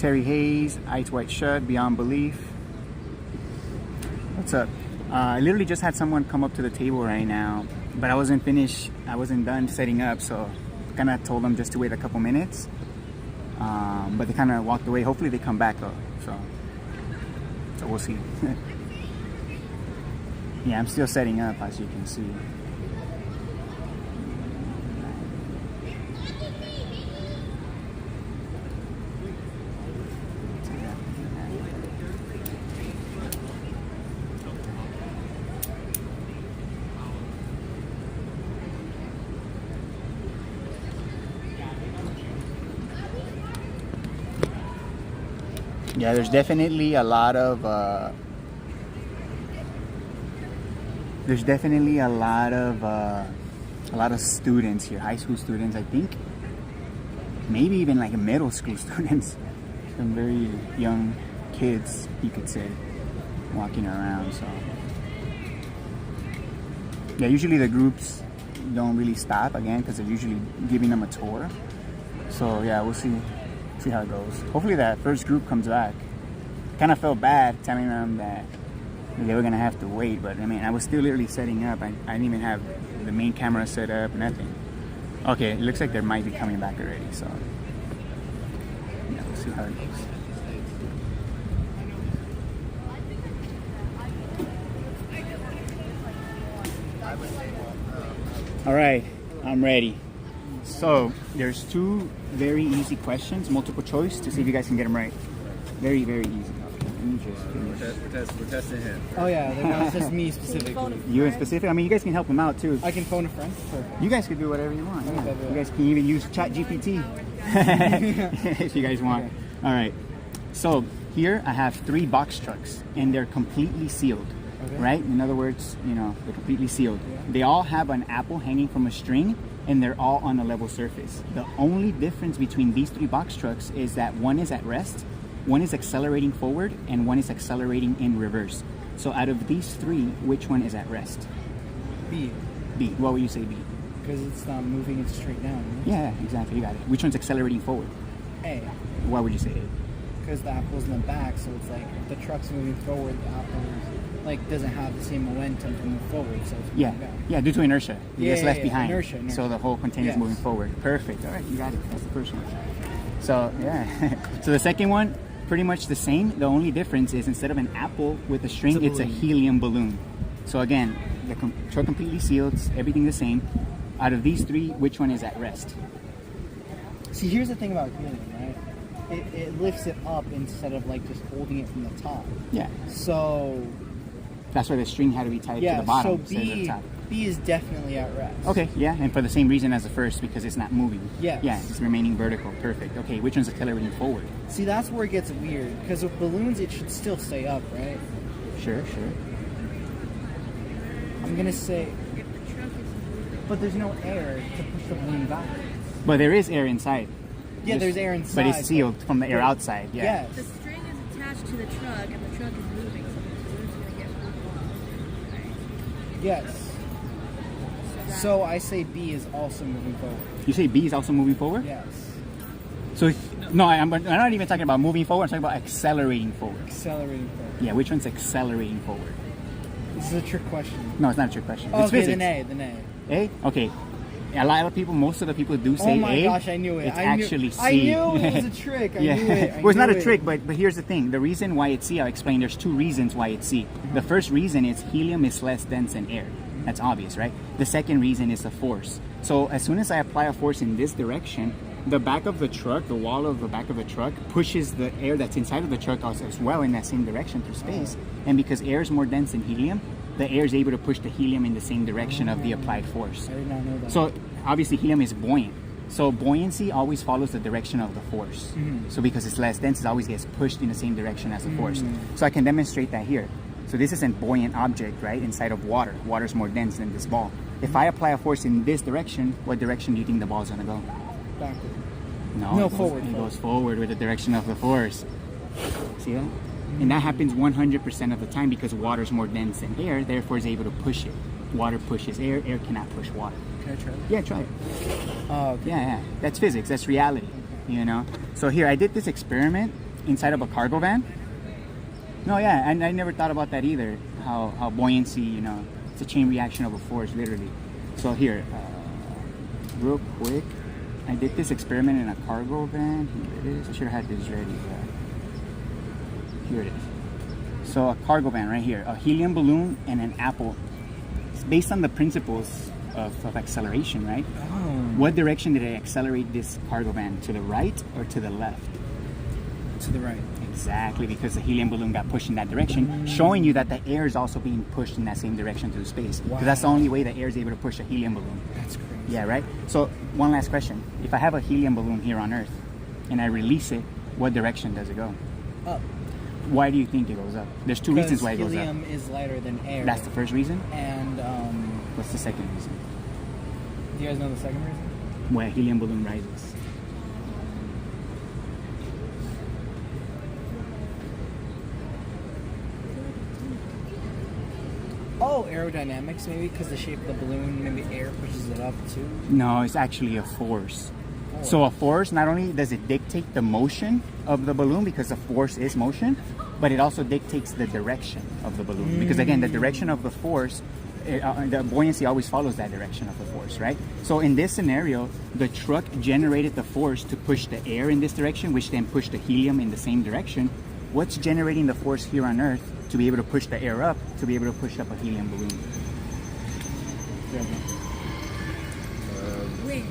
Terry Hayes, Eyes Wide Shut, Beyond Belief. What's up? I literally just had someone come up to the table right now, but I wasn't finished. I wasn't done setting up, so kind of told them just to wait a couple minutes. But they kind of walked away. Hopefully they come back though. So we'll see. Yeah, I'm still setting up, as you can see. Yeah, there's definitely a lot of students here, high school students, I think, maybe even like middle school students, some very young kids, you could say, walking around. So yeah, usually the groups don't really stop again because they're usually giving them a tour. So yeah, we'll see how it goes. Hopefully that first group comes back. Kind of felt bad telling them that they were gonna have to wait, but I mean, I was still literally setting up. I didn't even have the main camera set up, nothing. Okay, it looks like they might be coming back already, so yeah, we'll see how it goes. All right, I'm ready. So there's two very easy questions, multiple choice, to see if you guys can get them right. Very, very easy. Let me just finish. We're testing him. Oh yeah, that's just me specifically. You in specific? I mean, you guys can help them out too. I can phone a friend. Perfect. You guys can do whatever you want. Yeah. You guys can even use ChatGPT if you guys want. Okay. All right. So here I have 3 box trucks, and they're completely sealed. Okay. Right? In other words, you know, they're completely sealed. Yeah. They all have an apple hanging from a string, and they're all on a level surface. The only difference between these 3 box trucks is that one is at rest, one is accelerating forward, and one is accelerating in reverse. So out of these 3, which one is at rest? B. B. What would you say B? Because it's not moving, it's straight down. Right? Yeah, exactly. You got it. Which one's accelerating forward? A. Why would you say A? Because the apple's in the back, so it's like if the truck's moving forward, the apple doesn't have the same momentum to move forward, so it's moving back. Yeah, due to inertia. It gets left behind. Inertia. So the whole container is moving forward. Perfect. All right, you got it. That's the first one. So yeah. So the second one, pretty much the same. The only difference is instead of an apple with a string, it's a helium balloon. So again, the truck completely sealed, everything the same. Out of these 3, which one is at rest? See, here's the thing about helium, right? It lifts it up instead of like just holding it from the top. Yeah. So that's why the string had to be tied to the bottom. So B is definitely at rest. Okay, yeah, and for the same reason as the first, because it's not moving. Yes. Yeah, it's remaining vertical. Perfect. Okay, which one's accelerating forward? See, that's where it gets weird, because with balloons, it should still stay up, right? Sure. I'm gonna say, but there's no air to push the balloon back. But there is air inside. Yeah, there's air inside. But it's sealed from the air outside. Yeah. Yes. The string is attached to the truck, and the truck is moving, so the balloon's going to get moved off. Right? Yes. So I say B is also moving forward. You say B is also moving forward? Yes. So, no, I'm not even talking about moving forward. I'm talking about accelerating forward. Accelerating forward. Yeah, which one's accelerating forward? This is a trick question. No, it's not a trick question. Oh, it's okay, physics. then A. A? Okay. A lot of people, most of the people do say A. Oh my gosh, I knew it. It's actually C. I knew it was a trick. I knew it. Well, it's not a trick, but here's the thing. The reason why it's C, I'll explain. There's 2 reasons why it's C. The first reason is helium is less dense than air. That's obvious, right? The second reason is the force. So as soon as I apply a force in this direction, the back of the truck, the wall of the back of the truck, pushes the air that's inside of the truck as well in that same direction through space. And because air is more dense than helium, the air is able to push the helium in the same direction of the applied force. I did not know that. So obviously helium is buoyant. So buoyancy always follows the direction of the force. So because it's less dense, it always gets pushed in the same direction as the force. So I can demonstrate that here. So this is a buoyant object, right, inside of water. Water is more dense than this ball. If I apply a force in this direction, what direction do you think the ball is going to go? Backward. No, forward. It goes forward with the direction of the force. See that? And that happens 100% of the time because water is more dense than air, therefore is able to push it. Water pushes air, air cannot push water. Can I try it? Yeah, try it. Oh, okay. Yeah. That's physics, that's reality, you know? So here, I did this experiment inside of a cargo van. No, yeah, and I never thought about that either. How buoyancy, you know, it's a chain reaction of a force, literally. So here, real quick, I did this experiment in a cargo van. Here it is. I should have had this ready. Here it is. So a cargo van right here, a helium balloon and an apple. It's based on the principles of acceleration, right? Oh. What direction did I accelerate this cargo van? To the right or to the left? To the right. Exactly, because the helium balloon got pushed in that direction, showing you that the air is also being pushed in that same direction through space. Wow. Because that's the only way the air is able to push a helium balloon. That's crazy. Yeah, right? So one last question. If I have a helium balloon here on Earth and I release it, what direction does it go? Up. Why do you think it goes up? There's two reasons why it goes up. Helium is lighter than air. That's the first reason? And What's the second reason? do you guys know the second reason? Why a helium balloon rises. Oh, aerodynamics maybe, because the shape of the balloon, maybe air pushes it up too. No, it's actually a force. So a force, not only does it dictate the motion of the balloon, because the force is motion, but it also dictates the direction of the balloon. Because again, the direction of the force, the buoyancy always follows that direction of the force, right? So in this scenario, the truck generated the force to push the air in this direction, which then pushed the helium in the same direction. What's generating the force here on Earth to be able to push the air up, to be able to push up a helium balloon? Wind.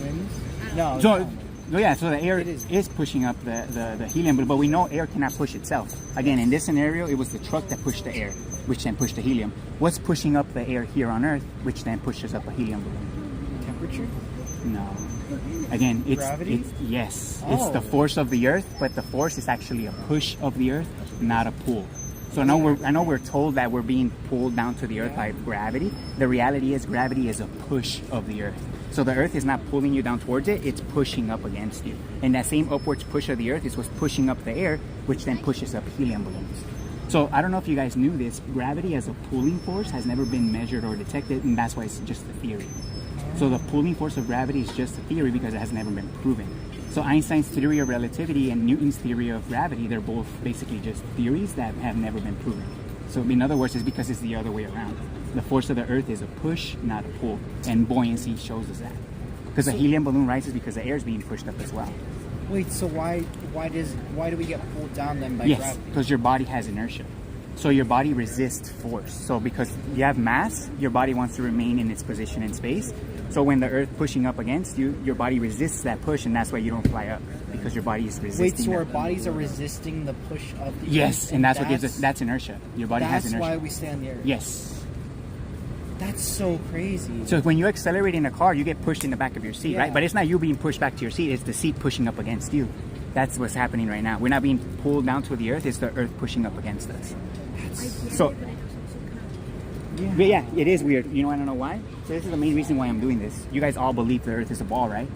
Winds? No. So yeah, so the air It is. is pushing up the helium, but we know air cannot push itself. Again, in this scenario, it was the truck that pushed the air, which then pushed the helium. What's pushing up the air here on Earth, which then pushes up a helium balloon? Temperature? No. Again, Gravity? Yes. Oh. It's the force of the Earth, but the force is actually a push of the Earth, not a pull. So I know we're told that we're being pulled down to the Earth by gravity. The reality is gravity is a push of the Earth. So the Earth is not pulling you down towards it, it's pushing up against you. And that same upwards push of the Earth is what's pushing up the air, which then pushes up helium balloons. So I don't know if you guys knew this, gravity as a pulling force has never been measured or detected, and that's why it's just a theory. So the pulling force of gravity is just a theory because it has never been proven. So Einstein's theory of relativity and Newton's theory of gravity, they're both basically just theories that have never been proven. So in other words, it's because it's the other way around. The force of the Earth is a push, not a pull. And buoyancy shows us that. Because a helium balloon rises because the air is being pushed up as well. Wait, so why do we get pulled down then by Yes, gravity? because your body has inertia. So your body resists force. So because you have mass, your body wants to remain in its position in space. So when the Earth pushing up against you, your body resists that push, and that's why you don't fly up, because your body is resisting. Wait, so our that. bodies are resisting the push of the Yes, Earth, and that's what gives us, that's inertia. Your body has That's inertia. why we stay on the Earth. Yes. That's so crazy. So when you accelerate in a car, you get pushed in the back of your seat, Yeah. right? But it's not you being pushed back to your seat, it's the seat pushing up against you. That's what's happening right now. We're not being pulled down to the Earth, it's the Earth pushing up against us. I get So- it, but it's also kind of But yeah, it is weird. You know, I don't know why. So this is the main reason why I'm doing this. You guys all believe the Earth is a ball, right?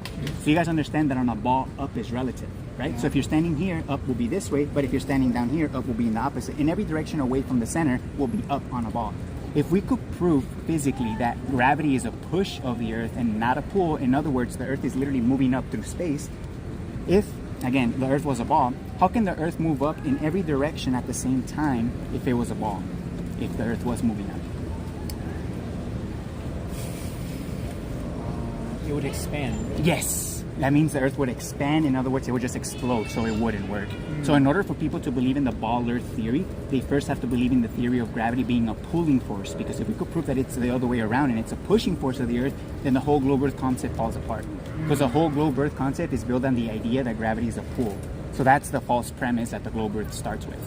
So you guys understand that on a ball, up is relative, right? So if you're standing here, up will be this way, but if you're standing down here, up will be in the opposite. In every direction away from the center will be up on a ball. If we could prove physically that gravity is a push of the Earth and not a pull, in other words, the Earth is literally moving up through space. If, again, the Earth was a ball, how can the Earth move up in every direction at the same time if it was a ball, if the Earth was moving up? It would expand. Yes, that means the Earth would expand. In other words, it would just explode, so it wouldn't work. So in order for people to believe in the ball Earth theory, they first have to believe in the theory of gravity being a pulling force, because if we could prove that it's the other way around and it's a pushing force of the Earth, then the whole globe Earth concept falls apart. Because the whole globe Earth concept is built on the idea that gravity is a pull. So that's the false premise that the globe Earth starts with.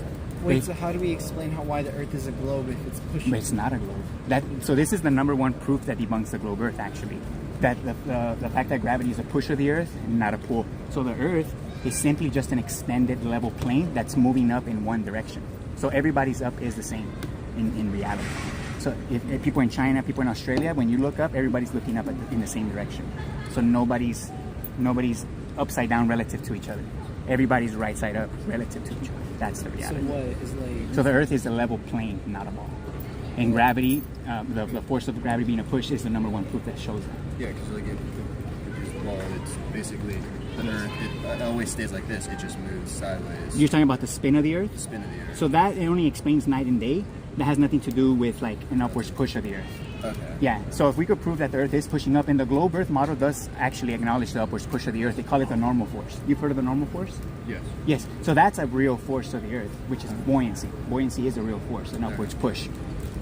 Wait, so how do we explain why the Earth is a globe if it's pushing? But it's not a globe. So this is the number one proof that debunks the globe Earth, actually. That the fact that gravity is a push of the Earth and not a pull. So the Earth is simply just an extended level plane that's moving up in one direction. So everybody's up is the same in reality. So if people in China, people in Australia, when you look up, everybody's looking up in the same direction. So nobody's upside down relative to each other. Everybody's right side up relative to each other. That's the So reality. what is like? So the Earth is a level plane, not a ball. And gravity, the force of gravity being a push is the number one proof that shows that. Yeah, because like if ball, it's basically the Earth. It always stays like this. It just moves sideways. You're talking about the spin of the Earth? The spin of the Earth. So that it only explains night and day. That has nothing to do with like an upwards push of the Earth. Okay. Yeah, so if we could prove that the Earth is pushing up, and the globe Earth model does actually acknowledge the upwards push of the Earth. They call it the normal force. You've heard of the normal force? Yes. Yes, so that's a real force of the Earth, which is buoyancy. Buoyancy is a real force, an upwards push.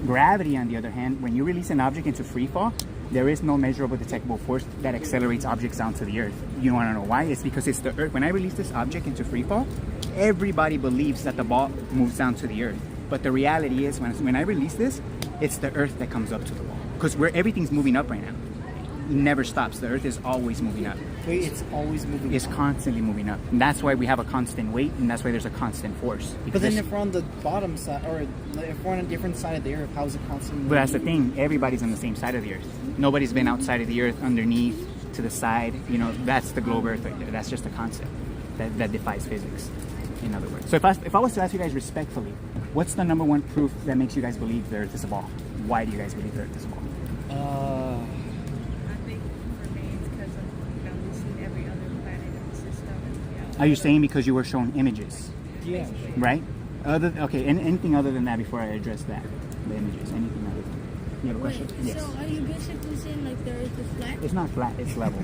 Gravity, on the other hand, when you release an object into free fall, there is no measurable detectable force that accelerates objects down to the Earth. You want to know why? It's because it's the Earth. When I release this object into free fall, everybody believes that the ball moves down to the Earth. But the reality is, when I release this, it's the Earth that comes up to the ball. Because everything's moving up right now. It never stops. The Earth is always moving up. Wait, it's always moving. It's constantly moving up. And that's why we have a constant weight, and that's why there's a constant force. But then if we're on the bottom side, or if we're on a different side of the Earth, how is it constantly moving? But that's the thing. Everybody's on the same side of the Earth. Nobody's been outside of the Earth, underneath, to the side. You know, that's the globe Earth right there. That's just a concept that defies physics, in other words. So if I was to ask you guys respectfully, what's the number one proof that makes you guys believe the Earth is a ball? Why do you guys believe the Earth is a ball? I think for me it's because of, we've seen every other planet in the system. And, Are you saying because you were shown images, Yeah. right? Okay, anything other than that before I address that, the images, anything other than that? You have a question? Wait, so are you basically saying like the Earth is flat? It's not flat, it's level.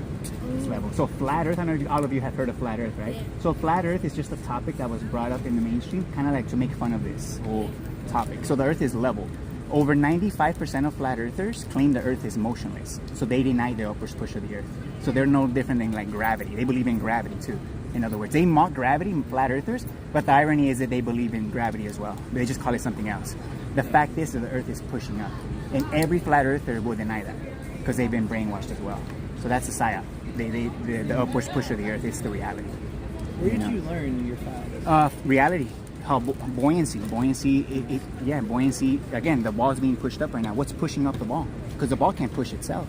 It's level. So flat Earth, I know all of you have heard of flat Earth, right? Yeah. So flat Earth is just a topic that was brought up in the mainstream, kind of like to make fun of this whole topic. So the Earth is level. Over 95% of flat earthers claim the Earth is motionless. So they deny the upwards push of the Earth. So they're no different than like gravity. They believe in gravity too. In other words, they mock gravity, flat earthers, but the irony is that they believe in gravity as well. They just call it something else. The fact is that the Earth is pushing up. And every flat earther will deny that because they've been brainwashed as well. So that's the psyop. The upwards push of the Earth is the reality. Where did you learn your facts? Reality. How buoyancy. Buoyancy. Again, the ball is being pushed up right now. What's pushing up the ball? Because the ball can't push itself.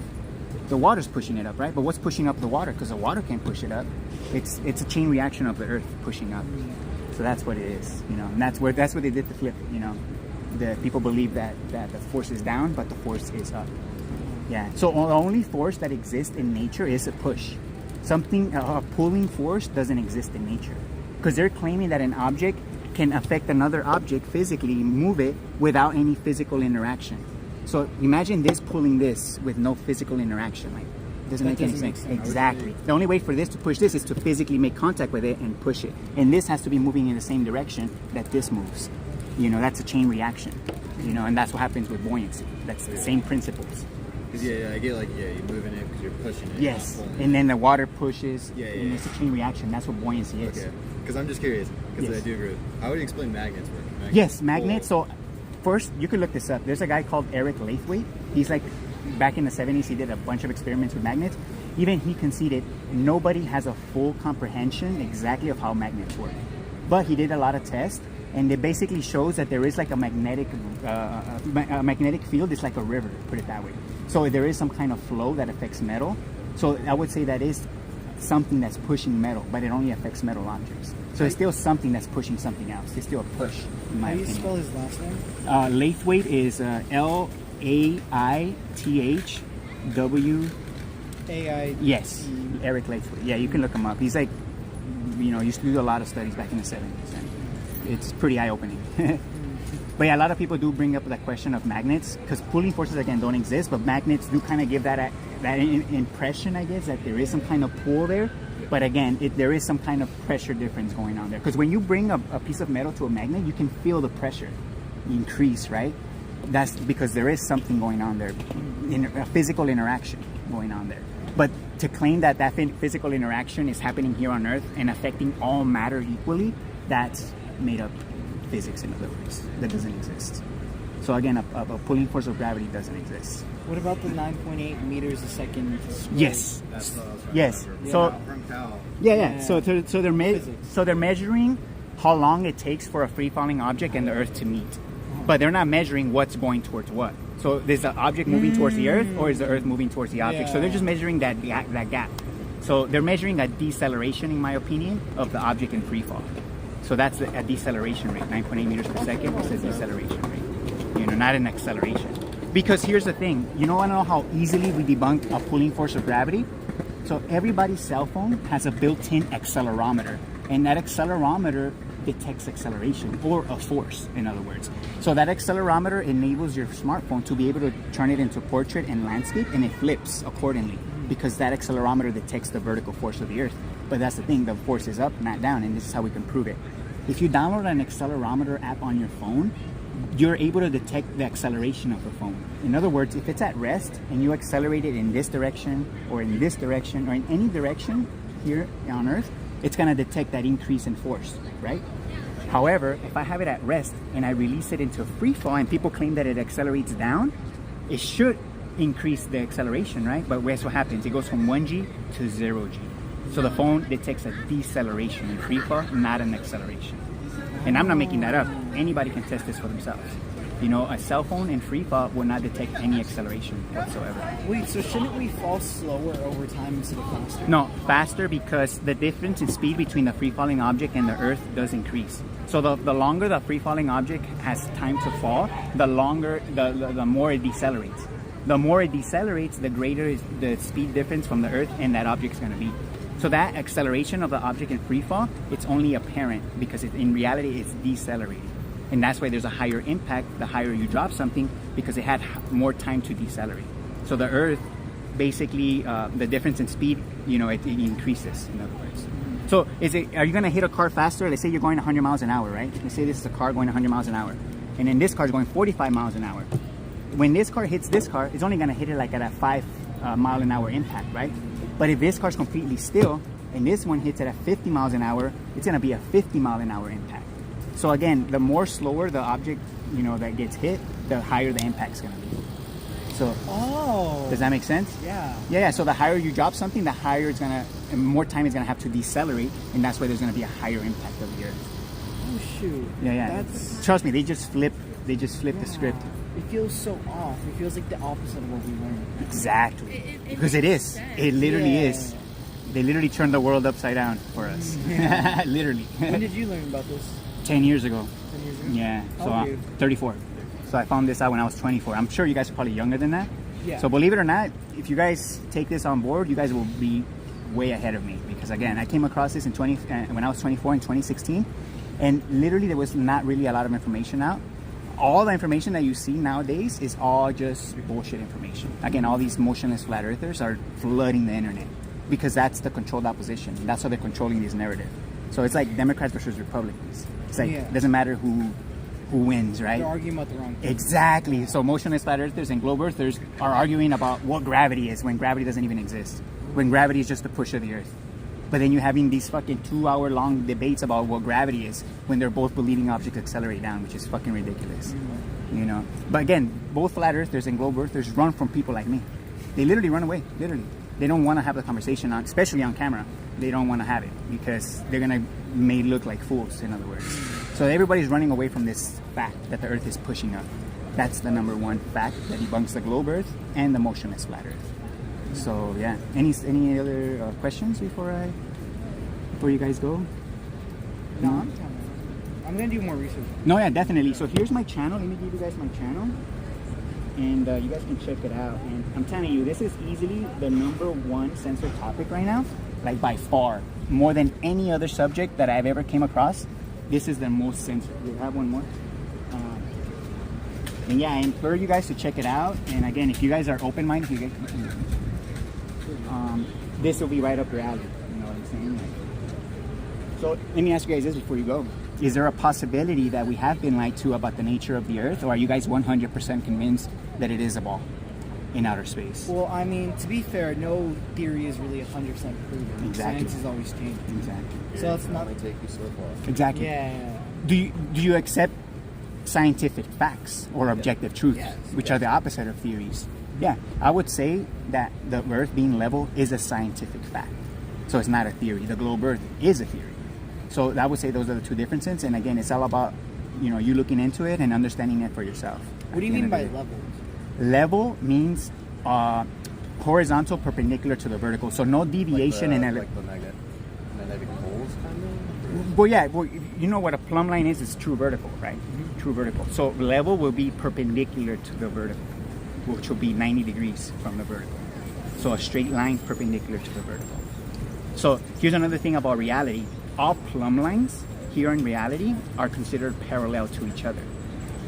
The water's pushing it up, right? But what's pushing up the water? Because the water can't push it up. It's a chain reaction of the Earth pushing up. So that's what it is, you know. And that's what they did to flip. You know, the people believe that the force is down, but the force is up. Yeah. So the only force that exists in nature is a push. A pulling force doesn't exist in nature, because they're claiming that an object can affect another object physically, move it without any physical interaction. So imagine this pulling this with no physical interaction. Like, doesn't make any sense. Exactly. The only way for this to push this is to physically make contact with it and push it. And this has to be moving in the same direction that this moves. You know, that's a chain reaction. You know, and that's what happens with buoyancy. That's the same principles. Yeah, I get like, you're moving it because you're pushing it. Yes. Not pulling it. And then the water pushes. Yeah. And it's a chain reaction. That's what buoyancy is. Okay. Because I'm just curious, because Yes. I do agree. How would you explain magnets work? Yes, magnets. So first, you could look this up. There's a guy called Eric Lathwaite. He's like, back in the 70s, he did a bunch of experiments with magnets. Even he conceded nobody has a full comprehension exactly of how magnets work. But he did a lot of tests, and it basically shows that there is like a magnetic field. It's like a river, put it that way. So there is some kind of flow that affects metal. So I would say that is something that's pushing metal, but it only affects metal objects. So it's still something that's pushing something else. It's still a push, in my How do you opinion. spell his last name? Lathwaite is Laithw. A-I... Yes, Eric Lathwaite. Yeah, you can look him up. He's like, you know, used to do a lot of studies back in the 70s. And it's pretty eye-opening. But yeah, a lot of people do bring up that question of magnets, because pulling forces, again, don't exist, but magnets do kind of give that impression, I guess, that there is some kind of pull there. But again, there is some kind of pressure difference going on there. Because when you bring a piece of metal to a magnet, you can feel the pressure increase, right? That's because there is something going on there, a physical interaction going on there. But to claim that physical interaction is happening here on Earth and affecting all matter equally, that's made up physics, in other words. That doesn't exist. So again, a pulling force of gravity doesn't exist. What about the 9.8 meters a second? Squared? Yes. That's what I was trying Yes. to remember. So From Cal. yeah. So they're measuring how long it takes for a free falling object and the Earth to meet, but they're not measuring what's going towards what. So is the object moving towards the Earth, or is the Earth moving towards the object? So they're just measuring that gap. So they're measuring a deceleration, in my opinion, of the object in free fall. So that's a deceleration rate, 9.8 meters per second. It's a deceleration rate. You know, not an acceleration. Because here's the thing, you don't want to know how easily we debunk a pulling force of gravity? So everybody's cell phone has a built-in accelerometer, and that accelerometer detects acceleration or a force, in other words. So that accelerometer enables your smartphone to be able to turn it into portrait and landscape, and it flips accordingly because that accelerometer detects the vertical force of the earth. But that's the thing, the force is up, not down, and this is how we can prove it. If you download an accelerometer app on your phone, you're able to detect the acceleration of the phone. In other words, if it's at rest and you accelerate it in this direction or in this direction or in any direction here on Earth, it's going to detect that increase in force, right? However, if I have it at rest and I release it into free fall and people claim that it accelerates down, it should increase the acceleration, right? But guess what happens? It goes from 1G to 0G. So the phone detects a deceleration in free fall, not an acceleration. And I'm not making that up. Anybody can test this for themselves. You know, a cell phone in free fall will not detect any acceleration whatsoever. Wait, so shouldn't we fall slower over time instead of faster? No, faster, because the difference in speed between the free-falling object and the Earth does increase. So the longer the free-falling object has time to fall, the more it decelerates. The more it decelerates, the greater is the speed difference from the Earth and that object's going to be. So that acceleration of the object in free fall, it's only apparent because in reality it's decelerating. And that's why there's a higher impact the higher you drop something, because it had more time to decelerate. So the Earth, basically, the difference in speed, you know, it increases, in other words. So are you going to hit a car faster? Let's say you're going 100 miles an hour, right? Let's say this is a car going 100 miles an hour. And then this car is going 45 miles an hour. When this car hits this car, it's only going to hit it like at a 5 mile an hour impact, right? But if this car's completely still and this one hits it at 50 miles an hour, it's going to be a 50 mile an hour impact. So again, the more slower the object, you know, that gets hit, the higher the impact's going to be. So, does that make sense? Yeah. Yeah. So the higher you drop something, the higher it's gonna, and more time it's gonna have to decelerate, and that's why there's gonna be a higher impact of the Earth. Oh shoot. Yeah. Trust me, they just flip the script. It feels so off. It feels like the opposite of what we learned. Exactly. Because it is. It literally is. They literally turned the world upside down for us. Literally. When did you learn about this? 10 years ago. 10 years ago? Yeah. How So old are you? 34. So I found this out when I was 24. I'm sure you guys are probably younger than that. Yeah. So believe it or not, if you guys take this on board, you guys will be way ahead of me. Because again, I came across this when I was 24 in 2016. And literally there was not really a lot of information out. All the information that you see nowadays is all just bullshit information. Again, all these motionless flat earthers are flooding the internet because that's the controlled opposition. That's how they're controlling this narrative. So it's like Democrats versus Republicans. It's like, it doesn't matter who wins, right? They're arguing about the wrong thing. Exactly. So motionless flat earthers and globe earthers are arguing about what gravity is when gravity doesn't even exist. When gravity is just the push of the earth. But then you're having these fucking 2-hour long debates about what gravity is when they're both believing objects accelerate down, which is fucking ridiculous. You know? But again, both flat earthers and globe earthers run from people like me. They literally run away, literally. They don't want to have the conversation on, especially on camera. They don't want to have it because they're going to make look like fools, in other words. So everybody's running away from this fact that the earth is pushing up. That's the number one fact that debunks the globe earth and the motionless flat earth. So yeah, any other questions before you guys go? No, I'm gonna do more research. No, yeah, definitely. So here's my channel. Let me give you guys my channel, and you guys can check it out. And I'm telling you, this is easily the number one censored topic right now, like by far, more than any other subject that I've ever came across. This is the most censored. We have one more. And yeah, I implore you guys to check it out. And again, if you guys are open-minded, this will be right up your alley. You know what I'm saying? So let me ask you guys this before you go. Is there a possibility that we have been lied to about the nature of the Earth? Or are you guys 100% convinced that it is a ball in outer space? Well, I mean, to be fair, no theory is really 100% proven. Exactly. Science is always changing. Exactly. So it's not... only take you so far. Exactly. Yeah. Do you accept scientific facts or objective truths, Yes. which are the opposite of theories? Yeah, I would say that the Earth being level is a scientific fact. So it's not a theory. The globe Earth is a theory. So I would say those are the two differences. And again, it's all about, you know, you looking into it and understanding it for yourself. What do you mean by level? Level means horizontal perpendicular to the vertical. So no deviation in like the magnetic poles kind of? Well, yeah, well, you know what a plumb line is? It's true vertical, right? True vertical. So level will be perpendicular to the vertical, which will be 90 degrees from the vertical. So a straight line perpendicular to the vertical. So here's another thing about reality. All plumb lines here in reality are considered parallel to each other.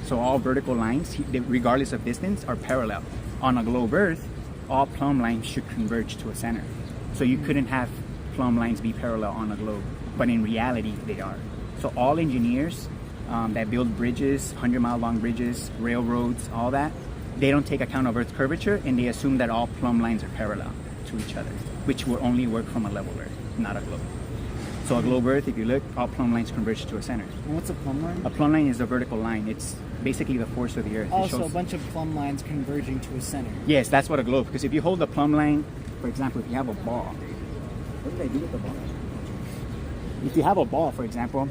So all vertical lines, regardless of distance, are parallel. On a globe Earth, all plumb lines should converge to a center. So you couldn't have plumb lines be parallel on a globe, but in reality they are. So all engineers that build bridges, 100-mile long bridges, railroads, all that, they don't take account of Earth's curvature, and they assume that all plumb lines are parallel to each other, which will only work from a level Earth, not a globe. So a globe Earth, if you look, all plumb lines converge to a center. And what's a plumb line? A plumb line is a vertical line. It's basically the force of the Earth. Also, a bunch of plumb lines converging to a center. Yes, that's what a globe. Because if you hold the plumb line, for example, if you have a ball, what did I do with the ball? If you have a ball, for example,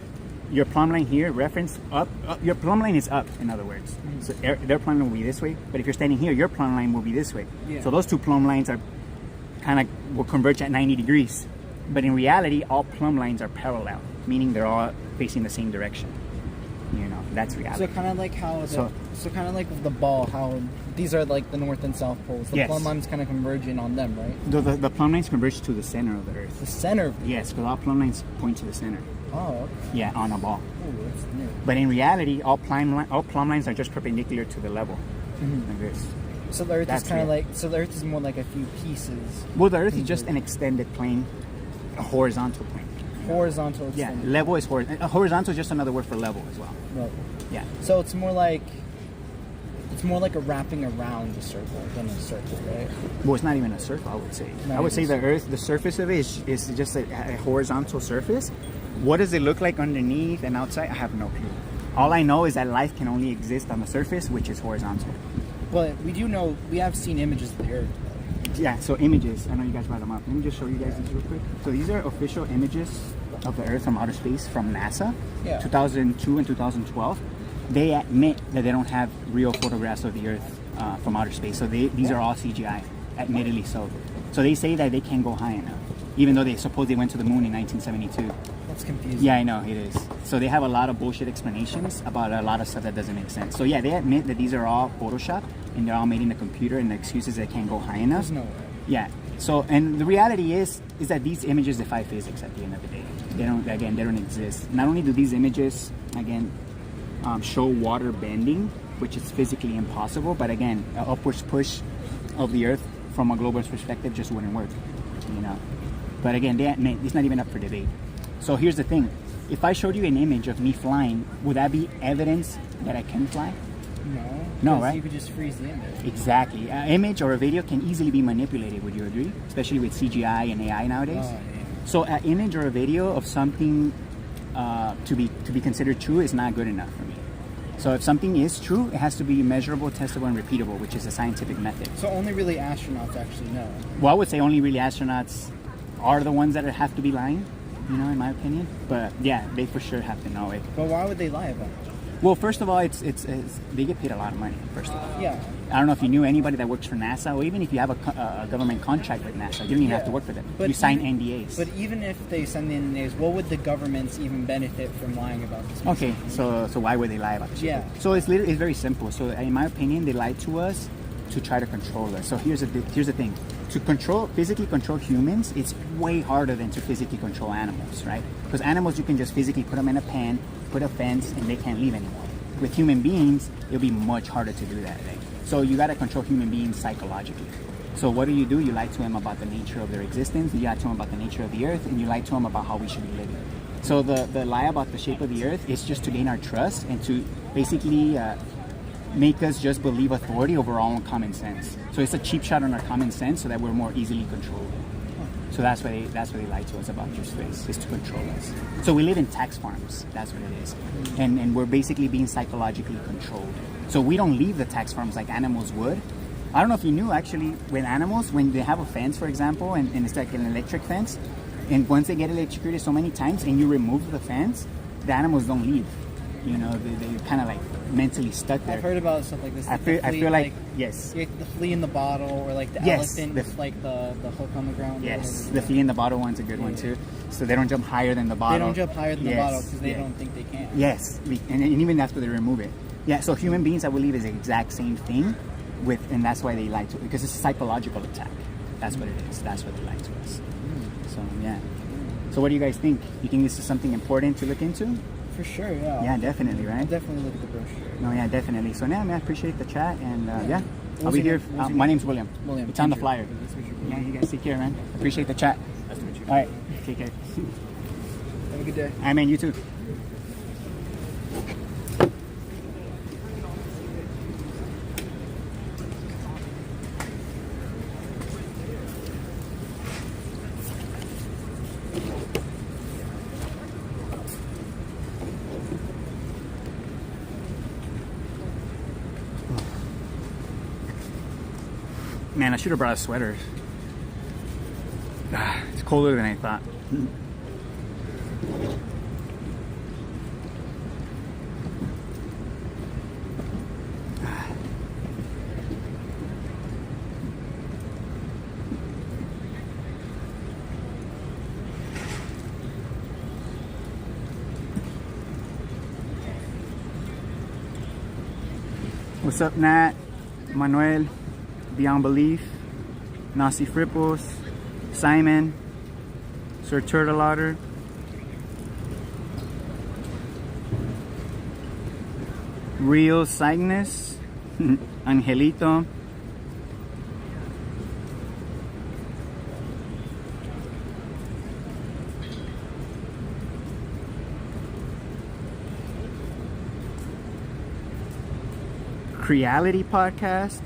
your plumb line here, reference up, your plumb line is up, in other words. So their plumb line will be this way, but if you're standing here, your plumb line will be this way. Yeah. So those two plumb lines are kind of will converge at 90 degrees. But in reality, all plumb lines are parallel, meaning they're all facing the same direction. You know, that's reality. So kind of like how, So kind of like with the ball, how these are like the north and south poles. The Yes. plumb lines kind of converging on them, right? the plumb lines converge to the center of the Earth. The center of Yes, because all plumb lines point to the center. Oh, okay. Yeah, on a ball. Ooh, that's new. But in reality, all plumb lines are just perpendicular to the level, like this. So the Earth That's is kind of real. like, so the Earth is more like a few pieces. Well, the Earth is just an extended plane, a horizontal plane. Horizontal. Yeah, extended. level is horizontal. Horizontal is just another word for level as well. Right. Yeah. So it's more like a wrapping around the circle than a circle, right? Well, it's not even a circle, I would say. Not I would say even the Earth, the surface of it is just a horizontal surface. What does it look like underneath and outside? I have no clue. All I know is that life can only exist on the surface, which is horizontal. But we do know, we have seen images of the Earth. Yeah, so images. I know you guys brought them up. Let me just show you guys these real quick. So these are official images of the Earth from outer space from NASA, Yeah. 2002 and 2012. They admit that they don't have real photographs of the Earth from outer space. So these are all CGI, admittedly so. So they say that they can't go high enough, even though they suppose they went to the moon in 1972. That's confusing. Yeah, I know, it is. So they have a lot of bullshit explanations about a lot of stuff that doesn't make sense. So yeah, they admit that these are all Photoshop and they're all made in the computer, and the excuse is they can't go high enough. There's no way. Yeah. So, and the reality is that these images defy physics at the end of the day. They don't exist. Not only do these images, again, show water bending, which is physically impossible, but again, an upwards push of the Earth from a global perspective just wouldn't work, you know. But again, they admit it's not even up for debate. So here's the thing. If I showed you an image of me flying, would that be evidence that I can fly? No. No, 'cause right? You could just freeze the image. Exactly. An image or a video can easily be manipulated, would you agree? Especially with CGI and AI nowadays. Oh, yeah. So an image or a video of something to be considered true is not good enough for me. So if something is true, it has to be measurable, testable, and repeatable, which is a scientific method. So only really astronauts actually know. Well, I would say only really astronauts are the ones that have to be lying, you know, in my opinion. But yeah, they for sure have to know it. But why would they lie about it? Well, first of all, it's they get paid a lot of money, first of all. Yeah. I don't know if you knew anybody that works for NASA, or even if you have a government contract with NASA, you don't even have to work for them. But You sign even- NDAs. But even if they send the NDAs, what would the governments even benefit from lying about this? Okay, so why would they lie about this? Yeah. So it's very simple. So in my opinion, they lied to us to try to control us. So here's the thing: to physically control humans, it's way harder than to physically control animals, right? Because animals, you can just physically put them in a pen, put a fence, and they can't leave anymore. With human beings, it'll be much harder to do that, right? So you gotta control human beings psychologically. So what do? You lie to them about the nature of their existence, you lie to them about the nature of the Earth, and you lie to them about how we should be living. So the lie about the shape of the Earth is just to gain our trust and to basically make us just believe authority over our own common sense. So it's a cheap shot on our common sense so that we're more easily controlled. So that's what they lie to us about your space, is to control us. So we live in tax farms, that's what it is. And we're basically being psychologically controlled. So we don't leave the tax farms like animals would. I don't know if you knew, actually, when they have a fence, for example, and it's like an electric fence, and once they get electrocuted so many times and you remove the fence, the animals don't leave. You know, they're kind of like mentally stuck there. I've heard about stuff like this. I feel like yes. The flea in the bottle, or like the Yes, elephant, like the hook on the ground. Yes, the flea in the bottle one's a good one too. So they don't jump higher than the bottle. They don't jump higher than the Yes, bottle because they yeah. don't think they can. Yes, and even after they remove it. Yeah, so human beings, I believe, is the exact same thing, and that's why they lie to it, because it's a psychological attack. That's what it is. That's what they lied to us. So yeah. So what do you guys think? You think this is something important to look into? For sure, yeah. Yeah, definitely, I'll right? definitely look at the brochure. No, yeah, definitely. So now, man, I appreciate the chat, and yeah, I'll What's be your here. name? What's your My name? name's William. William. It's on the Andrew. flyer. Nice to meet you. Yeah, you guys take care, man. Appreciate the chat. Nice to meet you. All right, take care. Have a good day. I mean, you too. Man, I should have brought a sweater. It's colder than I thought. What's up, Nat? Manuel? Beyond Belief? Nasi Frippos? Simon? Sir Turtle Otter? Real Cygnus? Angelito? Creality Podcast?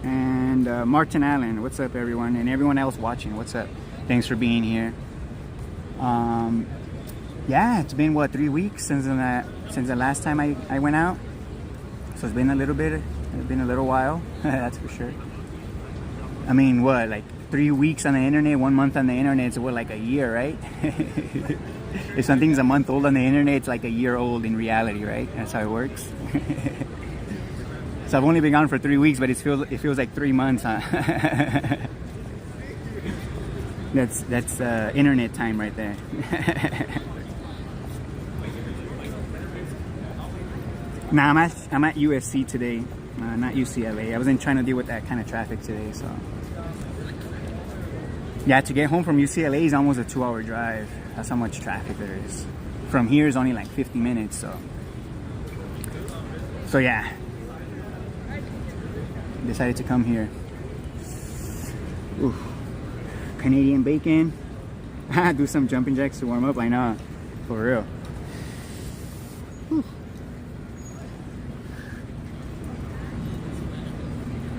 And Martin Allen, what's up, everyone? And everyone else watching, what's up? Thanks for being here. Yeah, it's been what, 3 weeks since the last time I went out. So it's been a little while. That's for sure. I mean, what, like 3 weeks on the internet, 1 month on the internet, it's what, like a year, right? If something's a month old on the internet, it's like a year old in reality, right? That's how it works. So I've only been gone for 3 weeks, but it feels like 3 months, huh? That's internet time right there. Nah, I'm at USC today, not UCLA. I wasn't trying to deal with that kind of traffic today, so yeah. To get home from UCLA is almost a 2-hour drive. That's how much traffic there is. From here is only like 50 minutes, so yeah. Decided to come here. Oof. Canadian bacon. Do some jumping jacks to warm up. I know, for real. Whew.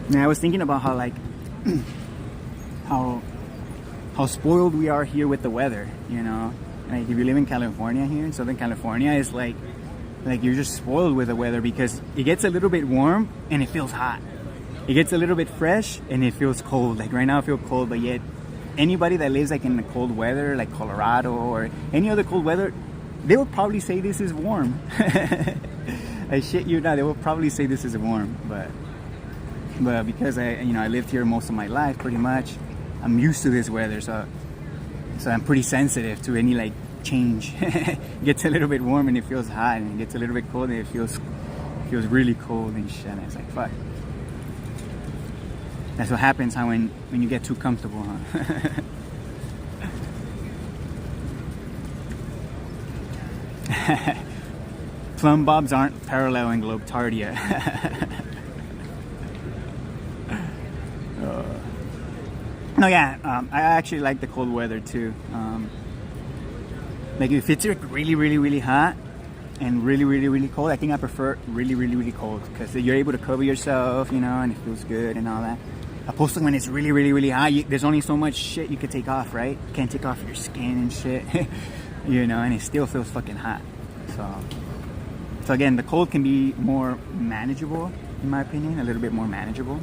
Now I was thinking about how like how spoiled we are here with the weather. You know, like if you live in California here in Southern California, it's like you're just spoiled with the weather because it gets a little bit warm and it feels hot. It gets a little bit fresh and it feels cold. Like right now I feel cold, but yet anybody that lives like in the cold weather, like Colorado or any other cold weather, they will probably say this is warm. I shit you not, they will probably say this is warm, but because I lived here most of my life pretty much, I'm used to this weather, so I'm pretty sensitive to any like change. It gets a little bit warm and it feels hot, and it gets a little bit cold and it feels really cold and shit. And it's like, fuck. That's what happens when you get too comfortable, huh? Plum bobs aren't parallel in Globetardia. No, yeah, I actually like the cold weather too. Like if it's really, really, really hot and really, really, really cold, I think I prefer really, really, really cold because you're able to cover yourself, and it feels good and all that. Opposed to when it's really, really, really hot, there's only so much shit you could take off, right? You can't take off your skin and shit, and it still feels fucking hot. So again, the cold can be more manageable, in my opinion, a little bit more manageable.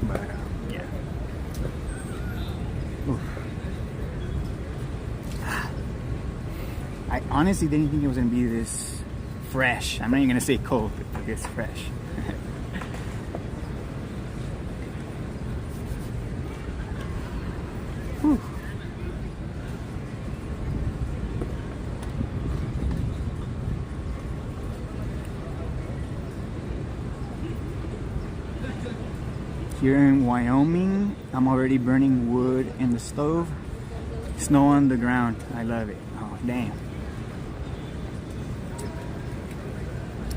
But yeah. Oof. I honestly didn't think it was gonna be this fresh. I'm not even gonna say cold, but this fresh. Whew. Here in Wyoming, I'm already burning wood in the stove. Snow on the ground. I love it. Oh, damn.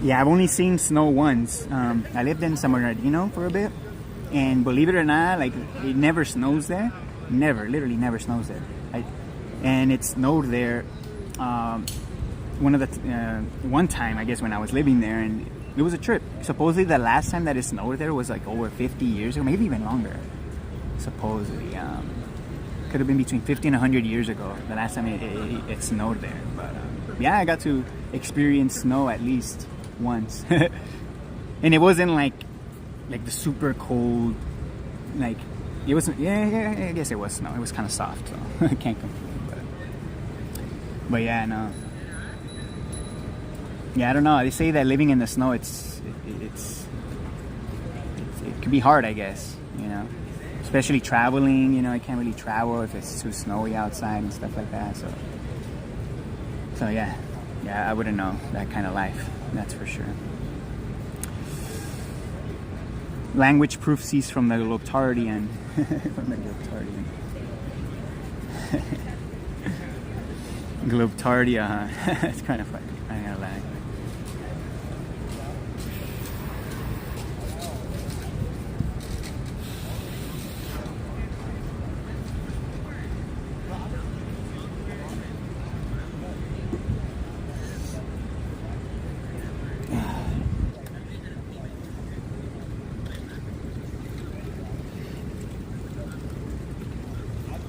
Yeah, I've only seen snow once. I lived in San Bernardino for a bit. And believe it or not, like, it never snows there. Never, literally never snows there. And it snowed there one time, I guess, when I was living there, and it was a trip. Supposedly the last time that it snowed there was like over 50 years ago, maybe even longer. Supposedly, could have been between 50 and 100 years ago, the last time it snowed there. But yeah, I got to experience snow at least once. And it wasn't like the super cold, like, it wasn't, yeah, I guess it was snow. It was kind of soft, so I can't complain. But yeah, no. Yeah, I don't know. They say that living in the snow, it could be hard, I guess, you know. Especially traveling, you know, I can't really travel if it's too snowy outside and stuff like that. So yeah, I wouldn't know that kind of life. That's for sure. Language proof ceased from the Globetardian. From the Globetardian. Globetardia, huh? It's kind of funny. I ain't gonna lie.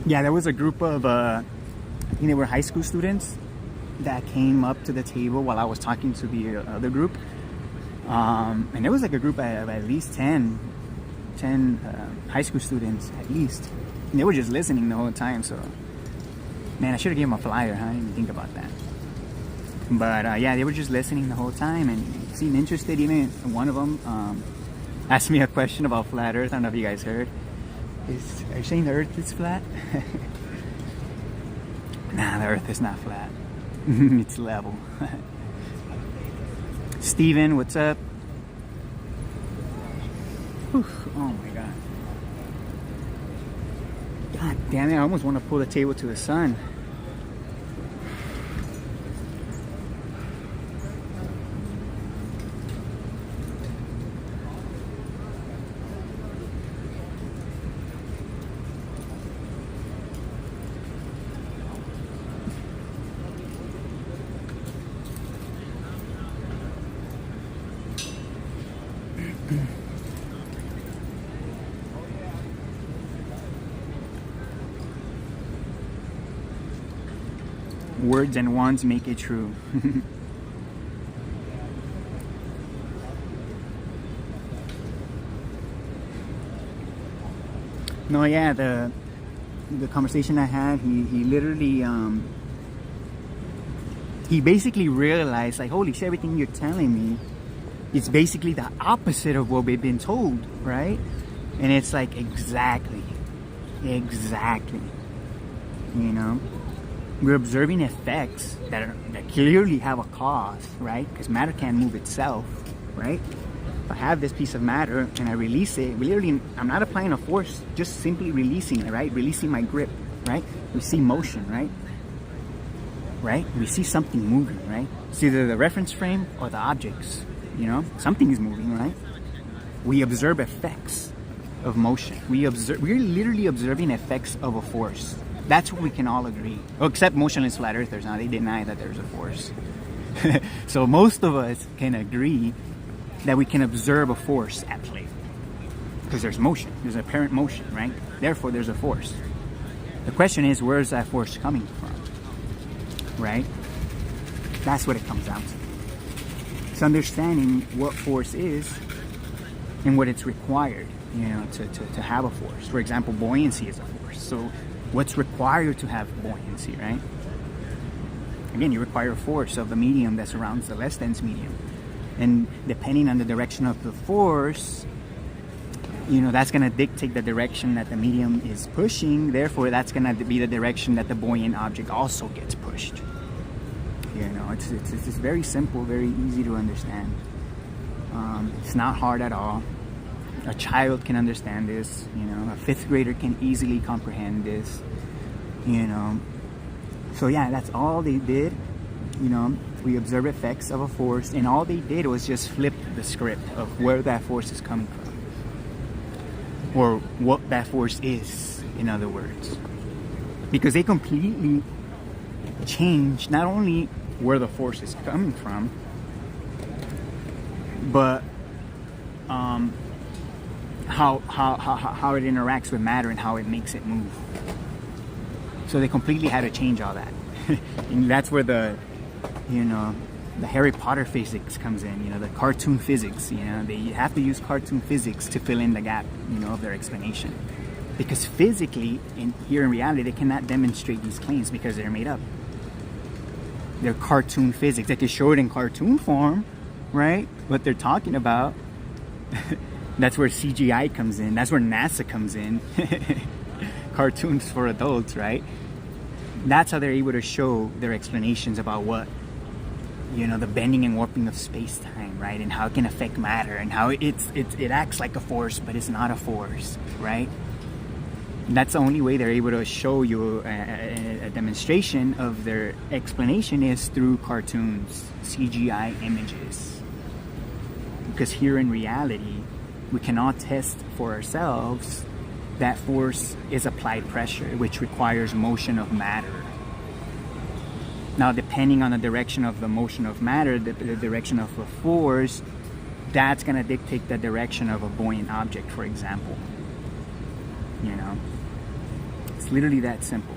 Yeah, there was a group of, I think they were high school students that came up to the table while I was talking to the other group. And there was like a group of at least 10 high school students, at least. And they were just listening the whole time, so... Man, I should have given them a flyer, huh? I didn't even think about that. But yeah, they were just listening the whole time and seemed interested. Even one of them asked me a question about flat Earth. I don't know if you guys heard. Are you saying the Earth is flat? Nah, the Earth is not flat. It's level. Steven, what's up? Whew, oh my god. God damn it, I almost want to pull the table to the sun. Words and wands make it true. No, yeah, the conversation I had, he literally he basically realized, like, holy shit, everything you're telling me is basically the opposite of what we've been told, right? And it's like, exactly, you know, we're observing effects that clearly have a cause, right? Because matter can't move itself, right? If I have this piece of matter and I release it, literally, I'm not applying a force, just simply releasing it, right? Releasing my grip, right? We see motion, right? Right? We see something moving, right? It's either the reference frame or the objects, you know? Something is moving, right? We observe effects of motion. We're literally observing effects of a force. That's what we can all agree. Oh, except motionless flat earthers. Now, they deny that there's a force. So most of us can agree that we can observe a force at play. Because there's motion. There's apparent motion, right? Therefore, there's a force. The question is, where is that force coming from? Right? That's what it comes down to. It's understanding what force is and what it's required, you know, to have a force. For example, buoyancy is a force. So what's required to have buoyancy, right? Again, you require a force of the medium that surrounds the less dense medium. And depending on the direction of the force, you know, that's going to dictate the direction that the medium is pushing. Therefore, that's going to be the direction that the buoyant object also gets pushed. You know, it's just very simple, very easy to understand. It's not hard at all. A child can understand this, you know, a 5th grader can easily comprehend this, you know. So yeah, that's all they did, you know. We observe effects of a force, and all they did was just flip the script of where that force is coming from, or what that force is, in other words. Because they completely changed not only where the force is coming from, but how it interacts with matter and how it makes it move. So they completely had to change all that. And that's where the, you know, the Harry Potter physics comes in, you know, the cartoon physics, you know. They have to use cartoon physics to fill in the gap, you know, of their explanation. Because physically, here in reality, they cannot demonstrate these claims because they're made up. They're cartoon physics. They can show it in cartoon form, right? What they're talking about. That's where CGI comes in. That's where NASA comes in. Cartoons for adults, right? That's how they're able to show their explanations about what, you know, the bending and warping of space-time, right? And how it can affect matter, and how it acts like a force, but it's not a force, right? That's the only way they're able to show you a demonstration of their explanation is through cartoons, CGI images. Because here in reality, we cannot test for ourselves that force is applied pressure, which requires motion of matter. Now, depending on the direction of the motion of matter, the direction of a force, that's going to dictate the direction of a buoyant object, for example. You know, it's literally that simple.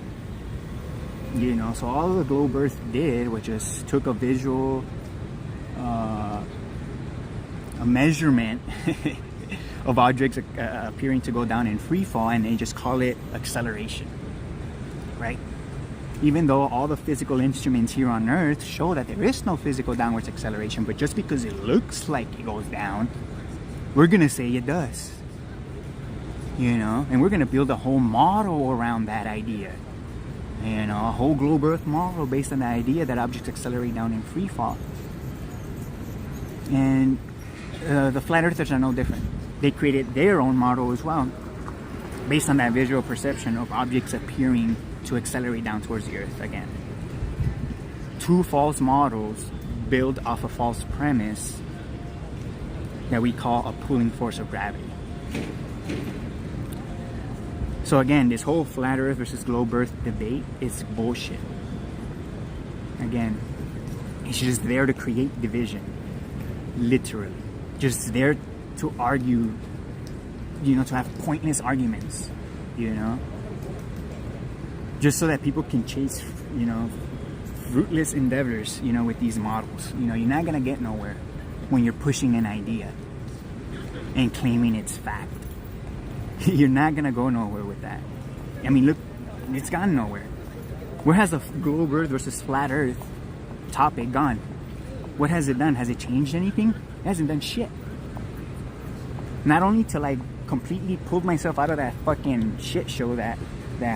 You know, so all the globe Earth did was just took a visual, a measurement of objects appearing to go down in free fall, and they just call it acceleration, right? Even though all the physical instruments here on Earth show that there is no physical downwards acceleration, but just because it looks like it goes down, we're gonna say it does. You know, and we're gonna build a whole model around that idea. You know, a whole globe Earth model based on the idea that objects accelerate down in free fall. And the flat earthers are no different. They created their own model as well, based on that visual perception of objects appearing to accelerate down towards the Earth again. Two false models built off a false premise that we call a pulling force of gravity. So again, this whole flat Earth versus globe Earth debate is bullshit. Again, it's just there to create division. Literally. Just there to argue, you know, to have pointless arguments, you know, just so that people can chase, you know, fruitless endeavors, you know, with these models. You know, you're not gonna get nowhere when you're pushing an idea and claiming it's fact. You're not gonna go nowhere with that. I mean, look, it's gone nowhere. Where has the globe Earth versus flat Earth topic gone? What has it done? Has it changed anything? It hasn't done shit. Not only till I completely pulled myself out of that fucking shit show, that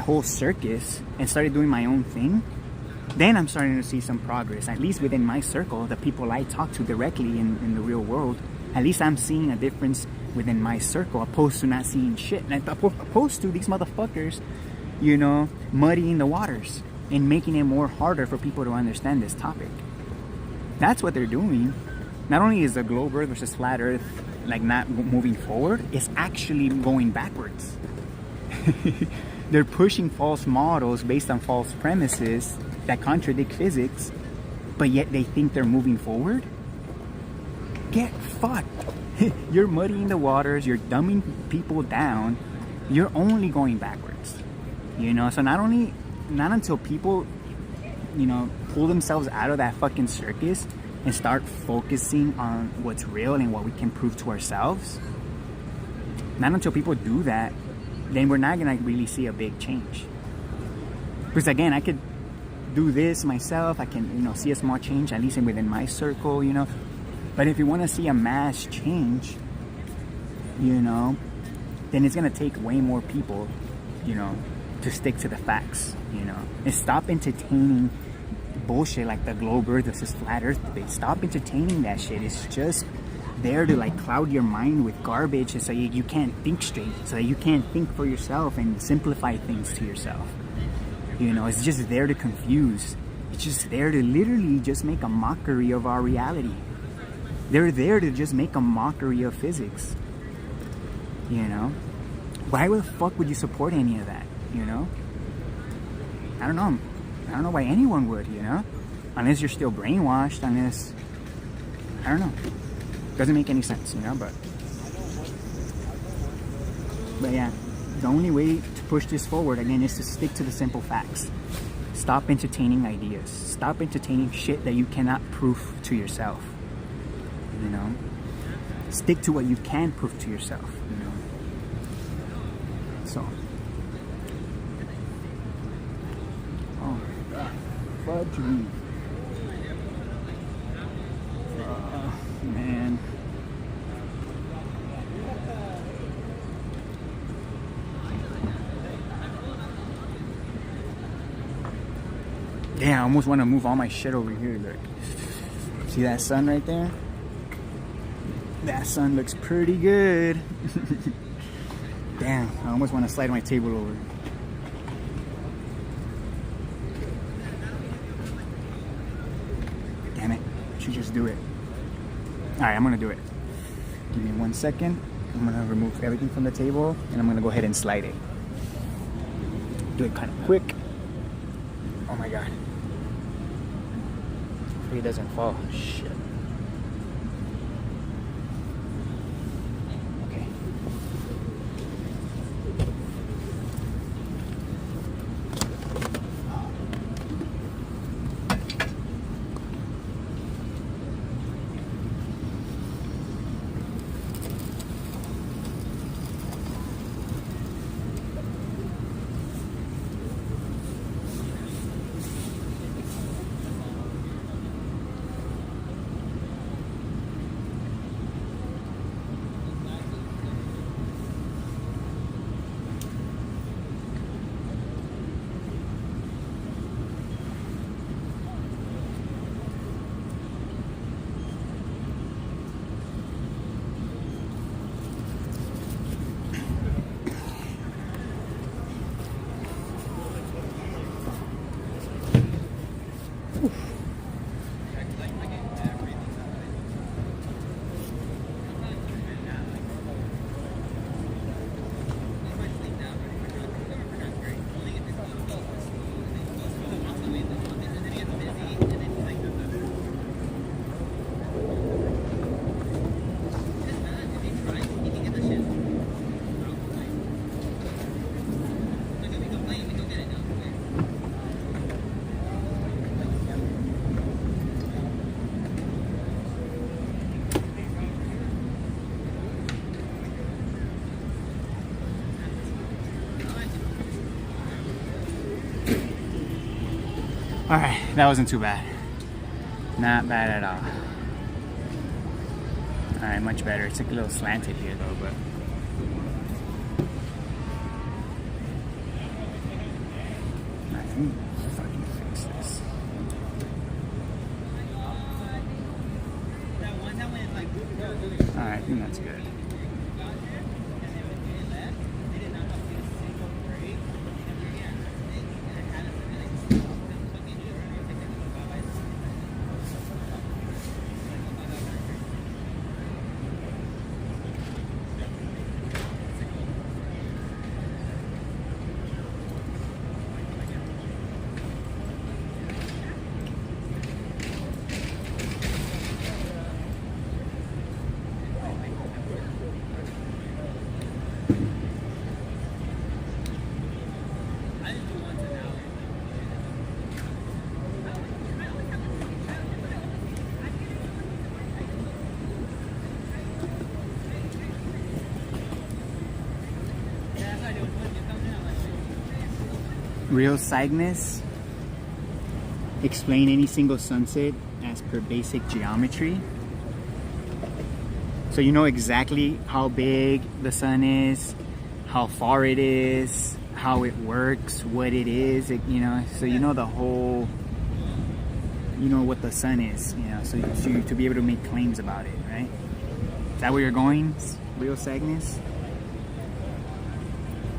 whole circus, and started doing my own thing, then I'm starting to see some progress, at least within my circle, the people I talk to directly in the real world. At least I'm seeing a difference within my circle, opposed to not seeing shit. And opposed to these motherfuckers, you know, muddying the waters and making it more harder for people to understand this topic. That's what they're doing. Not only is the globe Earth versus flat Earth like not moving forward, it's actually going backwards. They're pushing false models based on false premises that contradict physics, but yet they think they're moving forward. Get fucked. You're muddying the waters, you're dumbing people down, you're only going backwards. You know, so not until people, you know, pull themselves out of that fucking circus and start focusing on what's real and what we can prove to ourselves, not until people do that, then we're not gonna really see a big change. Because again, I could do this myself, I can, you know, see a small change, at least within my circle, you know. But if you want to see a mass change, you know, then it's gonna take way more people, you know, to stick to the facts, you know, and stop entertaining bullshit like the globe Earth versus flat Earth debate. Stop entertaining that shit. It's just there to like cloud your mind with garbage so you can't think straight, so that you can't think for yourself and simplify things to yourself. You know, it's just there to confuse. It's just there to literally just make a mockery of our reality. They're there to just make a mockery of physics. You know? Why the fuck would you support any of that? You know? I don't know. I don't know why anyone would, you know? Unless you're still brainwashed, unless... I don't know. Doesn't make any sense, you know, but yeah, the only way to push this forward, again, is to stick to the simple facts. Stop entertaining ideas. Stop entertaining shit that you cannot prove to yourself, you know? Stick to what you can prove to yourself, you know? So... oh, fudge me. Man. Yeah, I almost want to move all my shit over here. Look. See that sun right there? That sun looks pretty good. Damn, I almost want to slide my table over. Damn it. I should just do it. Alright, I'm gonna do it. Give me 1 second. I'm gonna remove everything from the table and I'm gonna go ahead and slide it. Do it kind of quick. Oh my god. Hopefully it doesn't fall. Shit. Okay. Alright, that wasn't too bad. Not bad at all. Alright, much better. It's like a little slanted here though, but... I think fucking fix this. Alright, I think that's good. Real Cygnus. Explain any single sunset as per basic geometry. So you know exactly how big the sun is, how far it is, how it works, what it is, you know, so you know the whole, you know what the sun is, you know, so to be able to make claims about it, right? that where you're going? Real Cygnus?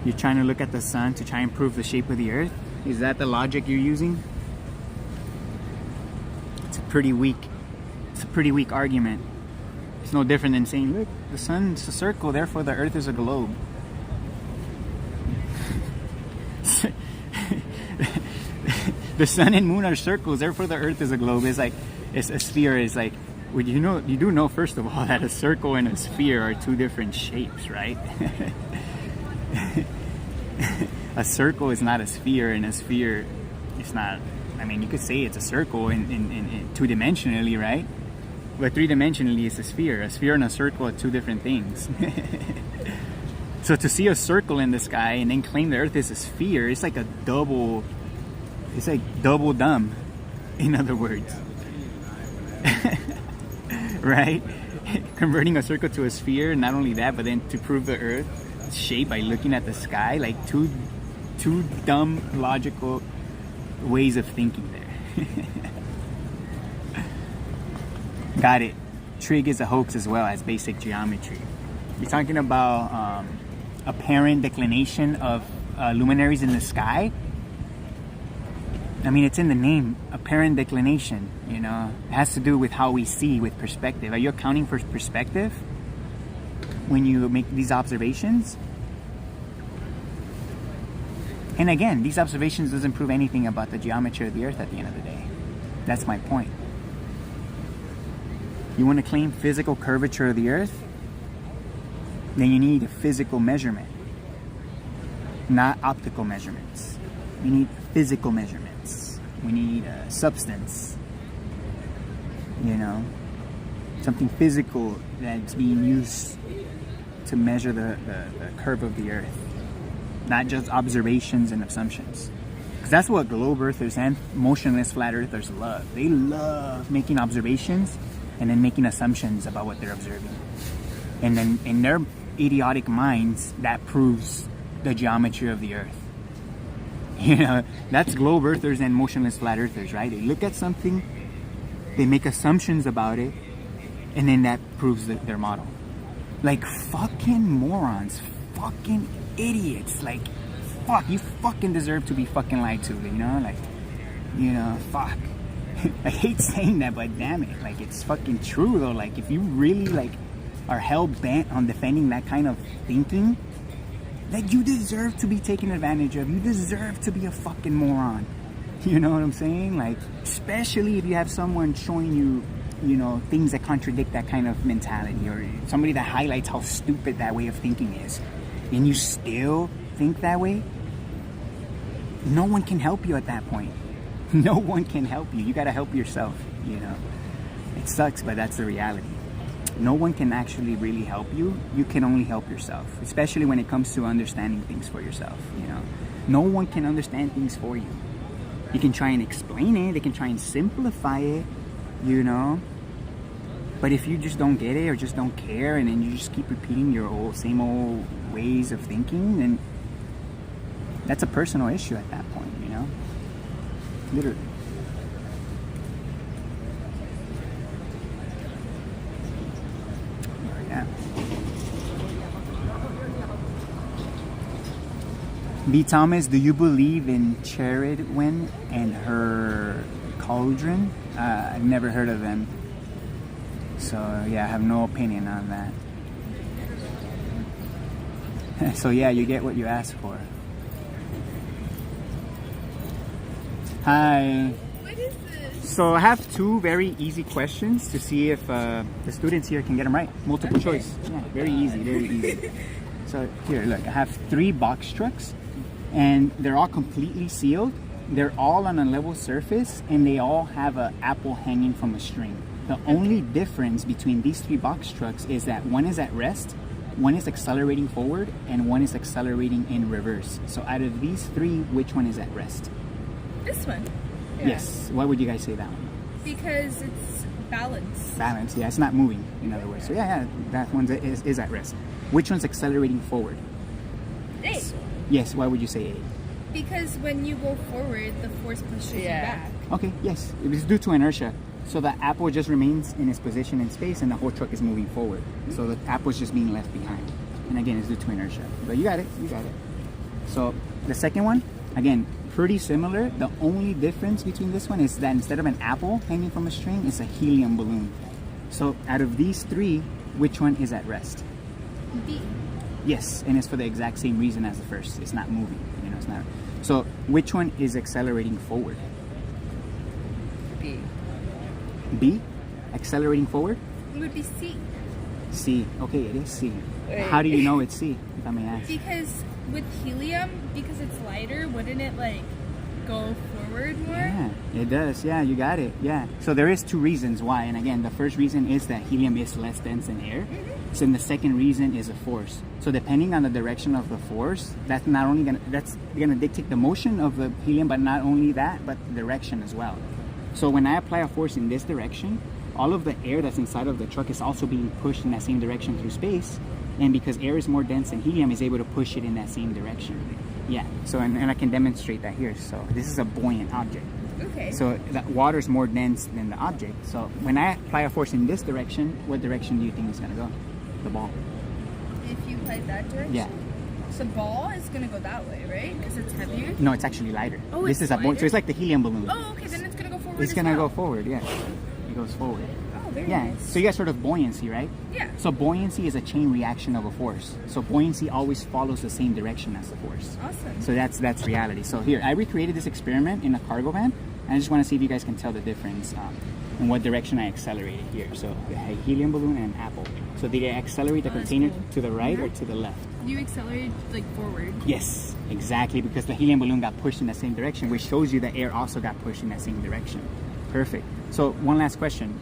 You're trying to look at the sun to try and prove the shape of the earth? Is that the logic you're using? It's a pretty weak argument. It's no different than saying, look, the sun's a circle, therefore the earth is a globe. The sun and moon are circles, therefore the earth is a globe. It's like, it's a sphere. Is like, well, you do know first of all that a circle and a sphere are two different shapes, right? A circle is not a sphere, and a sphere is not. I mean, you could say it's a circle in two-dimensionally, right? But three-dimensionally, it's a sphere. A sphere and a circle are two different things. So to see a circle in the sky and then claim the Earth is a sphere, it's like double dumb, in other words. Right? Converting a circle to a sphere, not only that, but then to prove the Earth's shape by looking at the sky, like two dumb logical ways of thinking there. Got it. Trig is a hoax as well as basic geometry. You're talking about apparent declination of luminaries in the sky. I mean, it's in the name, apparent declination, you know. It has to do with how we see with perspective. Are you accounting for perspective when you make these observations? And again, these observations doesn't prove anything about the geometry of the Earth at the end of the day. That's my point. You want to claim physical curvature of the Earth? Then you need a physical measurement, not optical measurements. You need physical measurements. We need a substance, you know, something physical that's being used to measure the curve of the Earth, not just observations and assumptions. Because that's what globe earthers and motionless flat earthers love. They love making observations and then making assumptions about what they're observing. And then in their idiotic minds, that proves the geometry of the Earth. You know, that's globe earthers and motionless flat earthers, right? They look at something, they make assumptions about it, and then that proves their model. Like fucking morons, fucking idiots. Like, fuck, you fucking deserve to be fucking lied to, you know? Like, you know, fuck. I hate saying that, but damn it, like, it's fucking true though. Like, if you really like are hell-bent on defending that kind of thinking, that you deserve to be taken advantage of. You deserve to be a fucking moron. You know what I'm saying? Like, especially if you have someone showing you, you know, things that contradict that kind of mentality, or somebody that highlights how stupid that way of thinking is, and you still think that way. No one can help you at that point. No one can help you. You gotta help yourself, you know. It sucks, but that's the reality. No one can actually really help you. You can only help yourself, especially when it comes to understanding things for yourself, you know. No one can understand things for you. You can try and explain it, they can try and simplify it, you know. But if you just don't get it or just don't care, and then you just keep repeating your same old ways of thinking, then that's a personal issue at that point, you know. Literally. Yeah. B. Thomas, do you believe in Charidwen and her cauldron? I've never heard of them. So yeah, I have no opinion on that. So yeah, you get what you ask for. Hi. What is this? So I have two very easy questions to see if the students here can get them right. Multiple choice. Yeah, very easy, very easy. So here, look, I have 3 box trucks, and they're all completely sealed. They're all on a level surface, and they all have an apple hanging from a string. The only difference between these 3 box trucks is that one is at rest, one is accelerating forward, and one is accelerating in reverse. So out of these 3, which one is at rest? This one. Yeah. Yes. Why would you guys say that one? Because it's balanced. Balance. Yeah, it's not moving, in other words. So yeah, that one is at rest. Which one's accelerating forward? A. Yes. Why would you say A? Because when you go forward, the force pushes you back. Okay. Yes. It is due to inertia. So the apple just remains in its position in space, and the whole truck is moving forward. So the apple is just being left behind. And again, it's due to inertia. But you got it. You got it. So the second one, again, pretty similar. The only difference between this one is that instead of an apple hanging from a string, it's a helium balloon. So out of these three, which one is at rest? B. Yes, and it's for the exact same reason as the first. It's not moving. You know, it's not. So which one is accelerating forward? B. B, accelerating forward. It would be C. C. Okay, it is C. Wait. How do you know it's C, if I may ask? Because with helium, because it's lighter, wouldn't it like go forward more? Yeah, it does. Yeah, you got it. Yeah. So there is two reasons why. And again, the first reason is that helium is less dense than air. So then the second reason is a force. So depending on the direction of the force, that's gonna dictate the motion of the helium, but not only that, but the direction as well. So when I apply a force in this direction, all of the air that's inside of the truck is also being pushed in that same direction through space. And because air is more dense than helium, is able to push it in that same direction. Yeah. So and I can demonstrate that here. So this is a buoyant object. Okay. So the water is more dense than the object. So when I apply a force in this direction, what direction do you think it's gonna go? The ball. If you apply that direction? Yeah. So ball is going to go that way, right? Because it's heavier? No, it's actually lighter. Oh, this it's is a buoyant. So lighter? it's like the helium balloon. Oh, okay, then it's going to go forward It's as gonna well. go forward. Yeah. It goes forward. Oh, very Yeah. nice. So you got sort of buoyancy, right? Yeah. So buoyancy is a chain reaction of a force. So buoyancy always follows the same direction as the force. Awesome. So that's reality. So here, I recreated this experiment in a cargo van, and I just want to see if you guys can tell the difference in what direction I accelerated here. So a helium balloon and an apple. So did I accelerate the Oh, that's container cool. to the right or to the left? You accelerated like forward. Yes, exactly, because the helium balloon got pushed in the same direction, which shows you that air also got pushed in that same direction. Perfect. So one last question.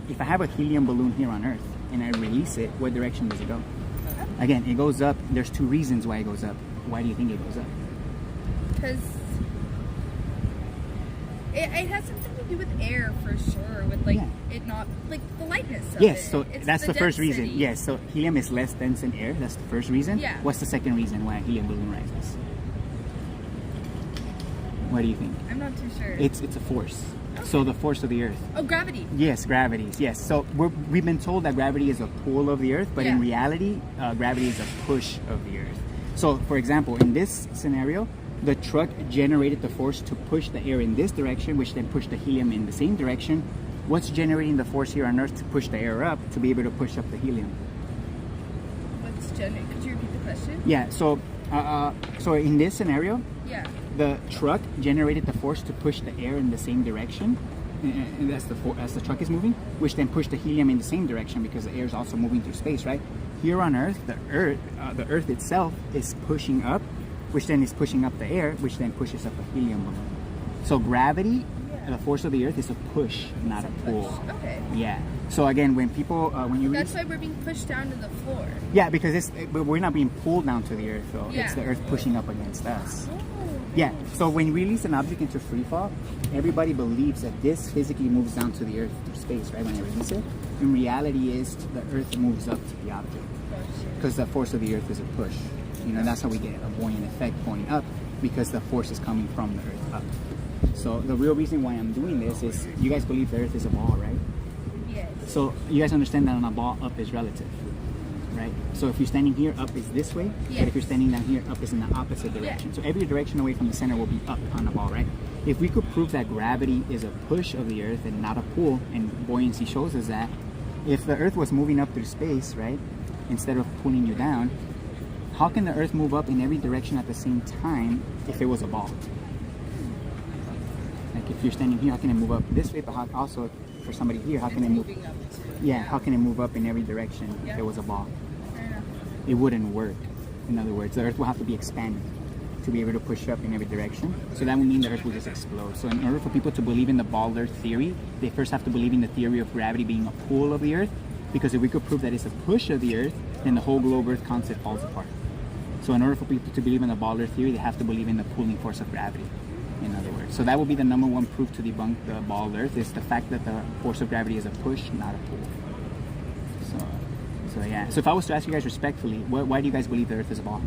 If I have a helium balloon here on Earth and I release it, what direction does it go? Again, it goes up. There's two reasons why it goes up. Why do you think it goes up? Because it has something to do with air for sure. With like Yeah. it not like the lightness of Yes, it. so It's that's the first reason. density. Yes, so helium is less dense than air. That's the first reason. Yeah. What's the second reason why a helium balloon rises? What do you think? I'm not too sure. It's a force. So the force of the Earth. Oh, gravity. Yes, gravity. Yes. So we've been told that gravity is a pull of the Earth, but in Yeah. reality, gravity is a push of the Earth. So, for example, in this scenario, the truck generated the force to push the air in this direction, which then pushed the helium in the same direction. What's generating the force here on Earth to push the air up to be able to push up the helium? What's generated? Could you repeat the question? Yeah. So, so in this scenario, Yeah. the truck generated the force to push the air in the same direction, and as the truck is moving, which then pushed the helium in the same direction because the air is also moving through space, right? Here on Earth, the Earth itself is pushing up, which then is pushing up the air, which then pushes up a helium balloon. So gravity, the force of the Earth, is a push, not a pull. Okay. Yeah. So again, when people when you That's why we're being pushed down to the floor. yeah, because we're not being pulled down to the Earth though. It's Yeah. the Earth pushing up against us. Oh. Yeah, so when you release an object into free fall, everybody believes that this physically moves down to the Earth through space, right, when I release it. In reality is the Earth moves up to the object because the force of the Earth is a push. You know, that's how we get a buoyant effect going up because the force is coming from the Earth up. So the real reason why I'm doing this is you guys believe the Earth is a ball, right? Yes. So you guys understand that on a ball, up is relative, right? So if you're standing here, up is this way, but Yes. if you're standing down here, up is in the opposite direction. So every direction away from the center will be up on a ball, right? If we could prove that gravity is a push of the Earth and not a pull, and buoyancy shows us that, if the Earth was moving up through space, right, instead of pulling you down, how can the Earth move up in every direction at the same time if it was a ball? Like if you're standing here, how can it move up this way? But how, also for somebody here, how can it move? Moving up to. Yeah, how can it move up in every direction if it was a ball? It wouldn't work. In other words, the Earth will have to be expanded to be able to push up in every direction. So that would mean the Earth will just explode. So in order for people to believe in the ball Earth theory, they first have to believe in the theory of gravity being a pull of the Earth, because if we could prove that it's a push of the Earth, then the whole globe Earth concept falls apart. So in order for people to believe in the ball Earth theory, they have to believe in the pulling force of gravity, in other words. So that will be the number one proof to debunk the ball Earth, is the fact that the force of gravity is a push, not a pull. So yeah. So if I was to ask you guys respectfully, why do you guys believe the Earth is a ball?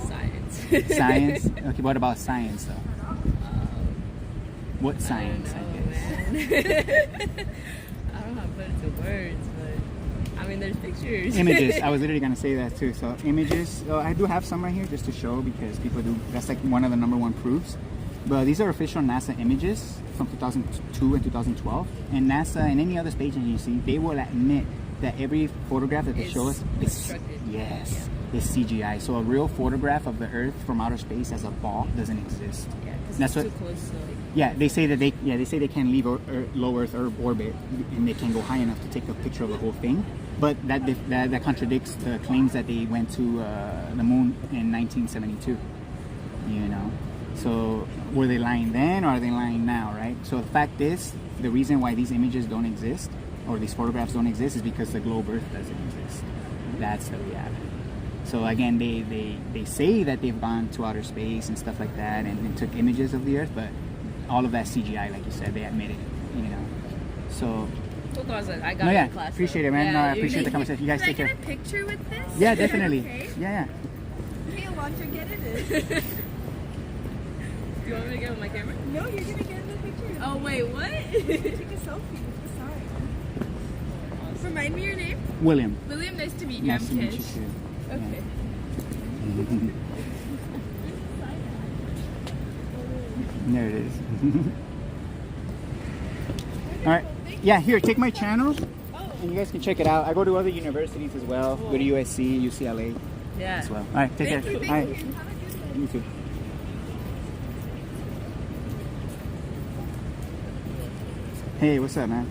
Science. Science? Okay, what about science though? What science, I guess? I don't know how to put it into words, but I mean, there's pictures. Images. I was literally gonna say that too. So images. I do have some right here just to show because people do. That's like one of the #1 proofs. But these are official NASA images from 2002 and 2012. And NASA and any other space agency, they will admit that every photograph that they show us is constructed. yes, is CGI. So a real photograph of the Earth from outer space as a ball doesn't exist. Yeah, because That's it's what- too close to like. Yeah, they say that they say they can leave low Earth orbit and they can go high enough to take a picture of the whole thing. But that contradicts the claims that they went to the moon in 1972. You know, so were they lying then or are they lying now, right? So the fact is, the reason why these images don't exist or these photographs don't exist is because the globe Earth doesn't exist. That's the reality. So again, they say that they've gone to outer space and stuff like that and took images of the Earth, but all of that CGI, like you said, they admit it, you know. So, I got no, it yeah, in class. appreciate though. it, man. Yeah, No, I you- appreciate the conversation. You guys Can I take get care. a picture with this? Yeah, Is that definitely. okay? Yeah, Hey, why don't you get it? Do you want me to get with my camera? No, you're gonna get in the picture. Oh wait, what? Take a selfie with the sign. Remind me your name. yeah. William, William, nice to meet you. nice I'm to meet you Kish. too. Okay. There it is. All right. Yeah, here, take my channel, and you guys can check it out. I go to other universities as well. Go to USC, UCLA Yeah. as well. All right, take care. All right. Have a good one. You too. Hey, what's up, man?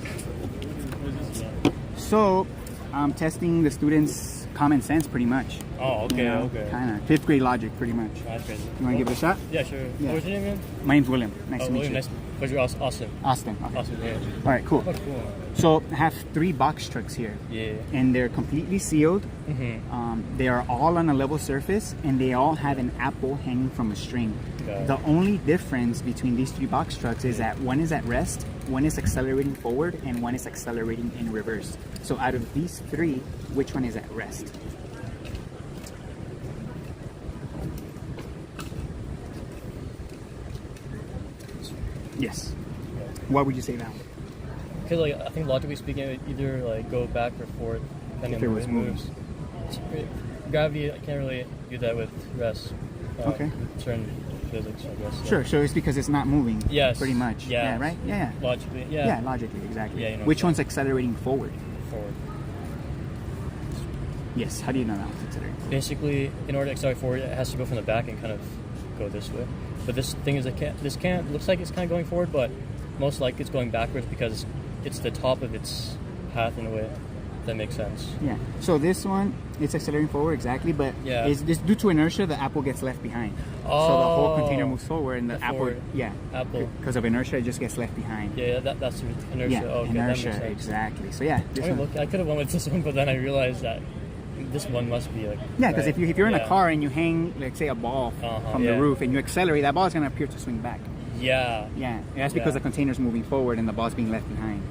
So, I'm testing the students' common sense pretty much. Oh, okay, okay. Kind of. 5th grade logic, pretty much. That's crazy. You want to give it a shot? Yeah, sure. Yeah. What's your name again? My name's William. Nice to meet William, you. nice. What's your Austin? Austin. Okay. Austin, yeah. All right, cool. Oh, cool. So, I have 3 box trucks here. Yeah. And they're completely sealed. They are all on a level surface, and they all have an apple hanging from a string. Got it. The only difference between these 3 box trucks is that one is at rest, one is accelerating forward, and one is accelerating in reverse. So out of these 3, which one is at rest? Yes. What would you say now? Because like I think logically speaking, it would either like go back or forward depending If it on the was way it moving. moves. Gravity, I can't really do that with rest. Okay. Certain physics, I guess. so. Sure, so it's because it's not moving. Yes. Pretty much. Yeah. Yeah, right? Yeah. Logically, Yeah, yeah. logically, exactly. Yeah, you know Which exactly. one's accelerating forward? Forward. Yes, how do you know that? Considering? Basically, in order to accelerate forward, it has to go from the back and kind of go this way. But this thing is, looks like it's kind of going forward, but most likely it's going backwards because it's the top of its path in a way. If that makes sense. Yeah. So this one, it's accelerating forward exactly, but Yeah. it's due to inertia, the apple gets left behind. So the whole container moves forward, and the apple, forward. yeah, Apple. because of inertia, it just gets left behind. Yeah, that's the inertia. Yeah, Okay, inertia, that makes sense. exactly. So yeah, this I mean, one. look, I could have went with this one, but then I realized that this one must be like. Yeah, because right. if you're in a Yeah. car and you hang, like say, a ball from yeah. the roof and you accelerate, that ball is gonna appear to swing back. Yeah. Yeah, and that's because Yeah. the container's moving forward and the ball's being left behind.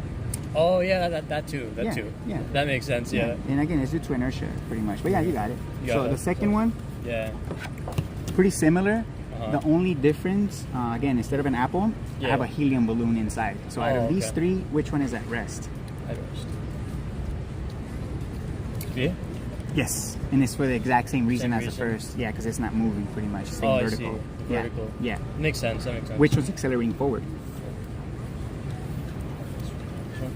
Oh yeah, that too. That Yeah, too. yeah. That makes sense. Yeah. And again, it's due to inertia, pretty much. But yeah, you got it. You got So it. the second one, Yeah. pretty similar. Uh-huh. The only difference, again, instead of an apple, I Yeah. have a helium balloon inside. So out Oh, of these okay. 3, which one is at rest? I rest. Yeah. Yes, and it's for the exact same reason Same as reason. the first. Yeah, because it's not moving, pretty much. It's Oh, I vertical. see. The Yeah. vertical. Yeah. Makes sense. That makes sense. Which one's accelerating forward? This one?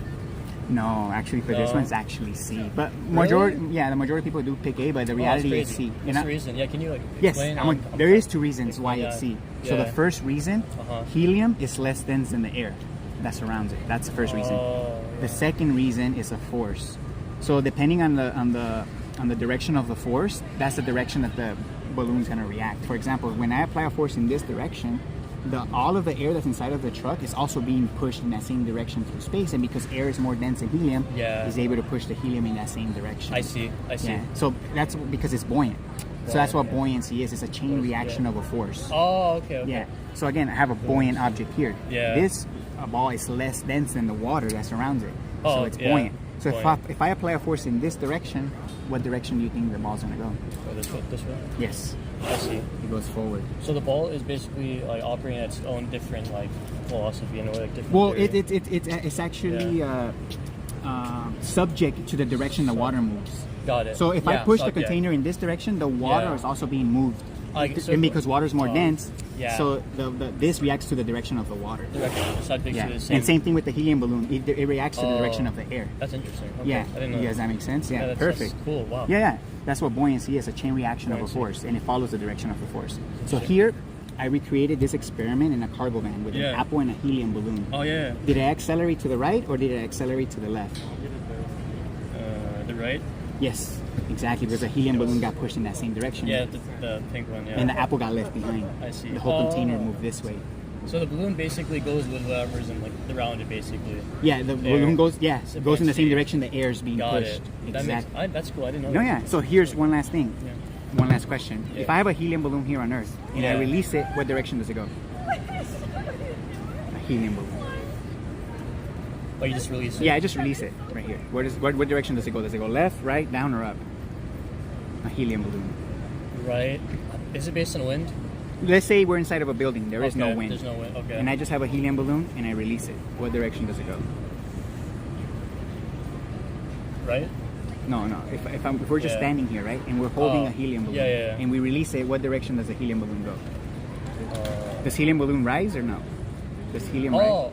No, actually, for this No. one, it's actually C. But majority, the majority of people do pick A, but the Oh, that's reality is crazy. C. What's the reason? Yeah, can you like Yes, explain? there is 2 reasons why yeah. it's C. So Yeah. the first reason, Uh-huh. helium is less dense than the air that surrounds it. That's the first reason. Oh, The second reason is a force. So depending on the direction of the force, that's the direction that the balloon's gonna react. For example, when I apply a force in this direction, all of the air that's inside of the truck is also being pushed in that same direction through space, and because air is more dense than helium, Yeah. is able to push the helium in that same direction. I see. Yeah. So that's because it's buoyant. So that's what yeah. buoyancy is. It's a chain Force, reaction yeah. of a force. Oh, okay. Okay. Yeah. So again, I have a buoyant object here. Yeah. This ball is less dense than the water that surrounds it. So Oh, it's yeah. buoyant. So Buoyant. if I apply a force in this direction, what direction do you think the ball's gonna go? Oh, this way. Yes. I see. It goes forward. So the ball is basically like operating its own different like philosophy and like different. Well, theory. it's actually subject to the direction the water moves. Got it. So if I push the yeah. container in this direction, the water Yeah. is also being moved. So- And because water is more dense, yeah. so this reacts to the direction of the water. Direction. So that Yeah. the same. And same thing with the helium balloon. It reacts to the direction of the air. That's interesting. Okay. Yeah. I didn't know. Does that make sense? Yeah. That's Perfect. cool. Wow. Yeah. That's what buoyancy is, a chain reaction of a Buoyancy. force, and it follows the direction of the force. So here, I recreated this experiment in a cargo van with an Yeah. apple and a helium balloon. Oh yeah. Did it accelerate to the right or did it accelerate to the left? The right. Yes, exactly, because the helium balloon got pushed in that same direction. Yeah. The pink one. Yeah. And the apple got left behind. I see. The whole container Oh. moved this way. So the balloon basically goes with whatever's in like around it, basically. Yeah, the balloon goes. Yeah, It's it goes in the same buoyancy. direction the air is being Got pushed. it. That makes, that's cool. I didn't know. No, that. yeah. So here's one last thing. Yeah. One last question. Yeah. If I have a helium balloon here on Earth and I Yeah. release it, what direction does it go? A helium balloon. Oh, you just release it. Yeah, I just release it right here. What direction does it go? Does it go left, right, down, or up? A helium balloon. Right. Is it based on wind? Let's say we're inside of a building. There is no Okay, wind. There's no wind. Okay. And I just have a helium balloon and I release it. What direction does it go? Right. No. If we're just Yeah. standing here, right, and we're holding Oh, a helium balloon, yeah. and we release it, what direction does the helium balloon go? Does helium balloon rise or no? Does helium rise?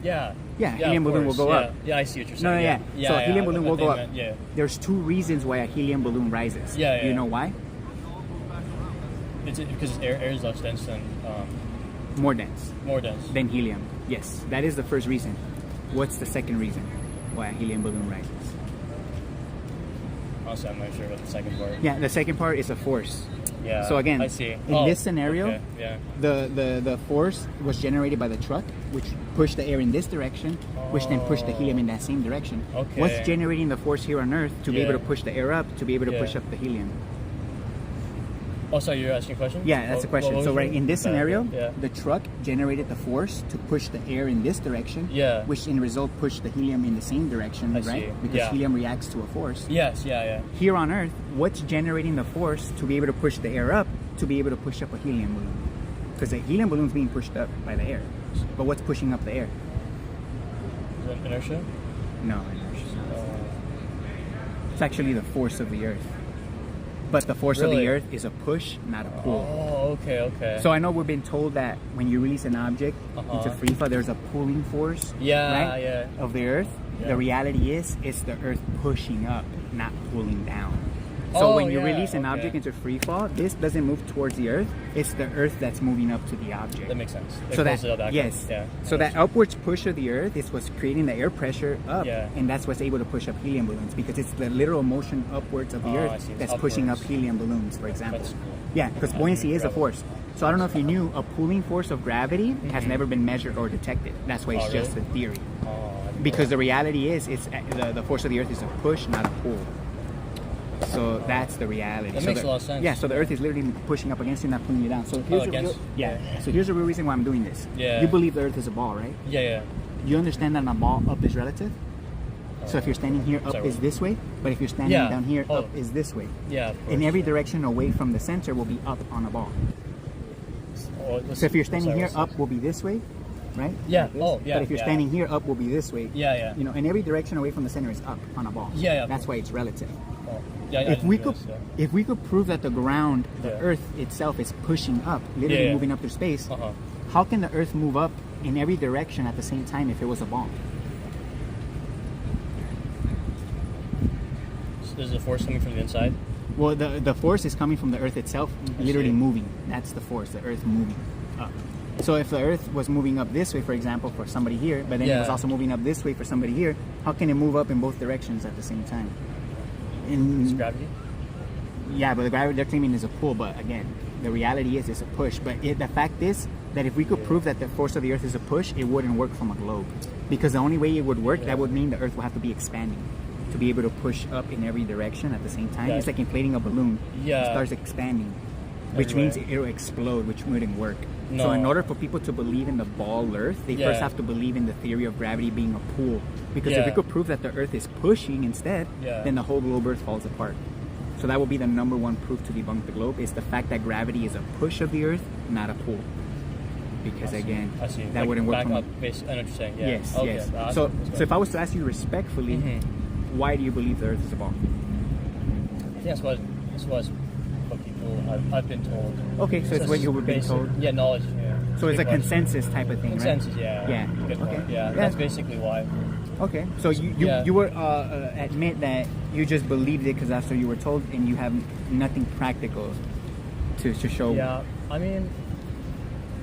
Yeah. Yeah, of helium balloon will course. go Yeah. up. Yeah, I see what you're No, saying. yeah. So helium balloon will go up. Yeah. There's two reasons why a helium balloon rises. Yeah, Do you yeah. know why? It's because air is less dense than More dense more dense. than helium. Yes, that is the first reason. What's the second reason why a helium balloon rises? Honestly, I'm not sure about the second part. Yeah, the second part is a force. Yeah. So again, I see. in this scenario, okay, yeah. the force was generated by the truck, which pushed the air in this direction, which then pushed the helium in that same direction. Okay. What's generating the force here on Earth to be able to Yeah. push the air up, to be able to Yeah. push up the helium? Oh, sorry, you're asking a question? Yeah, that's the question. What So was right your- in this scenario, yeah. the truck generated the force to push the air in this direction, Yeah. which in result pushed the helium in the same direction, I right? see. Because Yeah. helium reacts to a force. Yes, yeah. Here on Earth, what's generating the force to be able to push the air up, to be able to push up a helium balloon? Because the helium balloon is being pushed up by the air. But what's pushing up the air? Is it inertia? No, it's actually the force of the Earth. But the force of Really? the Earth is a push, not a pull. Oh, okay. So I know we've been told that when you release an object into free fall, there's a pulling force, Yeah, right, yeah. of the Earth. Yeah. The reality is, it's the Earth pushing up, not pulling down. So Oh, when you yeah, release an okay. object into free fall, this doesn't move towards the Earth. It's the Earth that's moving up to the object. That makes sense. It So pulls that it up backwards. yes, Yeah. so that upwards push of the Earth is what's creating the air pressure up, Yeah. and that's what's able to push up helium balloons because it's the literal motion upwards of the Oh, I Earth see. It's that's pushing up upwards. helium balloons, for example. That's cool. Yeah, because buoyancy is a Gravity. force. So I don't know if you knew, a pulling force of gravity has never been measured or detected. That's why it's Mm-hmm. Oh, just a really? theory. Oh, I didn't Because know the reality is, it's the force of the Earth is a push, not a pull. So that's the reality. That so makes the, a lot of sense. Yeah, so the Earth is literally pushing up against you, not pulling you down. So here's the against- real, yeah. So here's the real reason why I'm doing this. Yeah. You believe the Earth is a ball, right? that. Yeah. You understand that a ball up is relative? So if you're standing here, up Sorry, is what? this way. But if you're standing Yeah. down here, Oh. up is this way. Yeah. Of course. In every direction away from the center will be up on a ball. Oh, So if you're standing sorry, here, what's- up will be this way, right? Yeah. Like this. Oh, yeah, But if you're yeah. standing here, up will be this way. Yeah. You know, in every direction away from the center is up on a ball. Yeah, of That's course. why it's relative. Oh, yeah. I If didn't we do could, this, yeah. if we could prove that the ground, the Yeah. Earth itself is pushing up, literally Yeah. moving up through space, Uh-huh. how can the Earth move up in every direction at the same time if it was a ball? So there's a force coming from the inside. Well, the force is coming from the Earth itself, I literally see. moving. That's the force, the Earth moving up. So if the Earth was moving up this way, for example, for somebody here, but then it was Yeah. also moving up this way for somebody here, how can it move up in both directions at the same time? It's gravity. Yeah, but the gravity they're claiming is a pull, but again, the reality is it's a push. But the fact is that if we could prove that the force of the Earth is a push, it wouldn't work from a globe. Because the only way it would work, that would mean the Earth will have to be expanding to be able to push up in every direction at the same time. Yeah. It's like inflating a balloon. Yeah. It starts expanding, which means Everywhere. it'll explode, which wouldn't work. No. So in order for people to believe in the ball Earth, they Yeah. first have to believe in the theory of gravity being a pull. Because if we Yeah. could prove that the Earth is pushing instead, Yeah. then the whole globe Earth falls apart. So that will be the number one proof to debunk the globe, is the fact that gravity is a push of the Earth, not a pull. Because again, I see. that Like wouldn't work back from up, I know what you're saying. Yeah. Yes, Okay. yes. That's So, good. so if I was to ask you respectfully, why do you believe the Earth is a ball? I think that's what people I've been told. Okay, so it's what you were being basic- told. Yeah, knowledge. Yeah. So it's a Good question. consensus type of thing, Consensus, right? yeah. Yeah. Good Okay. point. Yeah, Yeah. that's basically why. Okay, so you Yeah. you were admit that you just believed it because that's what you were told, and you have nothing practical to show. Yeah, I mean,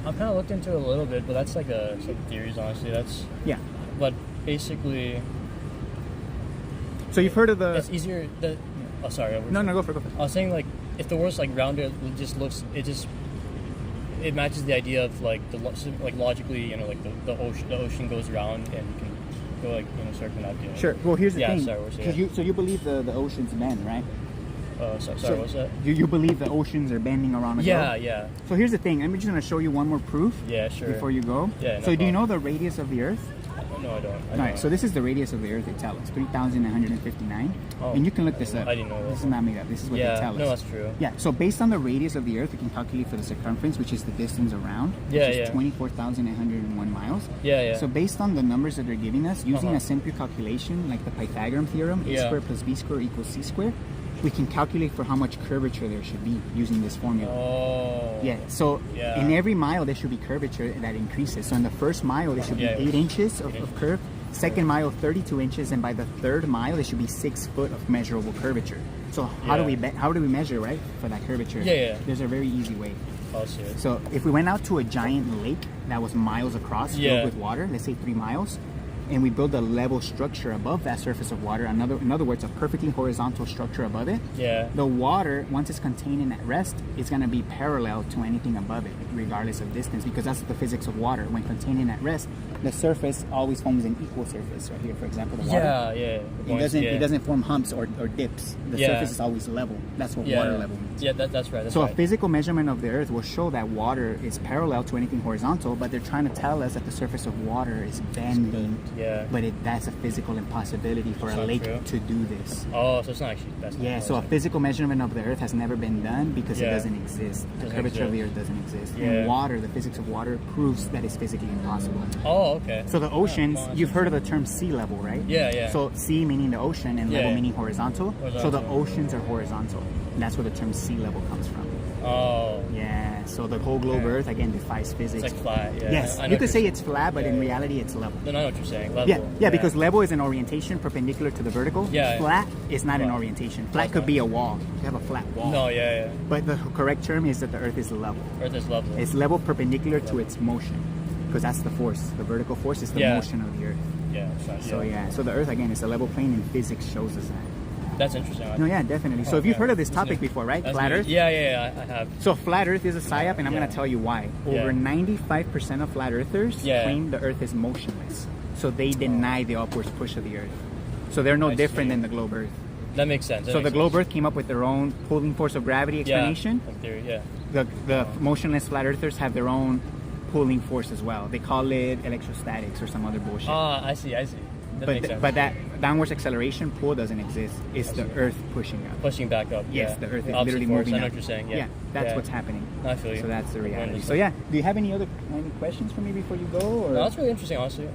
I've kind of looked into it a little bit, but that's like some theories, honestly. That's Yeah. but basically, So you've heard of the? it's easier. Oh, sorry. No, go for it. I was saying like if the world's like rounded, it matches the idea of like logically, you know, like the ocean goes around and you can go like circumnavigate. Sure. Well, here's the Yeah, thing. sorry, what's that? 'Cause you believe the oceans bend, right? Sorry, what's that? You believe the oceans are bending around the Yeah, globe? yeah, So here's the thing. I'm just gonna show you one more proof yeah. Sure. before you go. Yeah, no So do you problem. know the radius of the Earth? No, I don't. All right. So this is the radius of the Earth. They tell us 3,959, Oh, and you can look this up. I didn't know that. This is not made up. This is what they Yeah, tell us. no, that's true. Yeah, so based on the radius of the Earth, we can calculate for the circumference, which is the distance around, Yeah, which is yeah. 24,801 miles. Yeah, yeah. So based on the numbers that they're giving us, using Uh-huh. a simple calculation, like the Pythagorean theorem, a Yeah. squared plus b squared equals c squared, we can calculate for how much curvature there should be using this formula. Oh. Yeah, so Yeah. in every mile, there should be curvature that increases. So in the first mile, there should be Yeah, 8 inches of 8 inches. curve. Second mile, 32 inches, and by the third mile, there should be 6 foot of measurable curvature. So how Yeah. how do we measure, right, for that curvature? Yeah, yeah. There's a very easy way. I'll see it. So if we went out to a giant lake that was miles across, filled Yeah. with water, let's say 3 miles, and we build a level structure above that surface of water, in other words, a perfectly horizontal structure above it, Yeah. the water, once it's contained and at rest, is going to be parallel to anything above it, regardless of distance, because that's the physics of water. When contained and at rest, the surface always forms an equal surface. Right here, for example, the water. Yeah, yeah. It doesn't form humps or dips. The Yeah. surface is always level. That's what Yeah. water level means. Yeah, that's right. That's So right. a physical measurement of the Earth will show that water is parallel to anything horizontal, but they're trying to tell us that the surface of water is bending. Yeah. But that's a physical impossibility for It's a not lake true. to do this. Oh, so it's not actually. That's Yeah, not so a physical measurement of the Earth has never been done because it Yeah. doesn't exist. The Doesn't curvature of the exist. Earth doesn't exist. Yeah. And water, the physics of water, proves that it's physically impossible. Oh, okay. So the oceans, well, you've heard of the term sea level, right? Yeah, yeah. So sea meaning the ocean and level Yeah. meaning horizontal. So the Horizontal. oceans are horizontal. And that's where the term sea level comes from. Oh, Yeah, so the whole globe Okay. Earth, again, defies physics. it's like flat. Yeah. Yes, I know you what could you're say saying. it's flat, but in Yeah. reality it's level. Then I know what you're saying. Level. Yeah, because level is an orientation perpendicular to the vertical. Yeah. Flat is not an Flat. orientation. Flat could be a wall. You have a flat wall. No, yeah, But the correct term is that the Earth is level. yeah. Earth is level. It's level perpendicular to its motion, because that's the force. The vertical force is the Yeah. motion of the Earth. Yeah, it's not, So yeah, so the Earth again is a level plane, and physics shows us that. That's interesting. No, yeah, definitely. So Oh, if you've yeah. heard of this That's topic new. before, right? That's Flat new. Earth. Yeah, I have. So flat Earth is a psyop, and I'm Yeah. going to tell you why. Yeah. Over 95% of flat Earthers Yeah. claim the Earth is motionless, so they deny the upwards push of the Earth. So they're no I different see. than the globe Earth. That makes sense. That So the makes globe sense. Earth came up with their own pulling force of gravity explanation. Yeah, in theory, yeah. The motionless flat Earthers have their own pulling force as well. They call it electrostatics or some other bullshit. Ah, I see. That makes sense. But that downwards acceleration pull doesn't exist. It's the Earth pushing up. Pushing back up. Yes, yeah. the Earth is Opposite literally force, moving I know up. what you're saying. Yeah, that's Yeah. what's happening. I feel you. So that's the reality. understand. So yeah, do you have any questions for me before you go? Or? No, that's really interesting, honestly.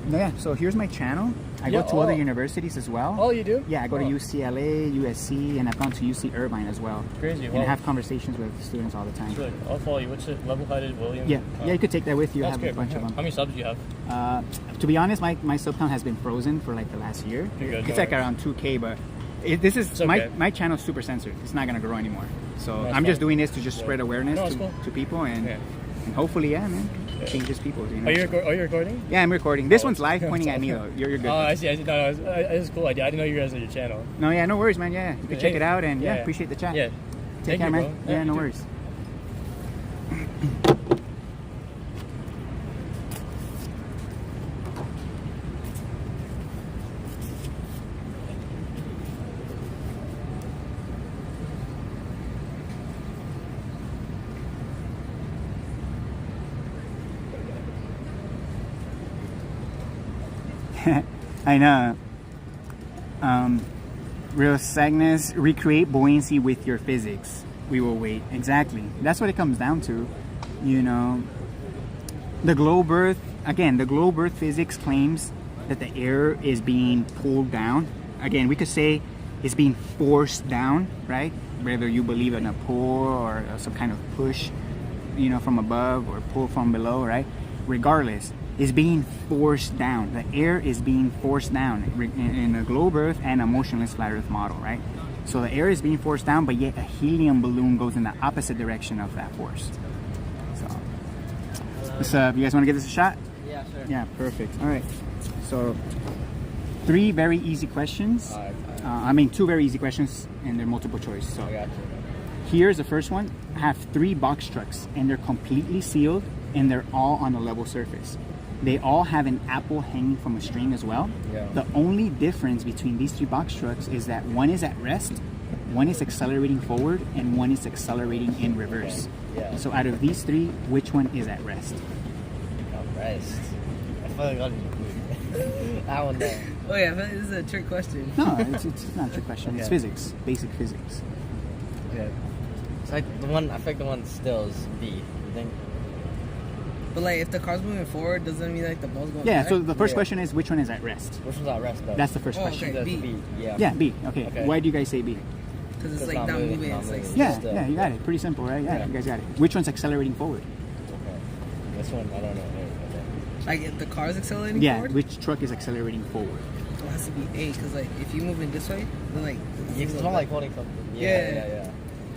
No, yeah. So here's my channel. I Yeah, go to other universities as well. Oh, you do? Yeah, I go to Oh. UCLA, USC, and I've gone to UC Irvine as well. Crazy. And I have conversations with students all the time. It's really cool. I'll follow you. What's it? Level-headed William? Yeah, yeah, you could take that with you. I That's have good. a bunch of How them. many subs do you have? To be honest, my sub count has been frozen for like the last year. You're good, It's no like worries. around 2K, but this is It's okay. my channel's super censored. It's not gonna grow anymore. So That's I'm just fine. doing this to just spread awareness No, it's to, cool. to people and Yeah. and hopefully, yeah, man, changes people. You know? Are you recording? Yeah, I'm recording. This Oh, one's live, it's- pointing at me though. You're good. Oh, I see. No, it's a cool idea. I didn't know you guys had your channel. No, yeah, no worries, man. Yeah, you can check Hey, it out and yeah, yeah. appreciate the chat. Yeah. Take Thank care, you, man. bro. Yeah, Yeah, no you too. worries. I know. Real Sagnas, recreate buoyancy with your physics. We will wait. Exactly. That's what it comes down to. You know, the globe Earth, again, the globe Earth physics claims that the air is being pulled down. Again, we could say it's being forced down, right? Whether you believe in a pull or some kind of push, you know, from above or pull from below, right? Regardless, it's being forced down. The air is being forced down in a globe Earth and a motionless flat Earth model, right? So the air is being forced down, but yet a helium balloon goes in the opposite direction of that force. So, what's up? You guys want to give this a shot? Yeah, sure. Yeah, perfect. All right. So, 3 very easy questions. I mean, 2 very easy questions, and they're multiple choice. So, here's the first one. I have 3 box trucks, and they're completely sealed, and they're all on a level surface. They all have an apple hanging from a string as well. Yeah. The only difference between these 3 box trucks is that one is at rest, one is accelerating forward, and one is accelerating in reverse. Yeah. So out of these 3, which one is at rest? Rest. I feel like that one there. Oh yeah, this is a trick question. No, it's not a trick question. It's physics, basic physics. Okay. It's like the one. I think the one still is B. You think? But like, if the car's moving forward, doesn't that mean like the ball's going Yeah. back? So the first question is which one is at rest? Which one's at rest though? That's the first Oh, question. okay. That's B. B. Yeah. Yeah, B. Okay. Okay. Why do you guys say B? Because it's It's like not not moving, moving. not It's like moving. Yeah, Still. yeah, you got it. Pretty simple, right? Yeah, Yeah. you guys got it. Which one's accelerating forward? Okay. This one I don't know. like if the car's accelerating Yeah, forward. which truck is accelerating forward? It has to be A, because like if you move in this way, then like Yeah, 'cause it's not like holding something. Yeah.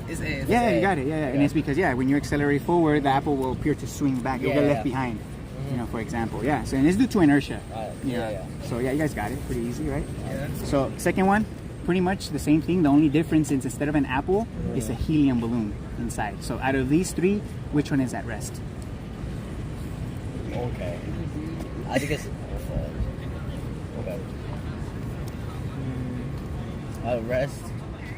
It's A. It's Yeah, A. you got it. Yeah, and it's because when you accelerate forward, the apple will appear to swing back. You'll get Yeah, left yeah. behind. You know, for example. Yeah. So and it's due to inertia. Yeah. So yeah, you guys got it. Pretty easy, right? Yeah. So second one, pretty much the same thing. The only difference is instead of an apple, it's a helium balloon inside. So out of these 3, which one is at rest? Okay. I think it's okay. Rest.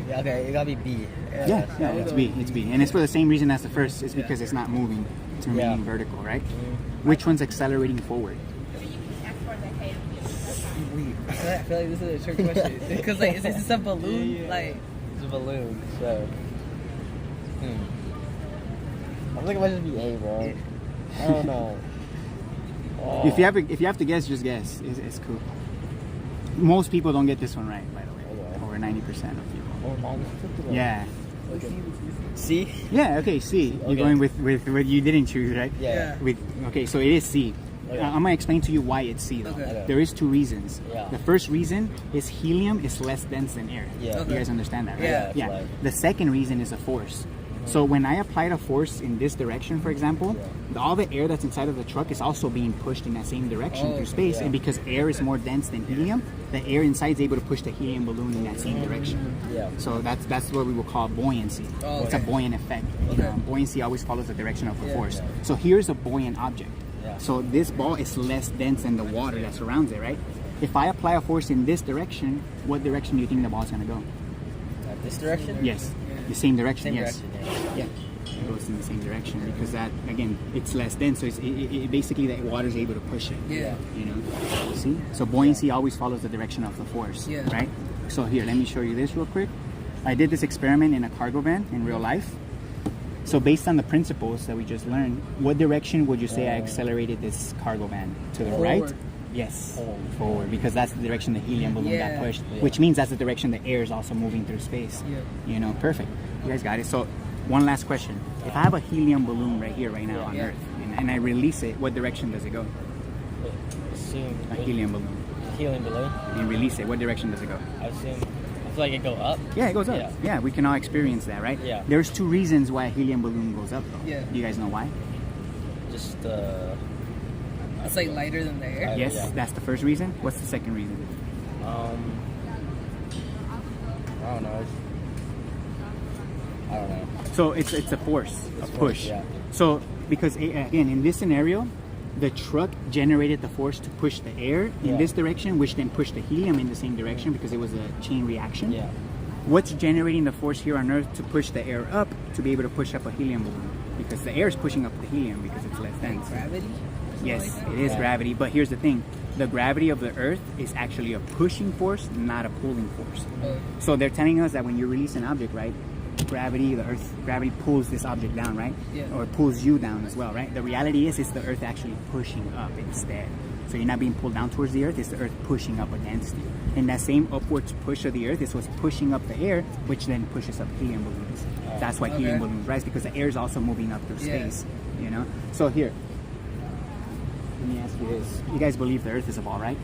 Yeah, okay, it gotta be B. Yeah, it's B. It's B, and it's for the same reason as the first. It's because it's not moving; it's remaining Yeah. vertical, right? Which one's accelerating forward? I feel like this is a trick question because like is this a balloon? Like It's a balloon, so. I think it might just be A, bro. I don't know. Oh. If you have to guess, just guess. It's cool. Most people don't get this one right, by the way. Okay. Over 90% of people. Oh, no. Yeah. C? Yeah. Okay. C. You're Okay. going with what you didn't choose, right? Yeah. Okay. So it is C. Okay. I'm gonna explain to you why it's C though. Okay. There is 2 reasons. Yeah. The first reason is helium is less dense than air. Yeah. You guys understand that, right? Yeah. Yeah. Like- The second reason is a force. So when I applied a force in this direction, for example, all the air that's inside of the truck is also being pushed in that same direction through space. yeah. And because air is more dense than helium, the air inside is able to push the helium balloon in that same direction. Yeah. So that's what we will call buoyancy. Oh, It's a okay. buoyant effect. Buoyancy always follows the direction of the force. yeah. So here's a buoyant object. Yeah. So this ball is less dense than the water that surrounds it, right? If I apply a force in this direction, what direction do you think the ball's gonna go? This direction? Yes, the same direction. Same Yes. direction, yeah. Yeah, it goes in the same direction because that again, it's less dense, so it basically the water is able to push it. Yeah. You know. See, so buoyancy always follows the direction of the force. Yeah. Right. So here, let me show you this real quick. I did this experiment in a cargo van in real life. So based on the principles that we just learned, what direction would you say I accelerated this cargo van? To the right? Forward. Yes, forward, because that's the direction the helium balloon Yeah. got pushed, which means that's the direction the air is also moving through space. Yeah. You know, perfect. You guys got it. So one last question. If I have a helium balloon right here, right now on Yeah. Earth, and I release it, what direction does it go? Assume. A helium balloon. Helium balloon? And release it, what direction does it go? I assume. I feel like it go up. Yeah, it goes up. Yeah. Yeah, we can all experience that, right? Yeah. There's 2 reasons why a helium balloon goes up, though. Yeah. Do you guys know why? Just, it's like lighter than the air. Yes, yeah. that's the first reason. What's the second reason? I don't know. I don't know. So it's a force, a push. yeah. So because again, in this scenario, the truck generated the force to push the air in Yeah. this direction, which then pushed the helium in the same direction because it was a chain reaction. Yeah. What's generating the force here on Earth to push the air up to be able to push up a helium balloon? Because the air is pushing up the helium because it's less dense. Gravity. Yes, like that. it is Yeah. gravity. But here's the thing: the gravity of the Earth is actually a pushing force, not a pulling force. So they're telling us that when you release an object, right? Gravity, the Earth, gravity pulls this object down, right? Yeah. Or pulls you down as well, right? The reality is, it's the Earth actually pushing up instead. So you're not being pulled down towards the Earth; it's the Earth pushing up against you. And that same upwards push of the Earth is what's pushing up the air, which then pushes up helium balloons. That's why helium Okay. balloons rise, because the air is also moving up through Yeah. space. You know. So here, let me ask you this: you guys believe the Earth is a ball, right?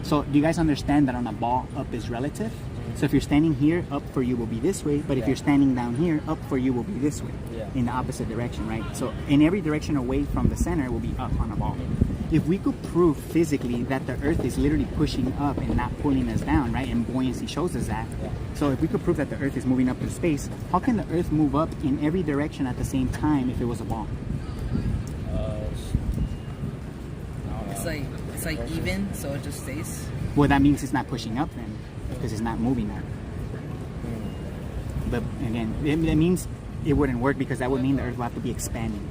So do you guys understand that on a ball, up is relative? So if you're standing here, up for you will be this way, but if Yeah. you're standing down here, up for you will be this way, Yeah. in the opposite direction, right? So in every direction away from the center will be up on a ball. If we could prove physically that the Earth is literally pushing up and not pulling us down, right? And buoyancy shows us that. Yeah. So if we could prove that the Earth is moving up through space, how can the Earth move up in every direction at the same time if it was a ball? It's like even, so it just stays. Well, that means it's not pushing up then, because it's not moving up. But again, that means it wouldn't work, because that would mean the Earth will have to be expanding.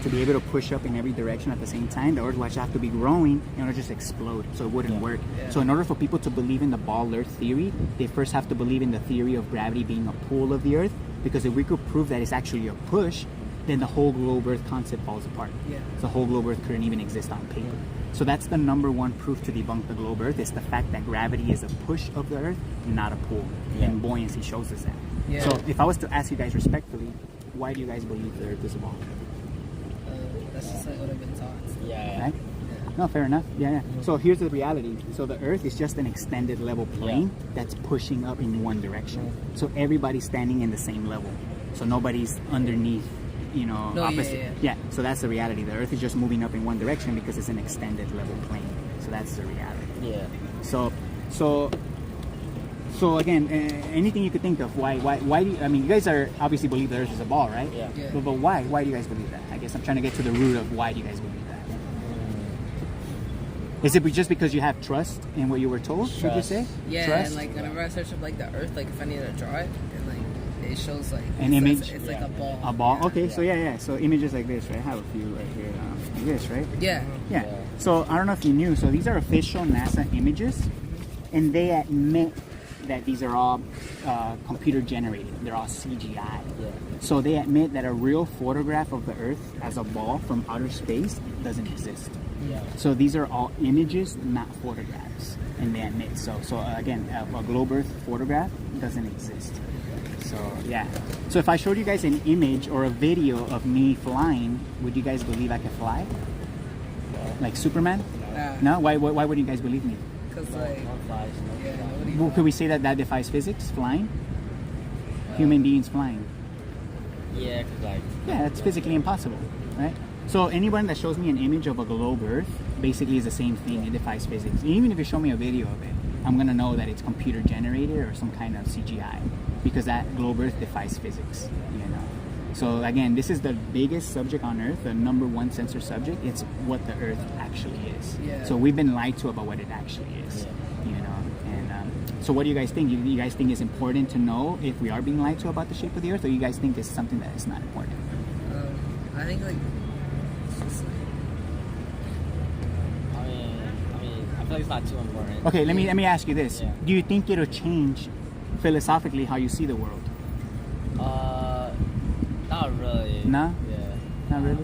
To be able to push up in every direction at the same time, the Earth will actually have to be growing and it'll just explode. So it wouldn't work. So in order for people to believe in the ball Earth theory, they first have to believe in the theory of gravity being a pull of the Earth. Because if we could prove that it's actually a push, then the whole globe Earth concept falls apart. Yeah. The whole globe Earth couldn't even exist on paper. So that's the number one proof to debunk the globe Earth, is the fact that gravity is a push of the Earth, not a pull. Yeah. And buoyancy shows us that. Yeah. So if I was to ask you guys respectfully, why do you guys believe the Earth is a ball? That's just like what I've been taught. Yeah. Right? No, fair enough. Yeah. So here's the reality. So the Earth is just an extended level plane that's pushing up in one direction. So everybody's standing in the same level. So nobody's underneath, you know, No, yeah, opposite. yeah. So that's the reality. The Earth is just moving up in one direction because it's an extended level plane. So that's the reality. Yeah. So again, anything you could think of, why do you, I mean, you guys are obviously believe the Earth is a ball, right? Yeah. Yeah. But why? Why do you guys believe that? I guess I'm trying to get to the root of why do you guys believe that? Is it just because you have trust in what you were told? Would you Trust. say? Yeah, Trust? and like whenever I search up like the Earth, like if I need to draw it, and like it shows like An it image? says It's like Yeah. a ball. A ball? Yeah. Okay, so yeah. So images like this, right? I have a few right here, like this, right? Yeah. Yeah. Yeah. So I don't know if you knew. So these are official NASA images, and they admit that these are all computer generated. They're all CGI. Yeah. So they admit that a real photograph of the Earth as a ball from outer space doesn't exist. Yeah. So these are all images, not photographs, and they admit so. So again, a globe Earth photograph doesn't exist. So yeah. So if I showed you guys an image or a video of me flying, would you guys believe I could fly? Like Superman? No. Why wouldn't you guys believe me? Cause like yeah, nobody. Well, could we say that defies physics? Flying? Human beings flying? Yeah, cause like. Yeah, that's physically impossible, right? So anyone that shows me an image of a globe Earth basically is the same thing. It defies physics. Even if you show me a video of it, I'm gonna know that it's computer generated or some kind of CGI, because that globe Earth defies physics. You know. So again, this is the biggest subject on Earth, the number one censor subject. It's what the Earth actually is. Yeah. So we've been lied to about what it actually is. Yeah. You know. And so what do you guys think? You guys think it's important to know if we are being lied to about the shape of the Earth, or you guys think it's something that is not important? I think like it's just like I mean, I feel like it's not too important. Okay, let me ask you this: Yeah. do you think it'll change philosophically how you see the world? Not really. No? Yeah. Not really.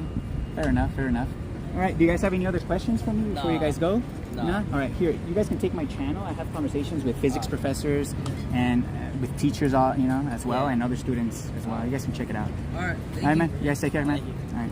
Fair enough. Fair enough. All right. Do you guys have any other questions for me before you No. guys go? No. All right. Here, you guys can take my channel. I have conversations with physics professors and with teachers, all as well, Yeah. and other students as well. You guys can check it out. all right. Thank All right, you. man. You guys take care, man. Thank you. All right.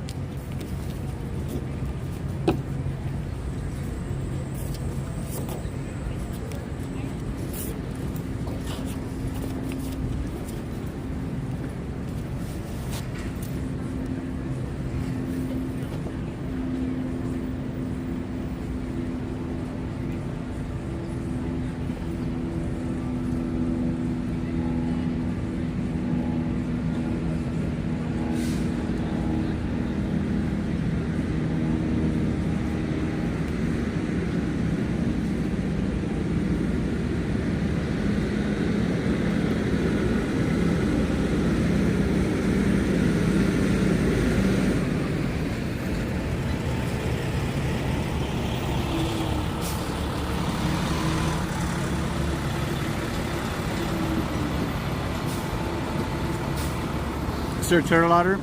our turtle otter.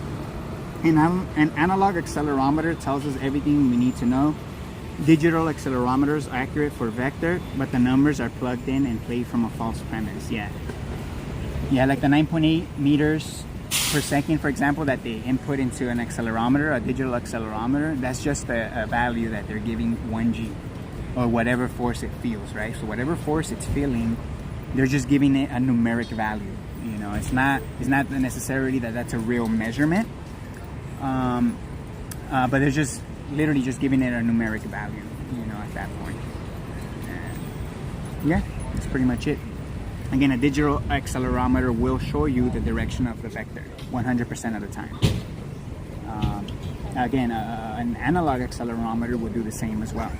An analog accelerometer tells us everything we need to know. Digital accelerometers are accurate for vector, but the numbers are plugged in and played from a false premise. Yeah, like the 9.8 meters per second, for example, that they input into an accelerometer, a digital accelerometer, that's just a value that they're giving 1G, or whatever force it feels, right? So whatever force it's feeling, they're just giving it a numeric value. You know, it's not necessarily that that's a real measurement, but they're just literally just giving it a numeric value, you know, at that point. Yeah, that's pretty much it. Again, a digital accelerometer will show you the direction of the vector 100% of the time. Again, an analog accelerometer will do the same as well.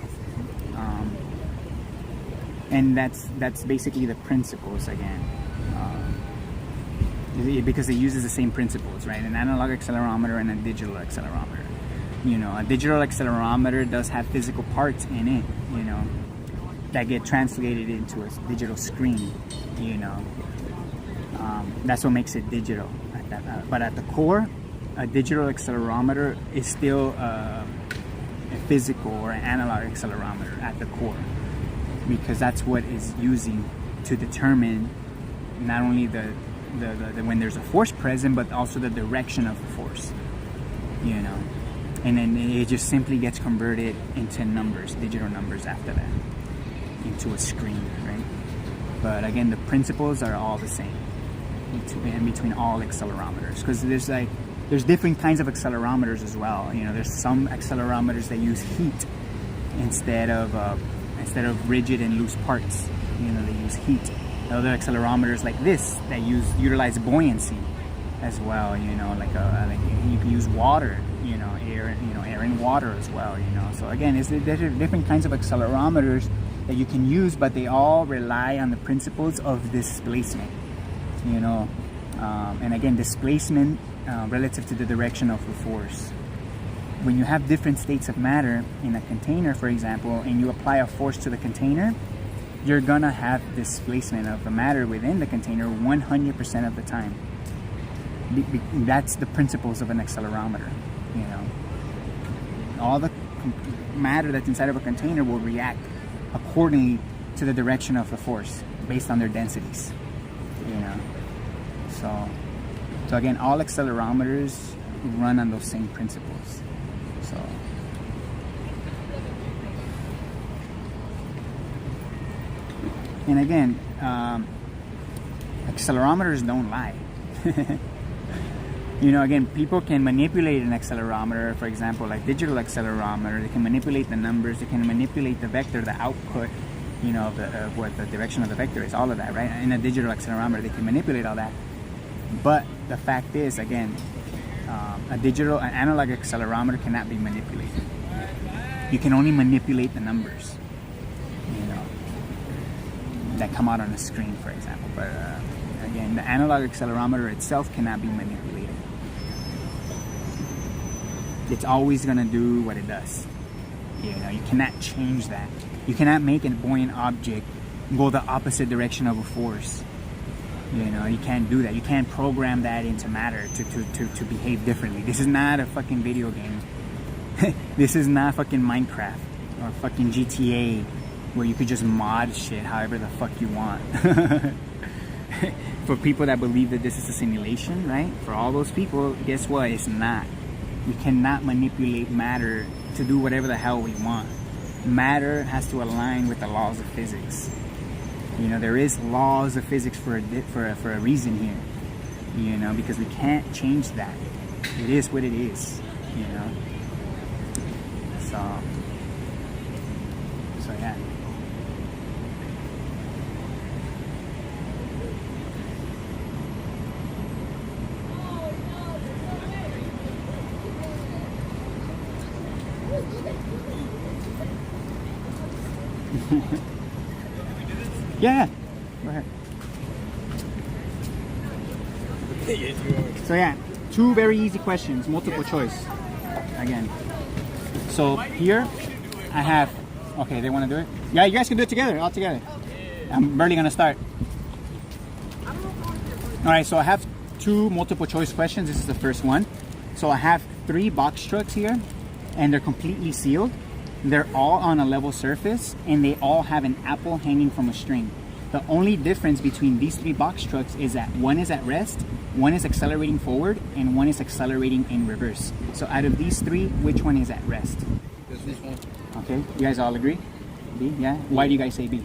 And that's basically the principles again. Because it uses the same principles, right? An analog accelerometer and a digital accelerometer. You know, a digital accelerometer does have physical parts in it, you know, that get translated into a digital screen, you know. That's what makes it digital. But at the core, a digital accelerometer is still a physical or an analog accelerometer at the core, because that's what is using to determine not only the when there's a force present, but also the direction of the force, you know. And then it just simply gets converted into numbers, digital numbers after that, into a screen, right? But again, the principles are all the same in between all accelerometers, because there's different kinds of accelerometers as well. You know, there's some accelerometers that use heat instead of rigid and loose parts. You know, they use heat. Other accelerometers like this that utilize buoyancy as well. You know, like you can use water. You know, air and water as well. You know, so again, there's different kinds of accelerometers that you can use, but they all rely on the principles of displacement. You know, and again, displacement relative to the direction of the force. When you have different states of matter in a container, for example, and you apply a force to the container, you're gonna have displacement of the matter within the container 100% of the time. That's the principles of an accelerometer. You know, all the matter that's inside of a container will react accordingly to the direction of the force based on their densities. You know, so again, all accelerometers run on those same principles. So. And again, accelerometers don't lie. You know, again, people can manipulate an accelerometer, for example, like digital accelerometer. They can manipulate the numbers. They can manipulate the vector, the output, you know, of what the direction of the vector is, all of that, right? In a digital accelerometer, they can manipulate all that. But the fact is, again, an analog accelerometer cannot be manipulated. You can only manipulate the numbers, you know, that come out on the screen, for example. But again, the analog accelerometer itself cannot be manipulated. It's always going to do what it does. You know, you cannot change that. You cannot make a buoyant object go the opposite direction of a force. You know, you can't do that. You can't program that into matter to behave differently. This is not a fucking video game. This is not fucking Minecraft or fucking GTA where you could just mod shit however the fuck you want. For people that believe that this is a simulation, right? For all those people, guess what? It's not. We cannot manipulate matter to do whatever the hell we want. Matter has to align with the laws of physics. You know, there is laws of physics for a reason here. You know, because we can't change that. It is what it is. You know. So yeah. Yeah, go ahead. So yeah, two very easy questions, multiple choice. Again. So here I have, okay, they want to do it? Yeah, you guys can do it together, all together. I'm barely gonna start. All right, so I have 2 multiple choice questions. This is the first one. So I have 3 box trucks here, and they're completely sealed. They're all on a level surface, and they all have an apple hanging from a string. The only difference between these 3 box trucks is that one is at rest, one is accelerating forward, and one is accelerating in reverse. So out of these 3, which one is at rest? This one. Okay, you guys all agree? B, yeah? Why do you guys say B?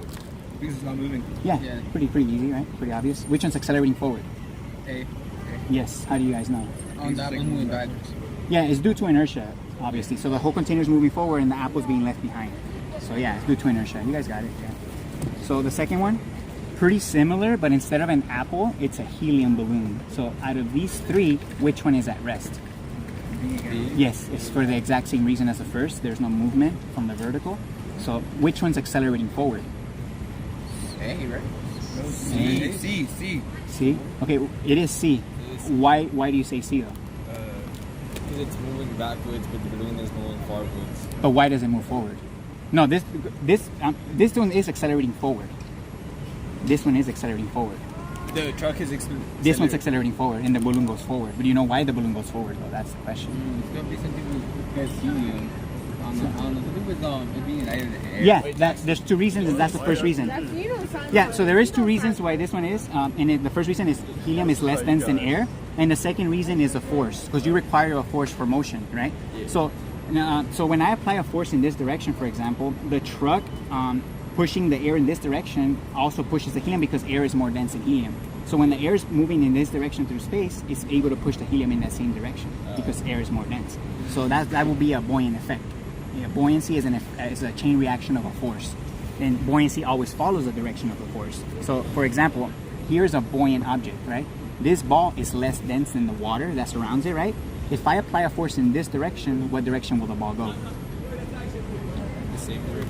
Because it's not moving. Yeah, Yeah. pretty easy, right? Pretty obvious. Which one's accelerating forward? A. Yes, how do you guys know? On that one moving backwards. Yeah, it's due to inertia, obviously. So the whole container is moving forward and the apple's being left behind. So yeah, it's due to inertia. You guys got it, yeah. So the second one, pretty similar, but instead of an apple, it's a helium balloon. So out of these 3, which one is at rest? Yes, it's for the exact same reason as the first. There's no movement from the vertical. So which one's accelerating forward? A, right? C. C? Okay, it is C. Why do you say C though? Because it's moving backwards, but the balloon is moving forwards. But why does it move forward? No, this one is accelerating forward. This one is accelerating forward. The truck is This one's accelerating forward, and the balloon goes forward. But do you know why the balloon goes forward, though? That's the question. It's gonna be something with helium. On the thing with it being lighter than air. Yeah, there's 2 reasons, and that's the first reason. Yeah, so there is 2 reasons why this one is, the first reason is helium is less dense than air, and the second reason is a force, because you require a force for motion, right? So when I apply a force in this direction, for example, the truck pushing the air in this direction also pushes the helium because air is more dense than helium. So when the air is moving in this direction through space, it's able to push the helium in that same direction because air is more dense. So that will be a buoyant effect. Yeah, buoyancy is a chain reaction of a force, and buoyancy always follows the direction of the force. So for example, here's a buoyant object, right? This ball is less dense than the water that surrounds it, right? If I apply a force in this direction, what direction will the ball go?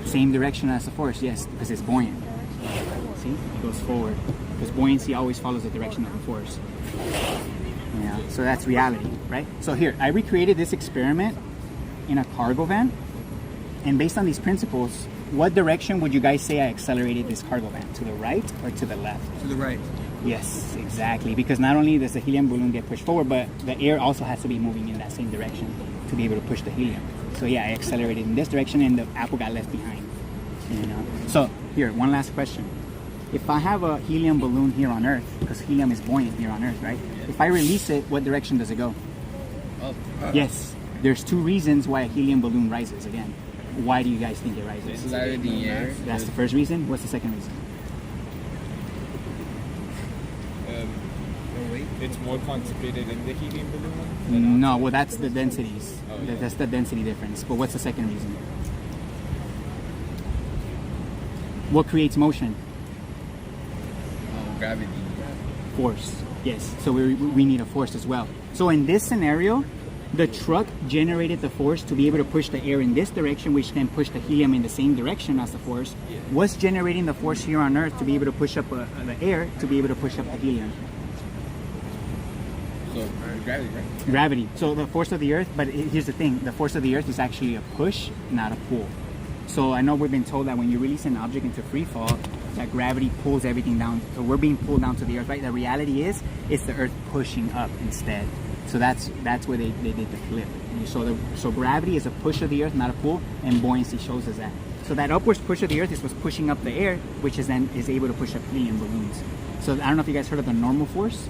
Same direction as the force, yes, because it's buoyant. See, it goes forward because buoyancy always follows the direction of the force. Yeah, so that's reality, right? So here, I recreated this experiment in a cargo van, and based on these principles, what direction would you guys say I accelerated this cargo van? To the right or to the left? To the right. Yes, exactly, because not only does the helium balloon get pushed forward, but the air also has to be moving in that same direction to be able to push the helium. So yeah, I accelerated in this direction and the apple got left behind. You know? So here, one last question. If I have a helium balloon here on Earth, because helium is buoyant here on Earth, right? If I release it, what direction does it go? Up. Yes, there's 2 reasons why a helium balloon rises again. Why do you guys think it rises? It's lighter than air. That's the first reason. What's the second reason? It's more concentrated in the helium balloon. No, well that's the densities. Oh, yeah. That's the density difference. But what's the second reason? What creates motion? Gravity. Force. Yes. So we need a force as well. So in this scenario, the truck generated the force to be able to push the air in this direction, which then pushed the helium in the same direction as the force. What's generating the force here on Earth to be able to push up the air to be able to push up the helium? So gravity, right? Gravity. So the force of the Earth, but here's the thing, the force of the Earth is actually a push, not a pull. So I know we've been told that when you release an object into free fall, that gravity pulls everything down. So we're being pulled down to the Earth, right? The reality is, it's the Earth pushing up instead. So that's where they did the flip. So gravity is a push of the Earth, not a pull, and buoyancy shows us that. So that upwards push of the Earth is what's pushing up the air, which is able to push up helium balloons. So I don't know if you guys heard of the normal force.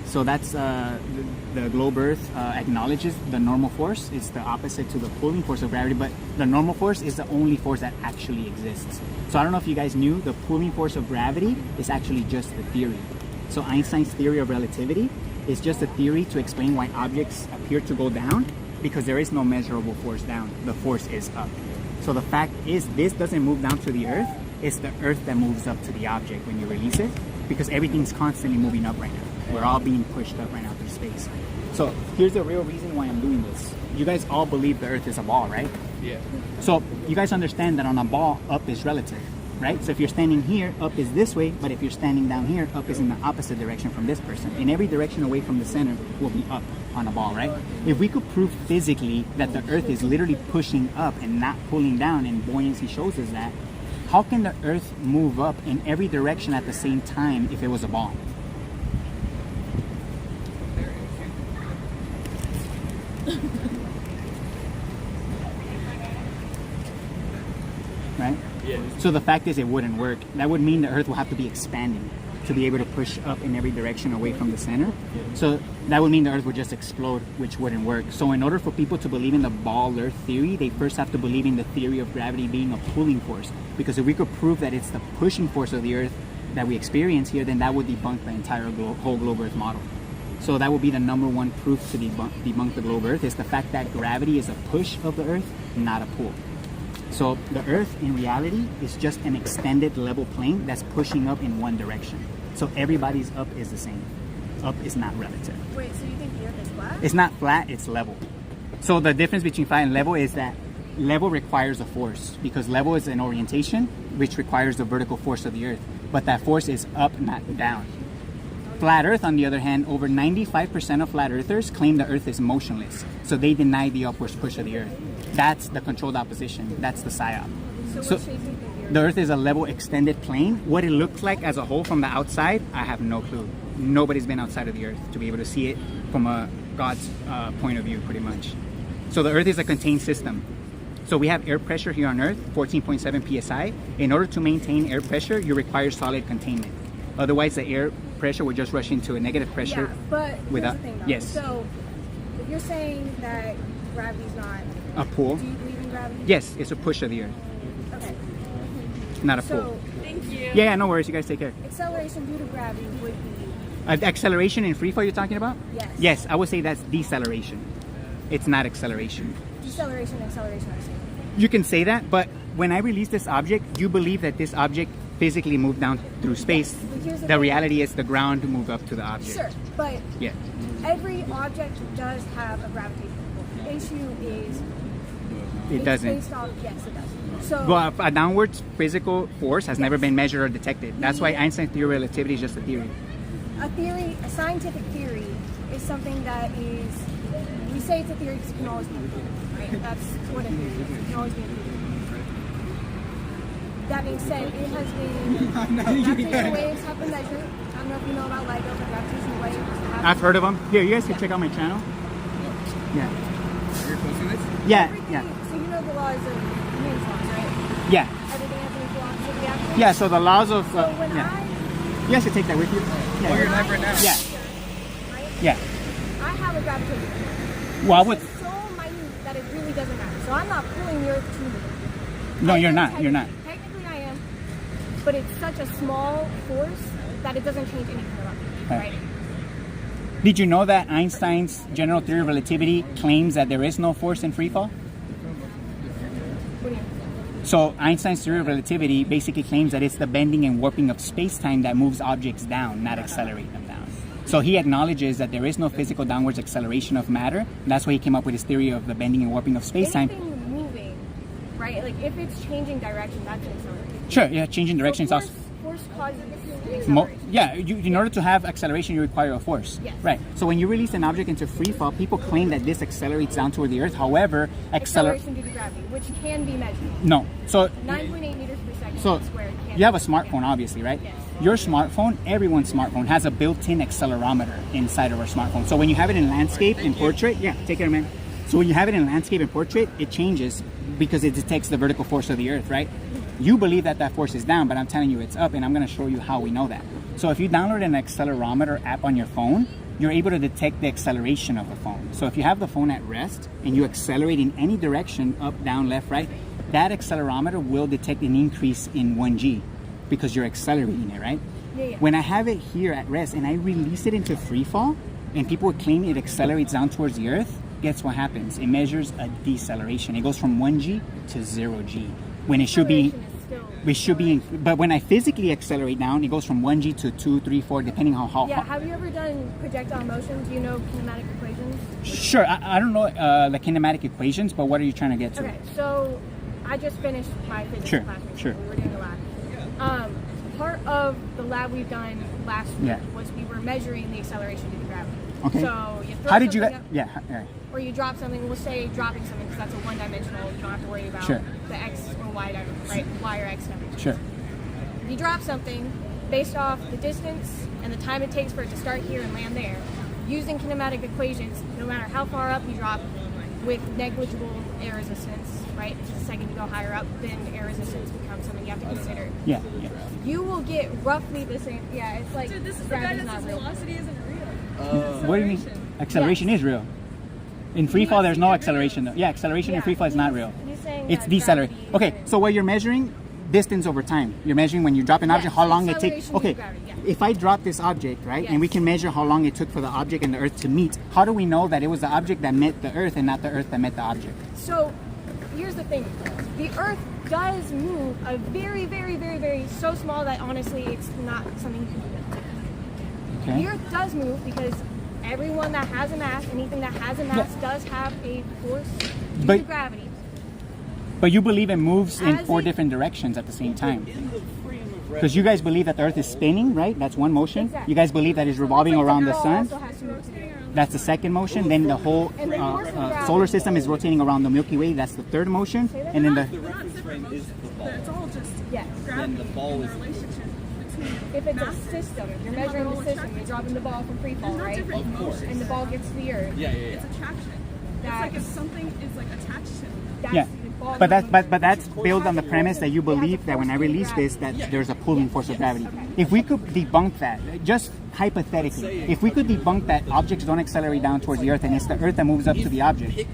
So that's the globe Earth acknowledges the normal force. It's the opposite to the pulling force of gravity, but the normal force is the only force that actually exists. So I don't know if you guys knew, the pulling force of gravity is actually just the theory. So Einstein's theory of relativity is just a theory to explain why objects appear to go down, because there is no measurable force down. The force is up. So the fact is, this doesn't move down to the Earth. It's the Earth that moves up to the object when you release it, because everything's constantly moving up right now. We're all being pushed up right now through space. So here's the real reason why I'm doing this. You guys all believe the Earth is a ball, right? Yeah. So you guys understand that on a ball, up is relative, right? So if you're standing here, up is this way, but if you're standing down here, up is in the opposite direction from this person. In every direction away from the center will be up on a ball, right? If we could prove physically that the Earth is literally pushing up and not pulling down, and buoyancy shows us that, how can the Earth move up in every direction at the same time if it was a ball? Right? So the fact is it wouldn't work. That would mean the Earth will have to be expanding to be able to push up in every direction away from the center. So that would mean the Earth would just explode, which wouldn't work. So in order for people to believe in the ball Earth theory, they first have to believe in the theory of gravity being a pulling force. Because if we could prove that it's the pushing force of the Earth that we experience here, then that would debunk the entire whole globe Earth model. So that would be the number one proof to debunk the globe Earth, is the fact that gravity is a push of the Earth, not a pull. So the Earth in reality is just an extended level plane that's pushing up in one direction. So everybody's up is the same. Up is not relative. Wait, so you think the Earth is flat? It's not flat, it's level. So the difference between flat and level is that level requires a force, because level is an orientation which requires the vertical force of the Earth. But that force is up, not down. Flat Earth, on the other hand, over 95% of flat earthers claim the Earth is motionless. So they deny the upward push of the Earth. That's the controlled opposition. That's the PSYOP. So what shape do you think the Earth is a level extended plane. What it looks like as a whole from the outside, I have no clue. Nobody's been outside of the Earth to be able to see it from a God's point of view, pretty much. So the Earth is a contained system. So we have air pressure here on Earth, 14.7 psi. In order to maintain air pressure, you require solid containment. Otherwise, the air pressure would just rush into a negative pressure. Yeah, but here's without, the thing though. yes. So if you're saying that gravity's not A pull. Do you believe in gravity? Yes, it's a push of the Earth, Okay. not a So pull. Thank you. Yeah, no worries. You guys take care. acceleration due to gravity would be Acceleration in free fall you're talking about? yes. Yes, I would say that's deceleration. It's not acceleration. Deceleration, acceleration are the same. You can say that, but when I release this object, you believe that this object physically moved down through space. but here's the The thing. reality is the ground moved up to the object. Sure, but Yeah. every object does have a gravitational pull. The issue is It it's doesn't. based off, yes, it does. So Well, a downward physical force has never been measured or detected. That's why Einstein's theory of relativity is just a theory. a theory, a scientific theory, is something that is, we say it's a theory because it can always be improved, right? That's what a theory is. It can always be improved. That being said, it has been gravitational waves have been measured. I don't know if you know about LIGO, but gravitational waves have I've heard of them. Here, you guys can check out my channel. Yeah. You're posting this? Yeah, everything. yeah, So you know the laws of Newton's laws, right? yeah. Everything has an equal opposite reaction. Yeah, so the laws of... So when yeah. I You guys can take that with you. Oh, you're live right now. Yeah, right, yeah. I have a gravitational pull. Well, I would... It's so minute that it really doesn't matter. So I'm not pulling the Earth to me. No, you're not. You're not. Technically I am, but it's such a small force that it doesn't change anything about me, Right. right? Did you know that Einstein's general theory of relativity claims that there is no force in free fall? What do you mean? So Einstein's theory of relativity basically claims that it's the bending and warping of space-time that moves objects down, not accelerate them down. So he acknowledges that there is no physical downwards acceleration of matter. And that's why he came up with his theory of the bending and warping of space-time. Anything moving, right? Like if it's changing direction, that's an acceleration. Sure, yeah, changing direction is So also... force causes acceleration. Yeah, in order to have acceleration, you require a force. Yes. Right. So when you release an object into free fall, people claim that this accelerates down toward the Earth. However, Acceleration due to gravity, which can be measured. No. So 9.8 meters per second So squared. you have a smartphone, obviously, right? Yes. Your smartphone, everyone's smartphone, has a built-in accelerometer inside of our smartphone. So when you have it in landscape and portrait, yeah, take care, man. So when you have it in landscape and portrait, it changes because it detects the vertical force of the Earth, right? You believe that that force is down, but I'm telling you it's up, and I'm going to show you how we know that. So if you download an accelerometer app on your phone, you're able to detect the acceleration of the phone. So if you have the phone at rest and you accelerate in any direction, up, down, left, right, that accelerometer will detect an increase in 1G because you're accelerating it, right? Yeah. When I have it here at rest and I release it into free fall and people claim it accelerates down towards the Earth, guess what happens? It measures a deceleration. It goes from 1G to 0G. When it should be, but when I physically accelerate down, it goes from 1G to 2, 3, 4, depending on how Yeah, have you ever done projectile motion? Do you know kinematic equations? Sure, I don't know the kinematic equations, but what are you trying to get to? Okay, so I just finished my physics Sure, class recently. sure. We were doing a lab. Part of the lab we've done last week Yeah. was we were measuring the acceleration due to gravity. Okay. So you throw How did you something get? up, Yeah. or you drop something. We'll say dropping something because that's a one-dimensional. You don't have to worry about Sure. the x or y dimension, right? Y or x dimension. Sure. You drop something based off the distance and the time it takes for it to start here and land there. Using kinematic equations, no matter how far up you drop, with negligible air resistance, right? The second you go higher up, then air resistance becomes something you have to consider. Yeah. You will get roughly the same. Yeah, it's like Dude, this is the guy gravity's that not says real. velocity isn't real. What do you mean? Acceleration is real. In free fall, there's no acceleration though. Yeah, acceleration in free fall is not real. He's saying It's that decelerate. gravity Okay, is- so what you're measuring, distance over time. You're measuring when you drop an object, Yes, how long it takes. acceleration Okay, is gravity, yeah. if I drop this object, right, and Yes. we can measure how long it took for the object and the Earth to meet, how do we know that it was the object that met the Earth and not the Earth that met the object? So, here's the thing: the Earth does move a very, very, very, very so small that honestly, it's not something you can do. Okay. The Earth does move because everyone that has a mass, anything that has a mass, does have a force due But- to gravity. But you believe it moves in As 4 it- different directions at the same time. Because you guys believe that the Earth is spinning, right? That's one motion. Exactly. You guys believe that it's revolving It's like around the the ball sun. also has to move to the Earth. That's the second motion. Then the whole And the force of gravity- solar system is rotating around the Milky Way. That's the third motion. Say that And then again? the The reference frame is the ball. It's all just Yes. Then the ball is relationship between If it's a system, you're measuring the system. You're dropping the ball from free fall, not right? different Of course. emotions. And the ball gets to the Earth. Yeah. It's attraction. It's That's- like if something is like attached to me. That's yeah. the ball But that's going- but that's built on the premise that you It has a believe that when I force field release this, gravity. that there's a pulling force of gravity. Okay. If we could debunk that, just hypothetically, if we could debunk that objects don't accelerate down towards the Earth and it's the Earth that moves up to the object,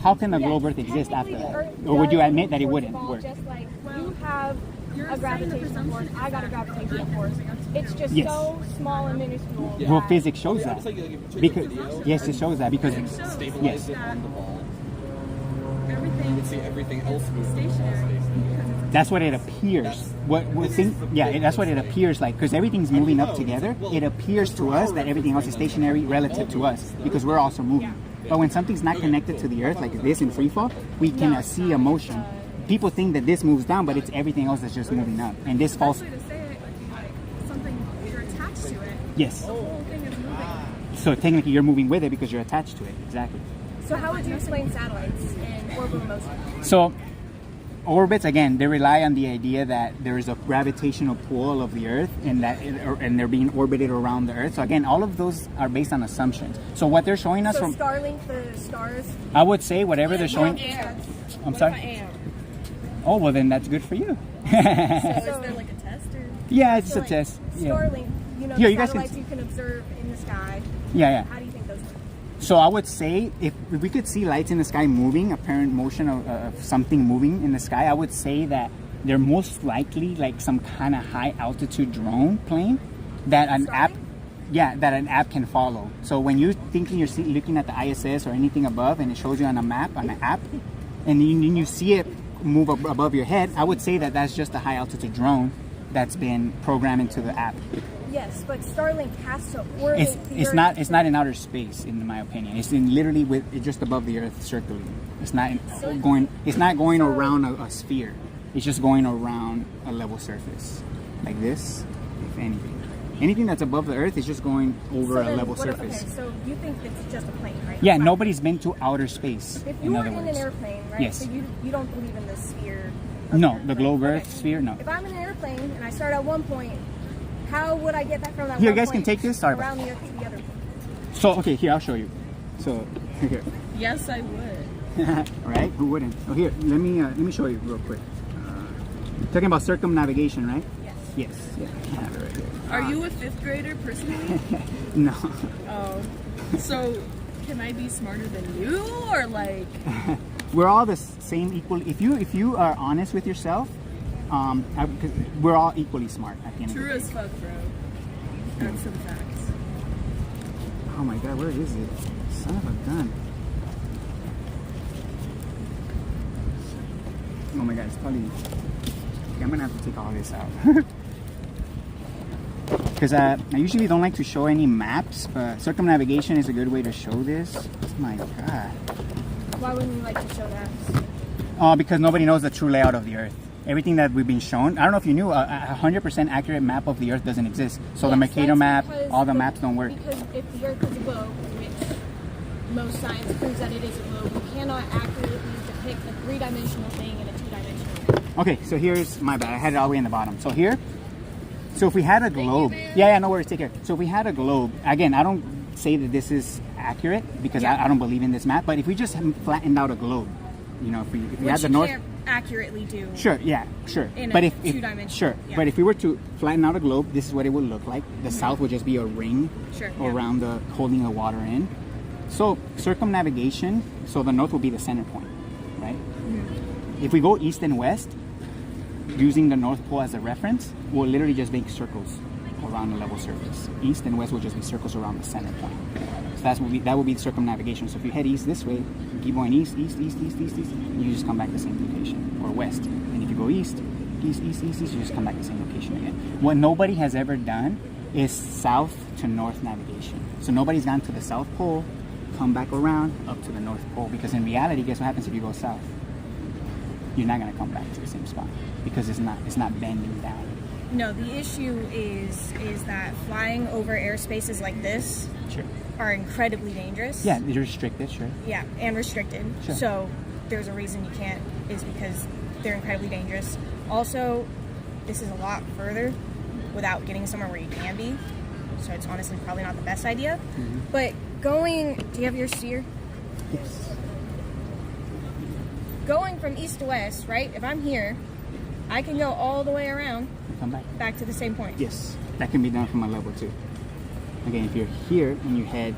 how can the globe Earth exist after Technically, the that? Earth Or would you does admit that it move wouldn't towards the work? ball, just like you have You're a saying the gravitational presumption force. is I got a that gravitational it's force. It's just Yes. so small and minuscule. Well, that- physics shows that. It's like if you took Because a video yes, it shows that because stabilize yes. it on the ball, Everything you would see everything else move stationary because it's That's what it appears. That's what it appears like, because everything's moving up together. It appears to us that everything else is stationary relative to us because we're also moving. But when something's not connected to the Earth, like this in free fall, we can see a motion. People think that this moves down, but it's everything else that's just moving up. And this falls. actually to say it like something you're attached to it. Yes. The whole thing is moving. So technically, you're moving with it because you're attached to it. Exactly. So how would you explain satellites and orbital motion? So orbits, again, they rely on the idea that there is a gravitational pull of the Earth and and they're being orbited around the Earth. So again, all of those are based on assumptions. So what they're showing us So from, Starlink, the stars. I would say whatever they're showing. I'm sorry. am. Oh well, then that's good for you. So is there like a test or? Yeah, it's So, a like, test. Yeah. Starlink, you know, Here, the you guys can satellites you can observe in the sky. Yeah. How do you think those work? So I would say if we could see lights in the sky moving, apparent motion of something moving in the sky, I would say that they're most likely like some kind of high altitude drone plane that an app, that an app can follow. So when you're thinking looking at the ISS or anything above, and it shows you on a map on an app, and you see it move above your head, I would say that that's just a high altitude drone that's been programmed into the app. Yes, but Starlink has to orbit the It's Earth. not in outer space, in my opinion. It's in literally it's just above the Earth, circling. It's not going around a sphere. It's just going around a level surface, like this. If anything that's above the Earth is just going over So a then level what- surface. Okay, so you think it's just a plane, right? Yeah, Fine. nobody's been to outer space. If you In were other in an words, airplane, right? Yes. So you don't believe in the sphere. Of No, Earth, the right? globe Earth Okay. sphere. No. If I'm in an airplane and I start at one point, how would I get that from that Here, one you guys can point take this. Sorry. around the Earth to the other point? So okay, here I'll show you. So here. Yes, I would. Right? Who wouldn't? Oh, here. Let me show you real quick. Talking about circumnavigation, right? Yes. Yes. Yeah. I have it right here. Are you a fifth grader personally? No. Oh, so can I be smarter than you, or like? We're all the same equal. If you are honest with yourself, 'cause we're all equally smart at the end True of the day. as fuck, bro. That's some facts. Oh my god, where is it? Son of a gun. Oh my god, it's probably. Okay, I'm gonna have to take all this out. Because I usually don't like to show any maps, but circumnavigation is a good way to show this. Oh my god. Why wouldn't you like to show that? Because nobody knows the true layout of the Earth. Everything that we've been shown, I don't know if you knew, a 100% accurate map of the Earth doesn't exist. So the Yes, Mercator that's map, because all the maps don't work. Because if the Earth is a globe, which most science proves that it is a globe, you cannot accurately depict a three-dimensional thing in a two-dimensional thing. Okay, so here's my bad. I had it all the way in the bottom. So here, so if we had a globe, yeah, no worries, take care. So if we had a globe, again, I don't say that this is accurate because Yeah. I don't believe in this map. But if we just flattened out a globe, you know, if we Which had the you north. can't accurately do. Sure, yeah, sure. In but a if two-dimensional, sure, yeah. but if we were to flatten out a globe, this is what it would look like. The south would just be a ring Sure, yeah. around the holding the water in. So circumnavigation. So the north will be the center point, right? If we go east and west, using the North Pole as a reference, we'll literally just make circles around the level surface. East and west will just be circles around the center point. So that will be the circumnavigation. So if you head east this way, you keep going east, and you just come back to the same location, or west. And if you go east, you just come back to the same location again. What nobody has ever done is south to north navigation. So nobody's gone to the South Pole, come back around up to the North Pole, because in reality, guess what happens if you go south? You're not going to come back to the same spot because it's not bending down. No, the issue is that flying over airspaces like this Sure. are incredibly dangerous. Yeah, you're restricted, sure. Yeah, and restricted. Sure. So there's a reason you can't, is because they're incredibly dangerous. Also, this is a lot further without getting somewhere where you can be. So it's honestly probably not the best idea. But going, do you have your steer? Yes. Going from east to west, right? If I'm here, I can go all the way around Come back. to the same point. Yes, that can be done from a level 2. Again, if you're here and you head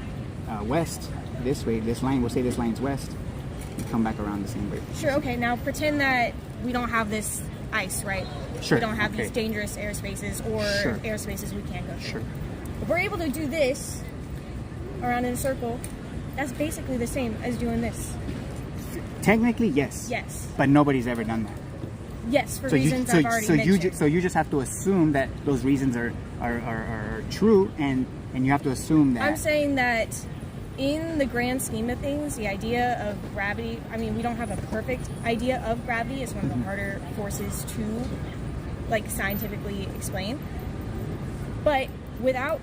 west this way, this line, we'll say this line's west, you come back around the same way. Sure, okay, now pretend that we don't have this ice, right? Sure, We don't have okay. these dangerous airspaces or Sure. airspaces we can't go through. Sure. If we're able to do this around in a circle, that's basically the same as doing this. Technically, yes. Yes. But nobody's ever done that. Yes, for reasons I've already mentioned. So you just have to assume that those reasons are true, and you have to assume that. I'm saying that in the grand scheme of things, the idea of gravity, I mean, we don't have a perfect idea of gravity. It's one of the harder forces to, like, scientifically explain. But without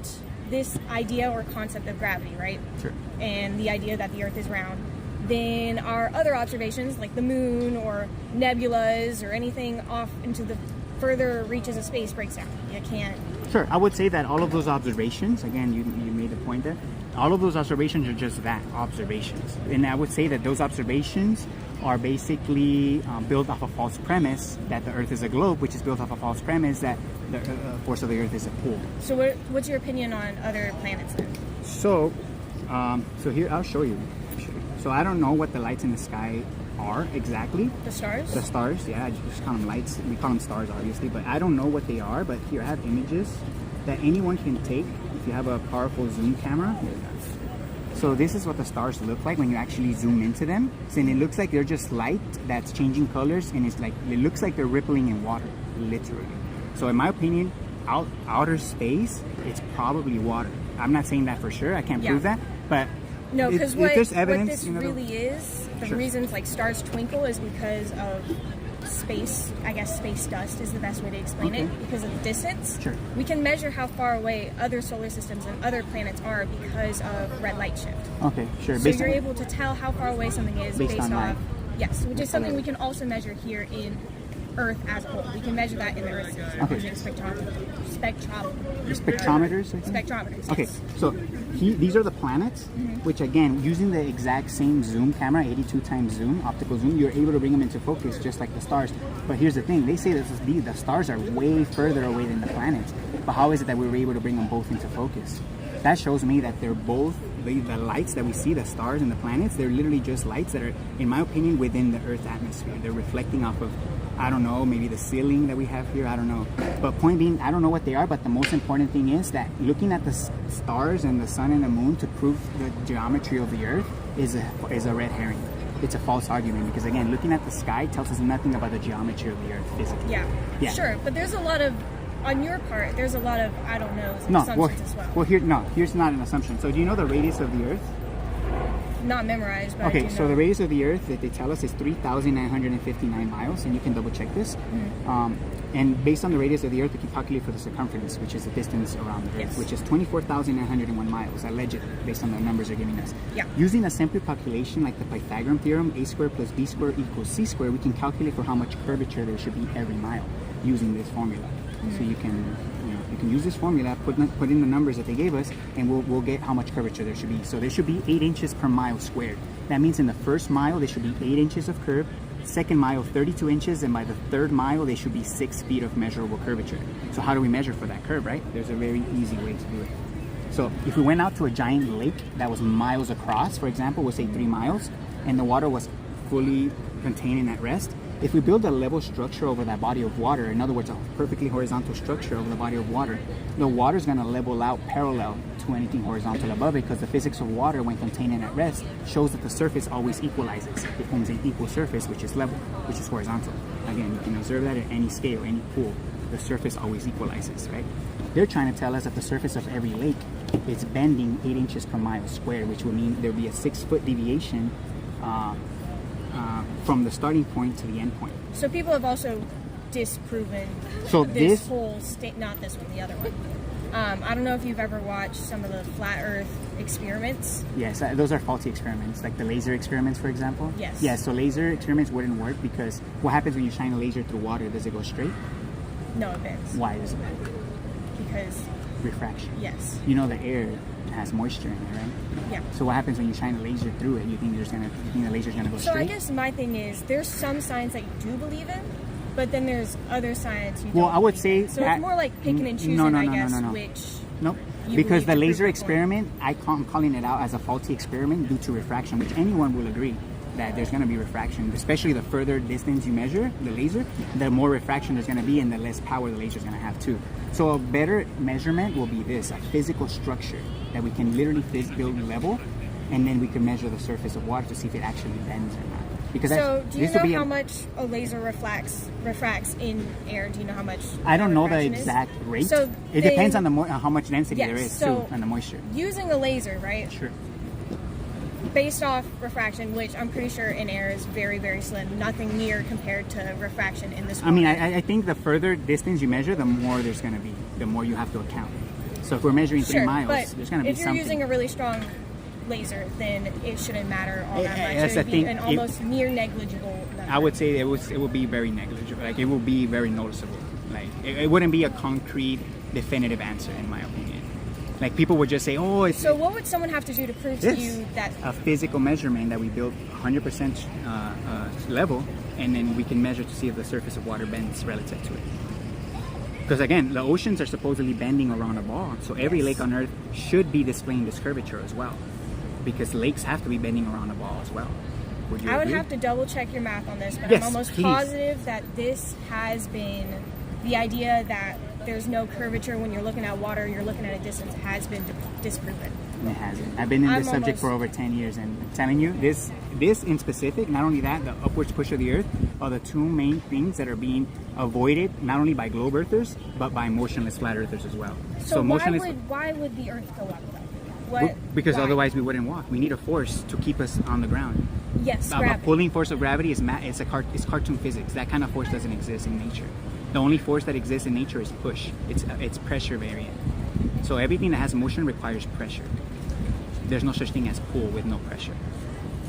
this idea or concept of gravity, right? Sure. And the idea that the Earth is round, then our other observations, like the moon or nebulas or anything off into the further reaches of space, breaks down. You can't. Sure, I would say that all of those observations, again, you made the point there, all of those observations are just that, observations. And I would say that those observations are basically built off a false premise that the Earth is a globe, which is built off a false premise that the force of the Earth is a pull. So what's your opinion on other planets then? So, so here, I'll show you. So I don't know what the lights in the sky are exactly. The stars? The stars, yeah, I just call them lights. We call them stars, obviously, but I don't know what they are. But here I have images that anyone can take if you have a powerful zoom camera. Here we go. So this is what the stars look like when you actually zoom into them. So, and it looks like they're just light that's changing colors, and it's like it looks like they're rippling in water, literally. So in my opinion, outer space, it's probably water. I'm not saying that for sure. I can't prove that, but no, because if there's what evidence, this you know, really is, the Sure. reasons like stars twinkle is because of space. I guess space dust is the best way to explain Okay. it, because of the distance. Sure. We can measure how far away other solar systems and other planets are because of red light shift. Okay, sure. So you're able to tell how far away something is Based on light. off, yes, which is something we can also measure here in Earth as a whole. We can measure that in the Earth system Okay. using Spectrometers, I think? spectrometers. Okay, Yes. so these are the planets, which again, using the exact same zoom camera, 82 times zoom, optical zoom, you're able to bring them into focus just like the stars. But here's the thing, they say that the stars are way further away than the planets. But how is it that we were able to bring them both into focus? That shows me that they're both, the lights that we see, the stars and the planets, they're literally just lights that are, in my opinion, within the Earth atmosphere. They're reflecting off of, I don't know, maybe the ceiling that we have here, I don't know. But point being, I don't know what they are, but the most important thing is that looking at the stars and the sun and the moon to prove the geometry of the Earth is a red herring. It's a false argument because, again, looking at the sky tells us nothing about the geometry of the Earth physically. Yeah, sure. But there's a lot of, on your part, there's a lot of, I don't know, assumptions as well. Here's not an assumption. So do you know the radius of the Earth? Not memorized, but I Okay, do so know. the radius of the Earth that they tell us is 3,959 miles, and you can double check this. And based on the radius of the Earth, we can calculate for the circumference, which is the distance around the Earth, Yes. which is 24,901 miles, allegedly, based on the numbers they're giving us. Yeah. Using a simple calculation like the Pythagorean theorem, a squared plus b squared equals c squared, we can calculate for how much curvature there should be every mile using this formula. So you can use this formula, put in the numbers that they gave us, and we'll get how much curvature there should be. So there should be 8 inches per mile squared. That means in the first mile there should be 8 inches of curve, second mile 32 inches, and by the third mile there should be 6 feet of measurable curvature. So how do we measure for that curve, right? There's a very easy way to do it. So if we went out to a giant lake that was miles across, for example, we'll say 3 miles, and the water was fully contained and at rest, if we build a level structure over that body of water, in other words, a perfectly horizontal structure over the body of water, the water is going to level out parallel to anything horizontal above it, because the physics of water when contained and at rest shows that the surface always equalizes. It forms an equal surface, which is level, which is horizontal. Again, you can observe that at any scale, any pool, the surface always equalizes, right? They're trying to tell us that the surface of every lake is bending 8 inches per mile squared, which would mean there'll be a 6-foot deviation from the starting point to the end point. So people have also disproven this whole state, not this one, the other one. I don't know if you've ever watched some of the flat Earth experiments. Yes, those are faulty experiments, like the laser experiments, for example. Yes. Yeah, so laser experiments wouldn't work because what happens when you shine a laser through water? Does it go straight? No, it bends. Why does it bend? Because refraction. Yes. You know the air has moisture in it, right? Yeah. So what happens when you shine a laser through it? You think the laser's gonna go straight? So I guess my thing is, there's some science that you do believe in, but then there's other science you don't. Well, I would believe say in. So it's more like picking and choosing, I guess, which. Nope. you Because believe the to laser prove a point. experiment, I'm calling it out as a faulty experiment due to refraction, which anyone will agree that there's going to be refraction, especially the further distance you measure the laser, the more refraction there's going to be and the less power the laser is going to have too. So a better measurement will be this, a physical structure that we can literally build level, and then we can measure the surface of water to see if it actually bends or not. Because So do you know how much a laser refracts in air? Do you know how much? I don't know the refraction is? exact rate. So it depends on how much density Yes, there is so- too, and the moisture. Using a laser, right? Sure. Based off refraction, which I'm pretty sure in air is very, very slim, nothing near compared to refraction in this. I mean, water. I think the further distance you measure, the more there's going to be, the more you have to account. So if we're measuring 3 Sure, miles, but there's going to be if you're something. using a really strong laser, then it shouldn't matter all that much. That's It would the be thing. an almost near negligible number. I would say it will be very negligible. Like it will be very noticeable. Like it wouldn't be a concrete, definitive answer, in my opinion. Like people would just say, "Oh, it's So what would someone have to do to prove to this you that? a physical measurement that we built 100% level, and then we can measure to see if the surface of water bends relative to it." Because again, the oceans are supposedly bending around a ball, so every lake on Earth should be displaying this curvature as well, because lakes have to be bending around a ball as well. Would you I would agree? have to double check your math on this, but Yes, I'm almost please. positive that this has been the idea that there's no curvature when you're looking at water, you're looking at a distance, has been disproven. It hasn't. I've been in this I'm subject for over 10 years, and I'm telling you, this in specific, not only that, the upwards push of the Earth are the two main things that are being avoided, not only by globe earthers, but by motionless flat earthers as well. So motionless, why would the Earth go up though? What? because why? otherwise we wouldn't walk. We need a force to keep us on the ground. Yes, A gravity. pulling force of gravity is it's cartoon physics. That kind of force doesn't exist in nature. The only force that exists in nature is push. It's pressure variant. So everything that has motion requires pressure. There's no such thing as pull with no pressure.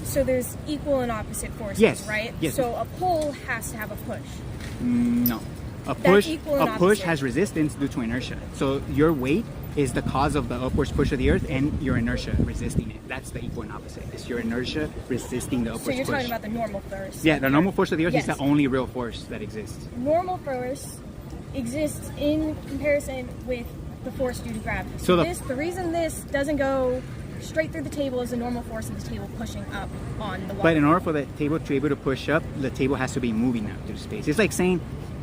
So there's equal and opposite forces, Yes, right? yes. So a pull has to have a push. No. A push equal and push opposite. has resistance due to inertia. So your weight is the cause of the upwards push of the Earth and your inertia resisting it. That's the equal and opposite. It's your inertia resisting the upwards So you're push. talking about the normal force. Yeah, the normal force of the Earth Yes. is the only real force that exists. Normal force exists in comparison with the force due to gravity. So the reason this doesn't go straight through the table is the normal force of the table pushing up on the water. But in order for the table to be able to push up, the table has to be moving out through space. It's like saying,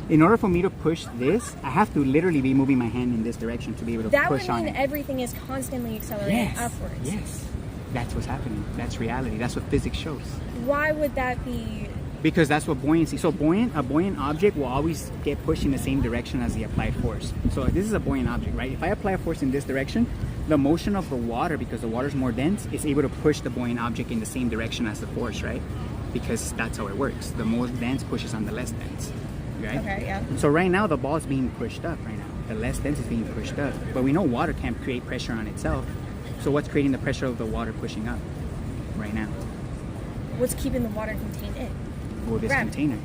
in order for me to push this, I have to literally be moving my hand in this direction to be able to that push would on mean it. everything is constantly accelerating upwards. Yes. That's what's happening. That's reality. That's what physics shows. Why would that be? Because that's what buoyancy. So a buoyant object will always get pushed in the same direction as the applied force. So this is a buoyant object, right? If I apply a force in this direction, the motion of the water, because the water is more dense, is able to push the buoyant object in the same direction as the force, right? Because that's how it works. The more dense pushes on the less dense, right? Okay, yeah. So right now the ball is being pushed up right now. The less dense is being pushed up. But we know water can't create pressure on itself. So what's creating the pressure of the water pushing up right now? What's keeping the water contained in? Well, this Gravity. container.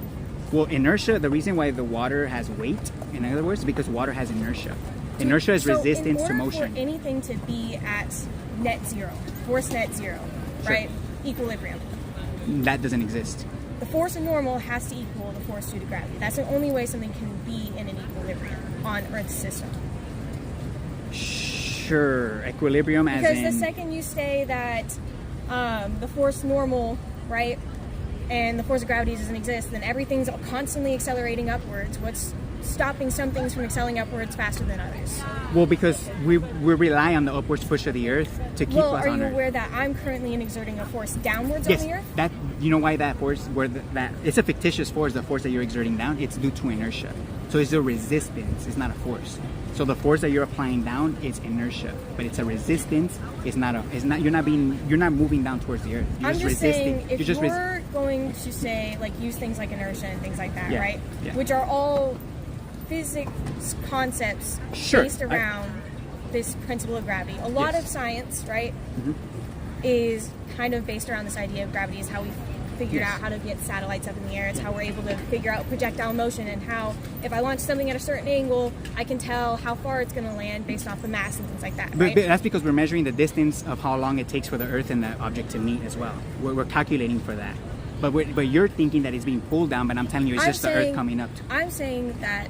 Well, inertia, the reason why the water has weight, in other words, is because water has inertia. Inertia is resistance to in order motion. for anything to be at net zero, force net zero, Sure. right? Equilibrium. That doesn't exist. The force of normal has to equal the force due to gravity. That's the only way something can be in an equilibrium on Earth's system. Sure, equilibrium as Because in... the second you say that the force normal, right, and the force of gravity doesn't exist, then everything's constantly accelerating upwards. What's stopping some things from accelerating upwards faster than others? Well, because we rely on the upwards push of the Earth to keep Well, us are on you Earth. aware that I'm currently exerting a force downwards Yes, on the Earth? that you know why that force, that it's a fictitious force, the force that you're exerting down, it's due to inertia. So it's a resistance, it's not a force. So the force that you're applying down is inertia, but it's a resistance. It's not you're not moving down towards the Earth. You're I'm just saying, if You're you're going to say, like, use things like inertia and things like that, Yeah, right? yeah. Which are all physics concepts Sure, based around this principle of gravity. A lot Yes. of science, right, Mhm. is kind of based around this idea of gravity. Is how we figured Yes. out how to get satellites up in the air. It's how we're able to figure out projectile motion, and how if I launch something at a certain angle, I can tell how far it's going to land based off the mass and things like that. But Right? that's because we're measuring the distance of how long it takes for the Earth and the object to meet as well. We're calculating for that. But you're thinking that it's being pulled down, but I'm telling you, it's just the Earth coming up. I'm saying that,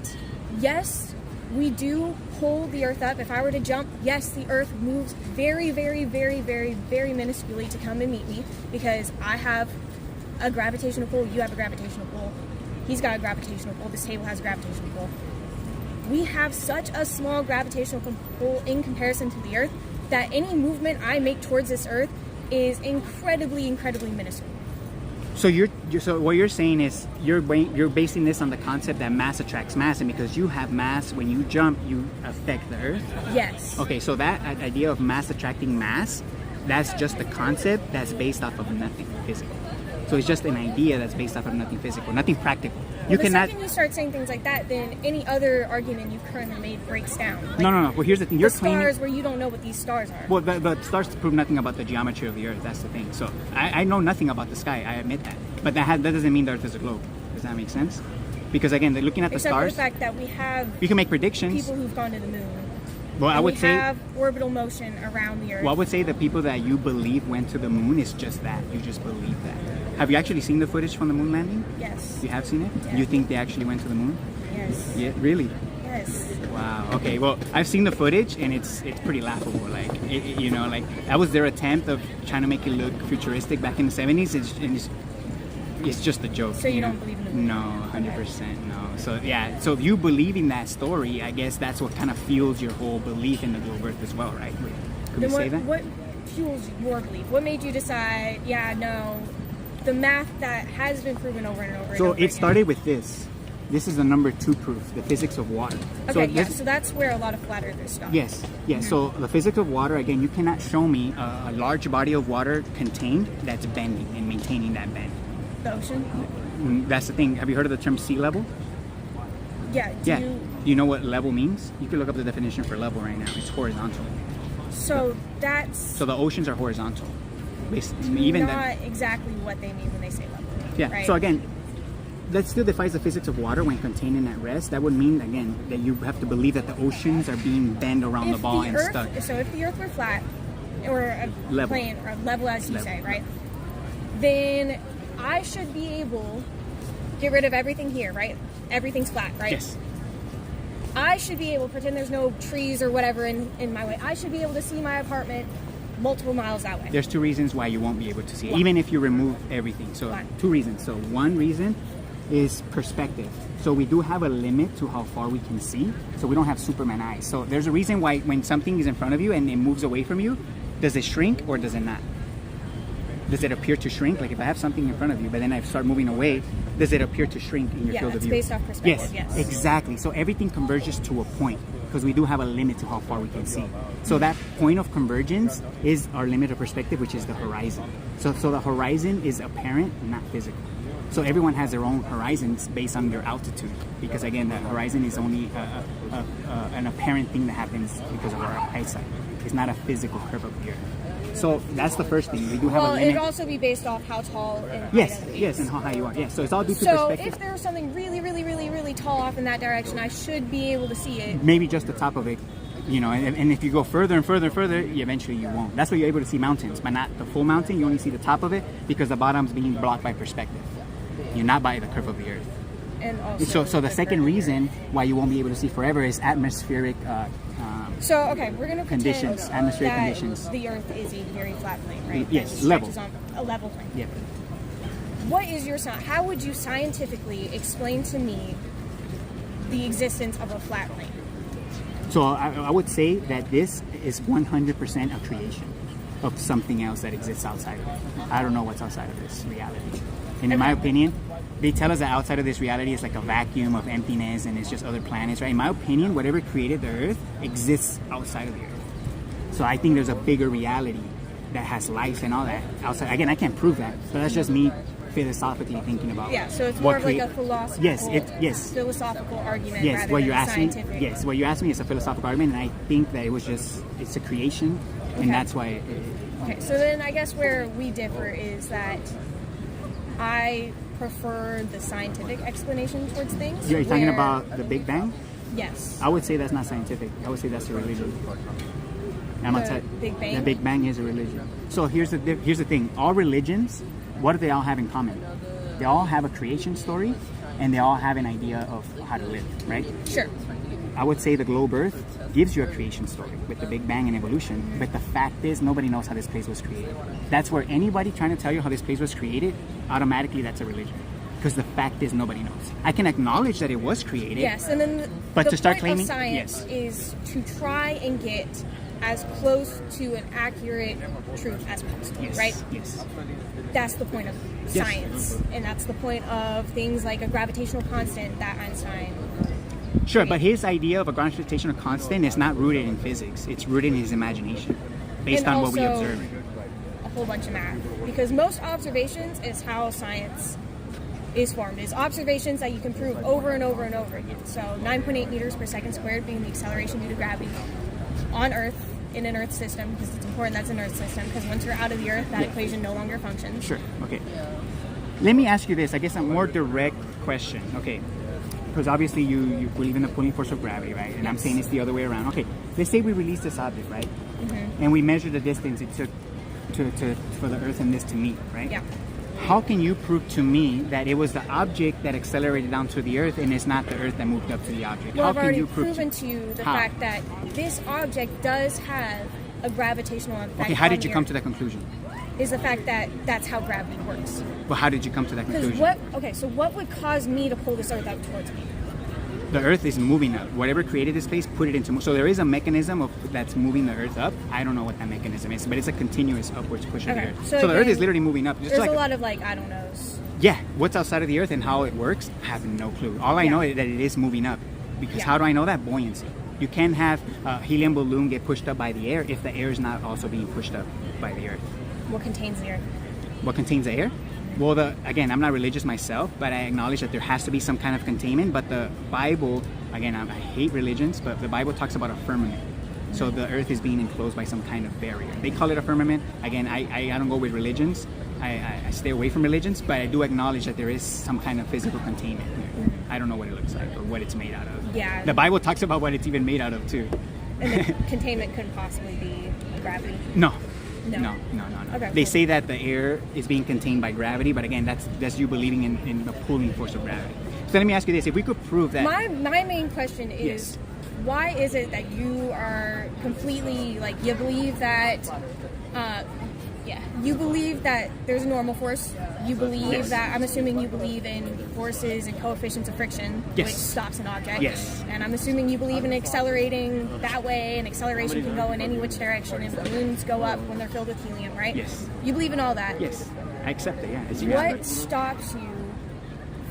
yes, we do pull the Earth up. If I were to jump, yes, the Earth moves very, very, very, very, very minusculely to come and meet me, because I have a gravitational pull, you have a gravitational pull, he's got a gravitational pull, this table has a gravitational pull. We have such a small gravitational pull in comparison to the Earth that any movement I make towards this Earth is incredibly, incredibly minuscule. So so what you're saying is you're basing this on the concept that mass attracts mass, and because you have mass, when you jump, you affect the Earth. Yes. Okay, so that idea of mass attracting mass, that's just a concept that's based off of nothing physical. So it's just an idea that's based off of nothing physical, nothing practical. You The cannot. second you start saying things like that, then any other argument you've currently made breaks down. Like, No. Well, here's the thing. You're the claiming. stars where you don't know what these stars are. Well, the stars prove nothing about the geometry of the Earth. That's the thing. So I know nothing about the sky. I admit that. But that doesn't mean the Earth is a globe. Does that make sense? Because again, looking at the Except stars, for the fact that we have you can make predictions. people who've gone to the moon. Well, I And would we say. have orbital motion around the Earth. Well, I would say the people that you believe went to the moon is just that. You just believe that. Have you actually seen the footage from the moon landing? Yes. You have seen it? Yeah. You think they actually went to the moon? Yes. Yeah, really? Yes. Wow. Okay. Well, I've seen the footage, and it's pretty laughable. Like, like that was their attempt of trying to make it look futuristic back in the 70s. It's just a joke. So you know? don't believe in the moon? No, 100% no. So yeah. So if you believe in that story, I guess that's what kind of fuels your whole belief in the globe Earth as well, right? Could we Then say that? what fuels your belief? What made you decide, yeah, no, the math that has been proven over and over and So over it again. started with this. This is the number 2 proof, the physics of water. Okay, yeah, this- so that's where a lot of flat earthers stop. Yes, yes. So the physics of water, again, you cannot show me a large body of water contained that's bending and maintaining that bend. The ocean? That's the thing. Have you heard of the term sea level? Yeah. Yeah. Do you know what level means? You can look up the definition for level right now. It's horizontal. So that's So the oceans are horizontal. Basically, even not exactly what they mean when they say level. yeah. Right? So again, that still defies the physics of water when contained and at rest. That would mean again that you have to believe that the oceans are being bent around the ball and Earth, stuck. So if the Earth were flat, or a Level. plane, or level as you Level. say, right? Then I should be able get rid of everything here, right? Everything's flat, right? Yes. I should be able, pretend there's no trees or whatever in my way. I should be able to see my apartment multiple miles that way. There's 2 reasons why you won't be able to see it, Why? even if you remove everything. So Why? 2 reasons. So one reason is perspective. So we do have a limit to how far we can see. So we don't have Superman eyes. So there's a reason why when something is in front of you and it moves away from you, does it shrink or does it not? Does it appear to shrink? Like if I have something in front of you, but then I start moving away, does it appear to shrink in your Yeah, field of it's view? based off perspective, yes. Exactly. So everything converges to a point because we do have a limit to how far we can see. So that point of convergence is our limit of perspective, which is the horizon. So the horizon is apparent, not physical. So everyone has their own horizons based on their altitude, because again, the horizon is only an apparent thing that happens because of our eyesight. It's not a physical curve of the Earth. So that's the first thing. We do have Well, a it'd limit. also be based off how tall and height Yes, of the yes, base. and how high you are. Yes, so it's all due to So perspective. if there's something really, really, really, really tall off in that direction, I should be able to see it. Maybe just the top of it, you know, and if you go further and further and further, eventually you won't. That's why you're able to see mountains, but not the full mountain. You only see the top of it because the bottom's being blocked by perspective. You're not by the curve of the earth. And also So the second curvature. reason why you won't be able to see forever is atmospheric So okay, we're gonna pretend conditions, atmospheric that conditions. the Earth is a very flat plane, right? Yes, That level. stretches on a level plane. Yeah. What is your how would you scientifically explain to me the existence of a flat plane? So I would say that this is 100% a creation of something else that exists outside of it. I don't know what's outside of this reality. And in my opinion, they tell us that outside of this reality is like a vacuum of emptiness and it's just other planets, right? In my opinion, whatever created the Earth exists outside of the Earth. So I think there's a bigger reality that has life and all that outside. Again, I can't prove that, but that's just me philosophically thinking about. Yeah, so it's more what of like a create- philosophical, yes. philosophical argument Yes, rather what than you a asked me. scientific. Yes, what you asked me is a philosophical argument, and I think that it's a creation, and Okay. that's why. Okay, so then I guess where we differ is that I prefer the scientific explanation towards things. You're talking where- about the Big Bang. Yes. I would say that's not scientific. I would say that's a religion. I'm gonna The tell- Big Bang? The Big Bang is a religion. So here's the thing. All religions, what do they all have in common? They all have a creation story, and they all have an idea of how to live, right? Sure. I would say the globe Earth gives you a creation story with the Big Bang and evolution, but the fact is nobody knows how this place was created. That's where anybody trying to tell you how this place was created, automatically that's a religion. Because the fact is nobody knows. I can acknowledge that it was created. Yes, and then But the to start point claiming- of science yes. is to try and get as close to an accurate truth as possible, Yes. right? Yes. That's the point of Yes. science, and that's the point of things like a gravitational constant that Einstein. Sure, but his idea of a gravitational constant is not rooted in physics. It's rooted in his imagination, based And on what we also observe. A whole bunch of math, because most observations is how science is formed. Is observations that you can prove over and over and over again. So 9.8 meters per second squared being the acceleration due to gravity on Earth in an Earth system, because it's important that's an Earth system, because once you're out of the Earth, that Yeah. equation no longer functions. Sure. Okay. Let me ask you this. I guess a more direct question. Okay. Because obviously you believe in the pulling force of gravity, right? And I'm saying it's the other way around. Okay. Let's say we release this object, right? And we measure the distance it took for the Earth and this to meet, right? Yeah. How can you prove to me that it was the object that accelerated down to the Earth and it's not the Earth that moved up to the object? Well, How I've can already you prove proven to you the How? fact that this object does have a gravitational effect. Okay, how on did you the come Earth. to that conclusion? Is the fact that that's how gravity works. Well, how did you come to that Because conclusion? so what would cause me to pull this Earth up towards me? The Earth is moving up. Whatever created this place, put it into. So there is a mechanism that's moving the Earth up. I don't know what that mechanism is, but it's a continuous upwards push of Okay, the Earth. so So the Earth again, is literally moving up. Just There's like a lot of like, I don't knows. yeah, what's outside of the Earth and how it works, I have no clue. All I Yeah. know is that it is moving up. Because Yeah. how do I know that? Buoyancy. You can't have a helium balloon get pushed up by the air if the air is not also being pushed up by the Earth. What contains the Earth? What contains the air? Well, again, I'm not religious myself, but I acknowledge that there has to be some kind of containment. But the Bible, again, I hate religions, but the Bible talks about a firmament. So the Earth is being enclosed by some kind of barrier. They call it a firmament. Again, I don't go with religions. I stay away from religions, but I do acknowledge that there is some kind of physical containment there. I don't know what it looks like or what it's made out of. Yeah. The Bible talks about what it's even made out of too. And the containment couldn't possibly be gravity. No. No. No. Okay, They cool. say that the air is being contained by gravity, but again, that's you believing in the pulling force of gravity. So let me ask you this: if we could prove that, My main question is, Yes. why is it that you are completely like you believe that? You believe that there's a normal force. You believe Yes. that I'm assuming you believe in forces and coefficients of friction, Yes. which stops an object. Yes. And I'm assuming you believe in accelerating that way, and acceleration can go in any which direction, and balloons go up when they're filled with helium, right? Yes. You believe in all that. yes, I accept it. Yeah, it's What reality. stops you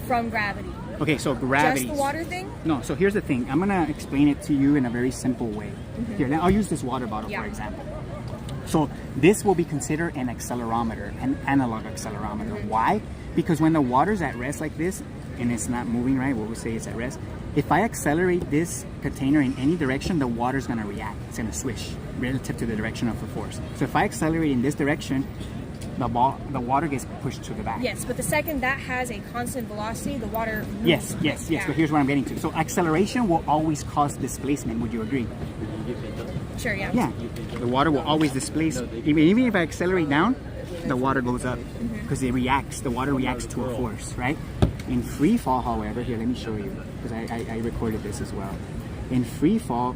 from gravity? Okay, so gravity. Just the water thing? No, so here's the thing. I'm gonna explain it to you in a very simple way. Here, now I'll use this water bottle Yeah. for example. So this will be considered an accelerometer, an analog accelerometer. Why? Because when the water's at rest like this, and it's not moving right, what we say it's at rest. If I accelerate this container in any direction, the water's gonna react. It's gonna swish relative to the direction of the force. So if I accelerate in this direction, the water gets pushed to the back. Yes, but the second that has a constant velocity, the water moves. Yes. Yeah. But here's what I'm getting to. So acceleration will always cause displacement. Would you agree? Sure, yeah. Yeah. The water will always displace. Even if I accelerate down, the water goes up because it reacts. The water reacts to a force, right? In free fall, however, here, let me show you because I recorded this as well. In free fall,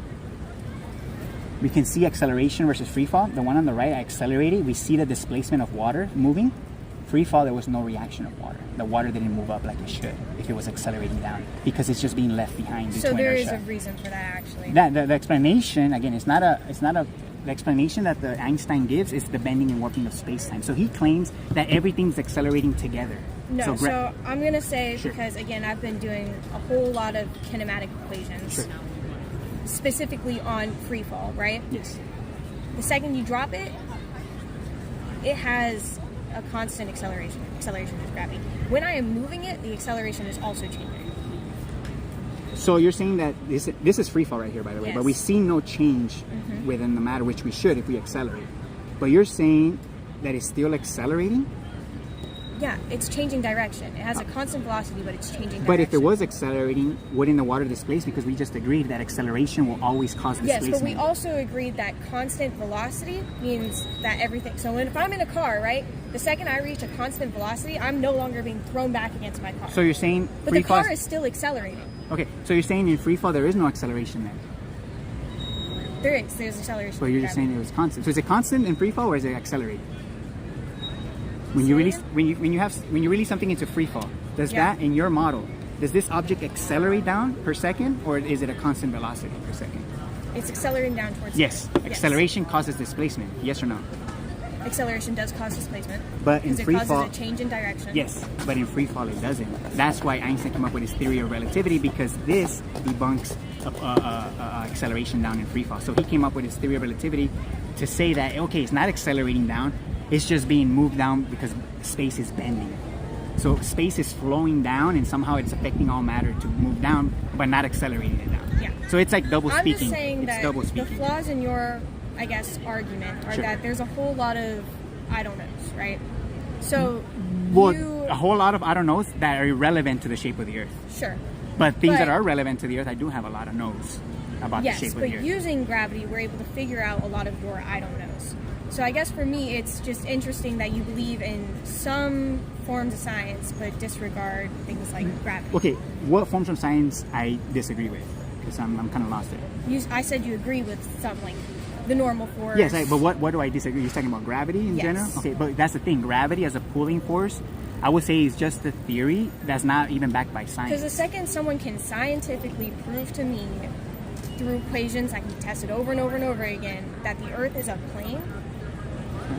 we can see acceleration versus free fall. The one on the right, I accelerated. We see the displacement of water moving. Free fall, there was no reaction of water. The water didn't move up like it should if it was accelerating down because it's just being left behind due So to there is inertia. a reason for that, actually. The explanation, again, the explanation that the Einstein gives is the bending and warping of space-time. So he claims that everything's accelerating together. No, so I'm going to say, Sure. because again, I've been doing a whole lot of kinematic equations, Sure. specifically on free fall, right? Yes. The second you drop it, it has a constant acceleration with gravity. When I am moving it, the acceleration is also changing. So you're saying that this is free fall right here, by the way, but we Yes. see no change within the matter, which we should if we accelerate. But you're saying that it's still accelerating? Yeah, it's changing direction. It has a constant velocity, but it's changing direction. But if it was accelerating, wouldn't the water displace? Because we just agreed that acceleration will always cause Yes, displacement. but we also agreed that constant velocity means that everything... So if I'm in a car, right, the second I reach a constant velocity, I'm no longer being thrown back against my car. So you're saying But free the car fall... is still accelerating. Okay, so you're saying in free fall there is no acceleration there. There's acceleration. But you're just saying it was constant. So is it constant in free fall or is it accelerated? When you release when you release something into free fall, does that in your model, does this object accelerate down per second or is it a constant velocity per second? It's accelerating down towards... Yes. Acceleration causes displacement. Yes or no? Acceleration does cause displacement. But in because free it causes fall, a change in direction. yes, but in free fall it doesn't. That's why Einstein came up with his theory of relativity, because this debunks acceleration down in free fall. So he came up with his theory of relativity to say that, okay, it's not accelerating down, it's just being moved down because space is bending. So space is flowing down and somehow it's affecting all matter to move down, but not accelerating it down. Yeah. So it's like double I'm speaking. just saying It's that double the speaking. flaws in your, I guess, argument are Sure. that there's a whole lot of I don't knows, right? So Well, you... a whole lot of I don't knows that are irrelevant to the shape of the Earth. Sure. But things that But- are relevant to the Earth, I do have a lot of knows about Yes, the shape of but the Earth. using gravity, we're able to figure out a lot of your I don't knows. So I guess for me, it's just interesting that you believe in some forms of science, but disregard things like gravity. Okay, what forms of science I disagree with? Because I'm kind of lost there. I said you agree with some, like the normal force. Yes, but what do I disagree? You're talking about gravity in Yes. general? Okay, but that's the thing. Gravity as a pulling force, I would say is just a theory that's not even backed by Because science. the second someone can scientifically prove to me through equations, I can test it over and over and over again, that the Earth is a plane,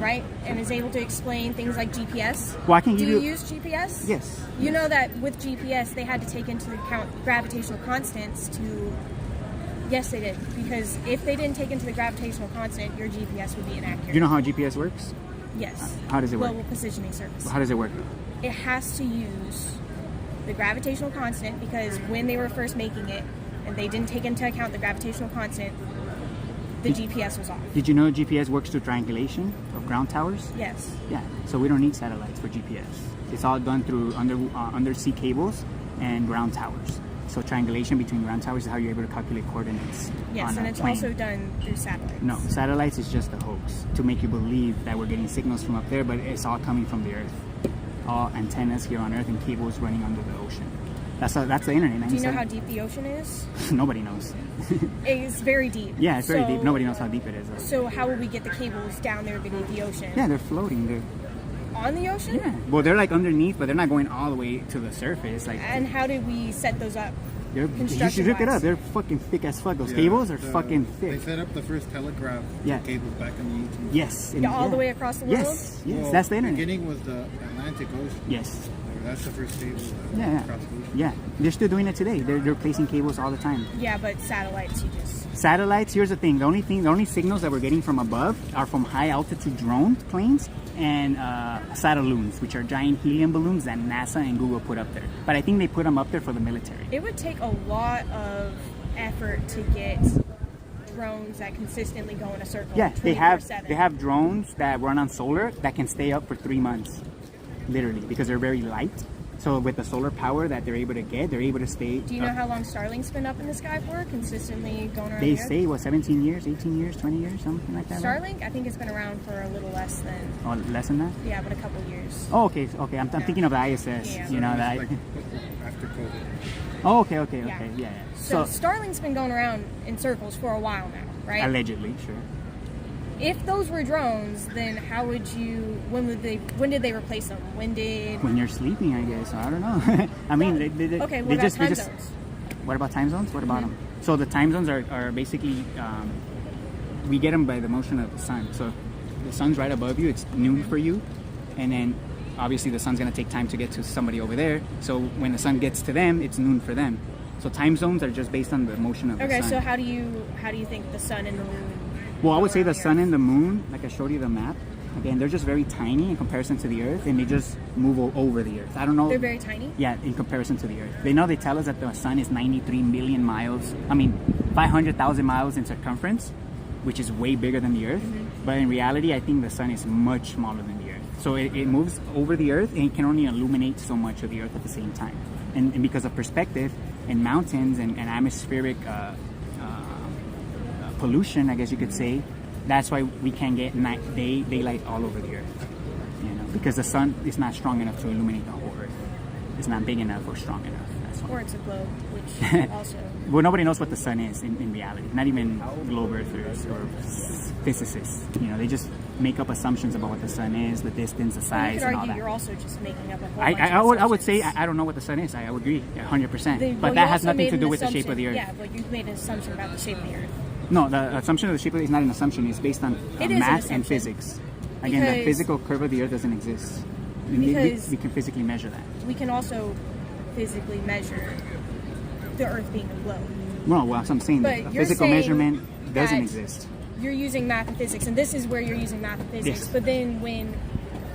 right? And is able to explain things like GPS. Well, I can Do give you you... use GPS? Yes. You know that with GPS, they had to take into account gravitational constants to... Yes, they did. Because if they didn't take into the gravitational constant, your GPS would be inaccurate. Do you know how GPS works? Yes. How does it work? Global positioning service. How does it work? It has to use the gravitational constant because when they were first making it and they didn't take into account the gravitational constant, the GPS was off. Did you know GPS works through triangulation of ground towers? Yes. Yeah, so we don't need satellites for GPS. It's all done through undersea cables and ground towers. So triangulation between ground towers is how you're able to calculate coordinates. Yes, on and a it's plane. also done through satellites. No, satellites is just a hoax to make you believe that we're getting signals from up there, but it's all coming from the Earth. All antennas here on Earth and cables running under the ocean. That's the internet. Do you know how deep the ocean is? Nobody knows. It's very deep. Yeah, it's very So- deep. Nobody knows how deep it is. Though. So how would we get the cables down there beneath the ocean? Yeah, they're floating. They're On the ocean? yeah. Well, they're like underneath, but they're not going all the way to the surface. Like And how did we set those up? you should look it up. They're fucking thick as fuck. Those cables are fucking They thick. set up the first telegraph Yeah. cables back in the 1800s. Yes. and- Yeah, all the yeah. way across the world? Yes. Yes. Well, That's the the internet. beginning was the Atlantic Ocean. Yes. That's the first cable Yeah. across the ocean. Yeah. They're still doing it today. They're placing cables all the time. Yeah, but satellites, you just... Satellites. Here's the thing. The only signals that we're getting from above are from high altitude drone planes and satelloons, which are giant helium balloons that NASA and Google put up there. But I think they put them up there for the military. It would take a lot of effort to get drones that consistently go in a circle. Yeah, they 24/7. have drones that run on solar that can stay up for 3 months, literally, because they're very light. So with the solar power that they're able to get, they're able to stay. Do you know how long Starlink's been up in the sky for? Consistently going around They the Earth? say, what, 17 years, 18 years, 20 years, something like that? Right? Starlink, I think it's been around for a little less than, Oh, less than that? yeah, but a couple years. Oh, okay, okay. I'm thinking of the ISS. Yeah. You know that. Like after COVID. Oh, okay, okay, Yeah. okay. Yeah, yeah. So Starlink's been going around in circles for a while now, right? Allegedly, sure. If those were drones, then how would you? When did they replace them? When did? When you're sleeping, I guess. I don't know. I mean, they Okay, what they about just, time they just. zones? What about time zones? What about Mm-hmm. them? So the time zones are basically we get them by the motion of the sun. So the sun's right above you. It's noon for you, and then obviously the sun's gonna take time to get to somebody over there. So when the sun gets to them, it's noon for them. So time zones are just based on the motion of the sun. Okay, so how do you think the sun and the moon? Well, I would say go the around sun the and the moon, like I showed you the map. Again, they're just very tiny in comparison to the Earth, and they just move over the Earth. I don't know. They're very tiny. Yeah, in comparison to the Earth. They tell us that the sun is 93 million miles. 500,000 miles in circumference, which is way bigger than the Earth. Mm-hmm. But in reality, I think the sun is much smaller than the Earth. So it moves over the Earth, and it can only illuminate so much of the Earth at the same time. And because of perspective and mountains and atmospheric pollution, I guess you could say, that's why we can get daylight all over the Earth. You know, because the sun is not strong enough to illuminate the whole Earth. It's not big enough or strong enough. That's why. Or it's a globe, which also. Well, nobody knows what the sun is in reality. Not even globe earthers or physicists. You know, they just make up assumptions about what the sun is, the distance, the You size, could and all argue that. you're also just making up a whole I bunch of would say assumptions. I don't know what the sun is. I would agree 100%. Well, But you that has also nothing made to an do with the shape of the assumption- Earth. Yeah, but you've made an assumption about the shape of the Earth. No, the assumption of the shape of the Earth is not an assumption. It's based on It is an math and assumption. physics. Again, the Because- physical curve of the Earth doesn't exist. Because- We can physically measure that. We can also physically measure the Earth being a globe. No, well, so I'm saying But that a you're physical saying measurement doesn't that- exist. You're using math and physics, and this is where you're using math and physics. Yes. But then when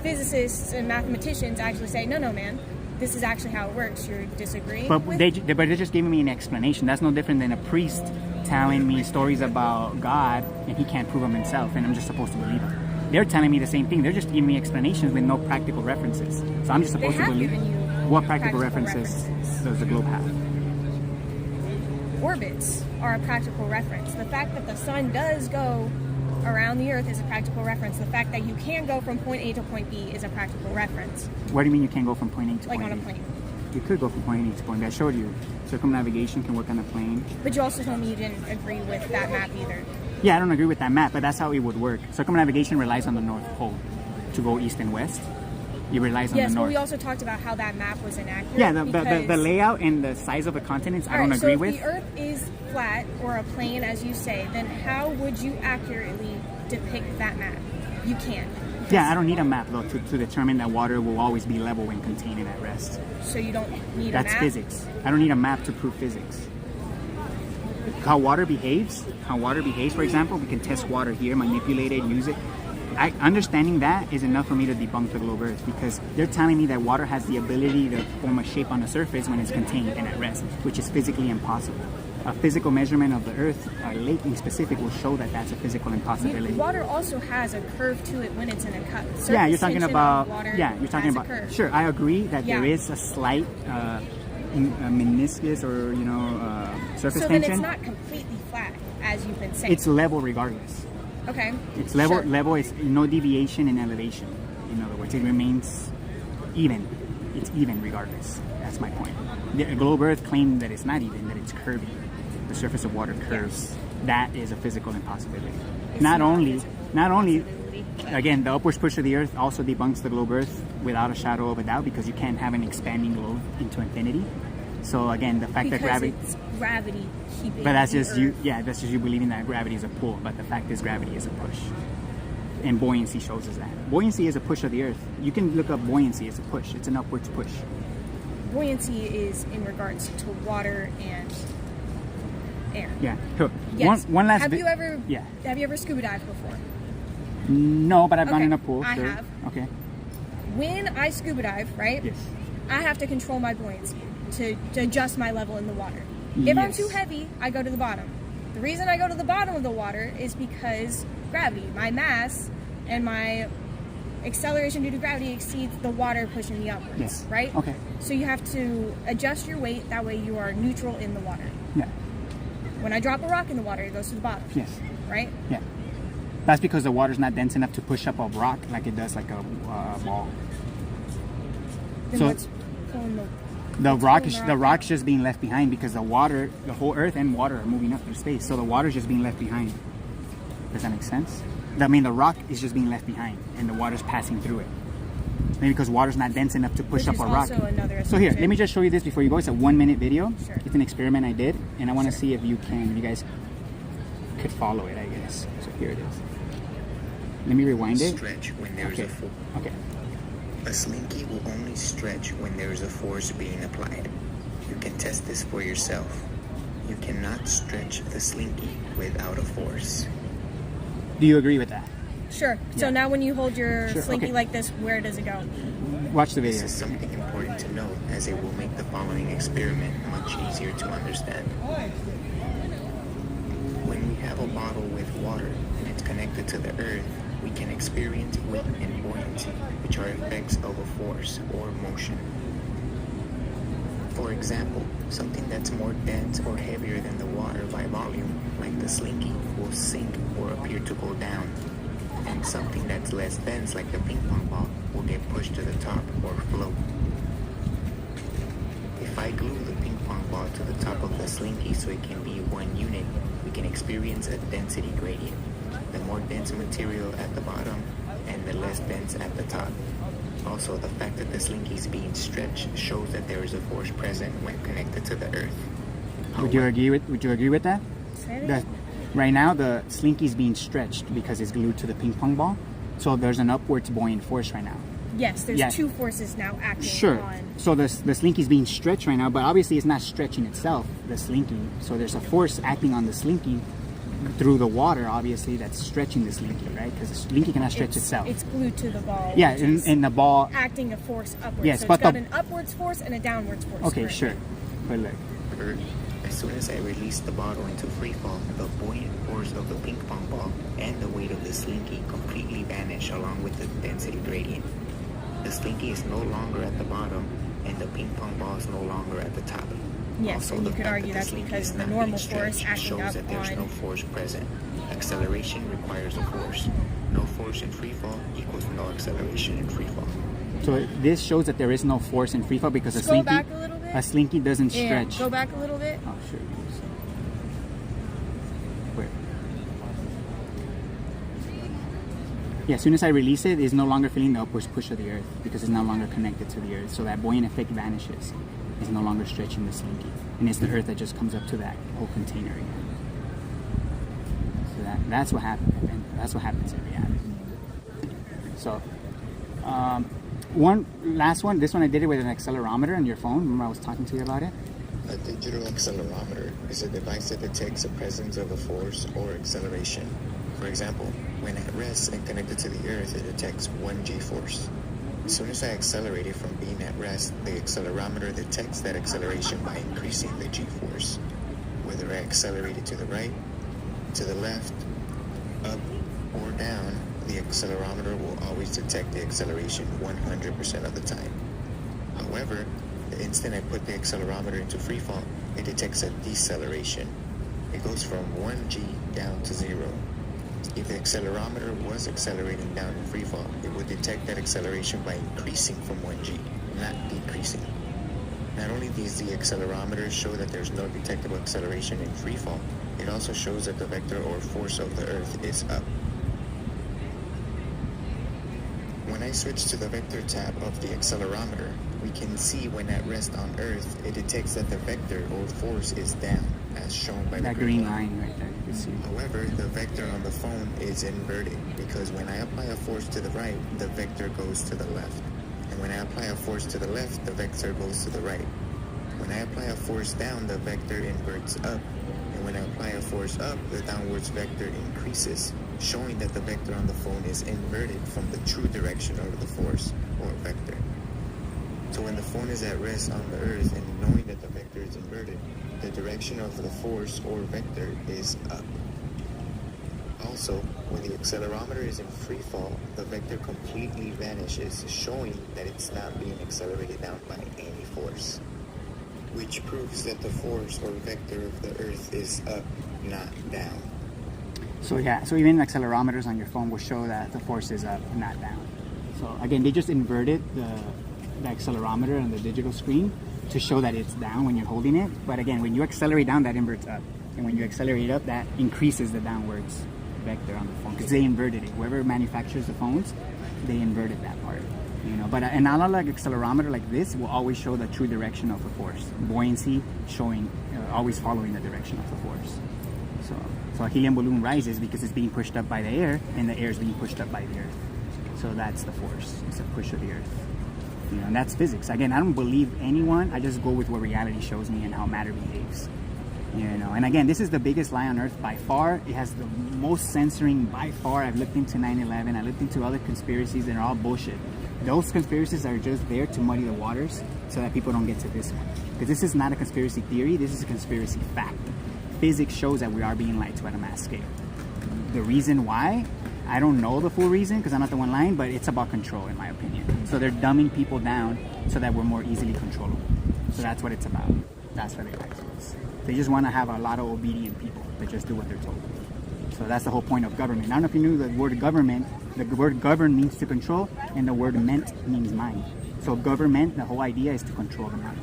physicists and mathematicians actually say, no, man, this is actually how it works, you're disagreeing But with? they're just giving me an explanation. That's no different than a priest telling me stories about God and he can't prove them himself, and I'm just supposed to believe him. They're telling me the same thing. They're just giving me explanations with no practical references. So I'm just They supposed to have believe. given you What practical practical references references. does the globe have? Orbits are a practical reference. The fact that the sun does go around the Earth is a practical reference. The fact that you can go from point A to point B is a practical reference. What do you mean you can't go from point A to Like point on a B? plane. You could go from point A to point B. I showed you. Circumnavigation can work on a plane. But you also told me you didn't agree with that map either. Yeah, I don't agree with that map, but that's how it would work. Circumnavigation relies on the North Pole to go east and west. It relies on Yes, the but north. we also talked about how that map was inaccurate. Yeah, the because- layout and the size of the continents, I don't Alright, agree so if with. the Earth is flat or a plane, as you say, then how would you accurately depict that map? You can't. Yeah, I don't need a map though to determine that water will always be level when contained and at rest. So you don't need That's a map. physics. I don't need a map to prove physics. How water behaves, for example, we can test water here, manipulate it, use it. Understanding that is enough for me to debunk the globe Earth, because they're telling me that water has the ability to form a shape on the surface when it's contained and at rest, which is physically impossible. A physical measurement of the Earth, lake in specific, will show that that's a physical impossibility. Water also has a curve to it when it's in a cup. Yeah, you're talking Surface tension about. of water Yeah, you're talking has a about. curve. Sure, I agree that there Yeah. is a slight meniscus or surface So then tension. it's not completely flat, as you've been saying. It's level regardless. okay. It's level. Sure. Level is no deviation in elevation. In other words, it remains even. It's even regardless. That's my point. The globe Earth claimed that it's not even, that it's curvy. The surface of water curves. That is a physical impossibility. It's Not not a only, physical impossibility. again, the upwards push of the Earth also debunks the globe Earth without a shadow of a doubt, because you can't have an expanding globe into infinity. So again, the fact Because that gravity. it's gravity keeping. But that's the just you. Earth. Yeah, that's just you believing that gravity is a pull. But the fact is, gravity is a push, and buoyancy shows us that. Buoyancy is a push of the Earth. You can look up buoyancy as a push. It's an upwards push. Buoyancy is in regards to water and air. Yeah. Sure. Yes. One last. Have you ever? Yeah. Have you ever scuba dived before? No, but I've gone Okay, in a pool. I Sure. have. Okay. When I scuba dive, right? Yes. I have to control my buoyancy to adjust my level in the water. If I'm Yes. too heavy, I go to the bottom. The reason I go to the bottom of the water is because gravity, my mass and my acceleration due to gravity exceeds the water pushing me upwards, Yes. right? Okay. So you have to adjust your weight, that way you are neutral in the water. Yeah. When I drop a rock in the water, it goes to the bottom, Yes. right? Yeah. That's because the water's not dense enough to push up a rock like it does like a ball. Then So- what's pulling the The rock is pulling the the rock rock's just being left behind because the water, the whole Earth and water are moving up through space. So the water's just being left behind. Does that make sense? I mean, the rock is just being left behind, and the water's passing through it. Maybe because water's not dense enough to push Which up a is rock. also another So here, assumption. let me just show you this before you go. It's a 1-minute video. Sure. It's an experiment I did, and I want to see if you guys could follow it. I guess. So here it is. Let me rewind it. Stretch when there's Okay. a force. Okay. A slinky will only stretch when there is a force being applied. You can test this for yourself. You cannot stretch the slinky without a force. Do you agree with that? Sure. So Yeah. now when you hold your Sure, slinky okay. like this, where does it go? Watch the This video. is something important to note as it will make the following experiment much easier to understand. When we have a bottle with water and it's connected to the earth, we can experience weight and buoyancy, which are effects of a force or motion. For example, something that's more dense or heavier than the water by volume, like the slinky, will sink or appear to go down. And something that's less dense, like the ping pong ball, will get pushed to the top or float. If I glue the ping pong ball to the top of the slinky so it can be one unit, we can experience a density gradient. The more dense material at the bottom and the less dense at the top. Also, the fact that the slinky is being stretched shows that there is a force present when connected to the earth. Would you agree with that? Say it That again. right now the slinky is being stretched because it's glued to the ping pong ball. So there's an upwards buoyant force right now. Yes, there's Yeah. two forces now acting Sure. on. So the slinky is being stretched right now, but obviously it's not stretching itself, the slinky. So there's a force acting on the slinky through the water, obviously, that's stretching the slinky, right? Because the slinky cannot stretch itself. It's glued to the ball. Yeah, which is and the ball. acting a force upwards. Yes, so but it's got the- an upwards force and a downwards force. Okay, currently. sure. But look, However, as soon as I release the bottle into freefall, the buoyant force of the ping pong ball and the weight of the slinky completely vanish along with the density gradient. The slinky is no longer at the bottom, and the ping pong ball is no longer at the top. Yes, Also, and the you could fact argue that that's slinky because is the not normal being force stretched acting shows up that there's on- no force present. Acceleration requires a force. No force in freefall equals no acceleration in freefall. so this shows that there is no force in free fall because Scroll back a little bit. a slinky doesn't Yeah, stretch. go back a little bit. Oh, sure. Where? Yeah, as soon as I release it, it's no longer feeling the upwards push of the earth because it's no longer connected to the earth. So that buoyant effect vanishes. It's no longer stretching the slinky. And it's the earth that just comes up to that whole container again. So that's what happens. And that's what happens in reality. So, last one, this one I did it with an accelerometer on your phone. Remember I was talking to you about it? A digital accelerometer is a device that detects the presence of a force or acceleration. For example, when at rest and connected to the earth, it detects 1 g-force. As soon as I accelerate it from being at rest, the accelerometer detects that acceleration by increasing the g-force. Whether I accelerate it to the right, to the left, up, or down, the accelerometer will always detect the acceleration 100% of the time. However, the instant I put the accelerometer into freefall, it detects a deceleration. It goes from 1 g down to 0. If the accelerometer was accelerating down in freefall, it would detect that acceleration by increasing from 1 g, not decreasing. Not only does the accelerometer show that there's no detectable acceleration in freefall, it also shows that the vector or force of the Earth is up. When I switch to the vector tab of the accelerometer, we can see when at rest on Earth, it detects that the vector or force is down, as shown by the That green line right there, you can see. However, the vector on the phone is inverted because when I apply a force to the right, the vector goes to the left. And when I apply a force to the left, the vector goes to the right. When I apply a force down, the vector inverts up. And when I apply a force up, the downwards vector increases, showing that the vector on the phone is inverted from the true direction of the force or vector. So when the phone is at rest on the earth and knowing that the vector is inverted, the direction of the force or vector is up. Also, when the accelerometer is in free fall, the vector completely vanishes, showing that it's not being accelerated down by any force, which proves that the force or vector of the earth is up, not down. So yeah, so even accelerometers on your phone will show that the force is up, not down. So again, they just inverted the accelerometer on the digital screen to show that it's down when you're holding it. But again, when you accelerate down, that inverts up. And when you accelerate up, that increases the downwards vector on the phone because they inverted it. Whoever manufactures the phones, they inverted that part. You know, but an analog accelerometer like this will always show the true direction of the force. Buoyancy showing, always following the direction of the force. So a helium balloon rises because it's being pushed up by the air, and the air is being pushed up by the earth. So that's the force. It's a push of the earth. You know, and that's physics. Again, I don't believe anyone. I just go with what reality shows me and how matter behaves. You know, and again, this is the biggest lie on earth by far. It has the most censoring by far. I've looked into 9/11. I looked into other conspiracies, and they're all bullshit. Those conspiracies are just there to muddy the waters so that people don't get to this one. Because this is not a conspiracy theory. This is a conspiracy fact. Physics shows that we are being lied to at a mass scale. The reason why, I don't know the full reason because I'm not the one lying, but it's about control in my opinion. So they're dumbing people down so that we're more easily controllable. So that's what it's about. That's what they lie to us. They just want to have a lot of obedient people that just do what they're told. So that's the whole point of government. I don't know if you knew the word government, the word govern means to control, and the word ment means mind. So government, the whole idea is to control the mind.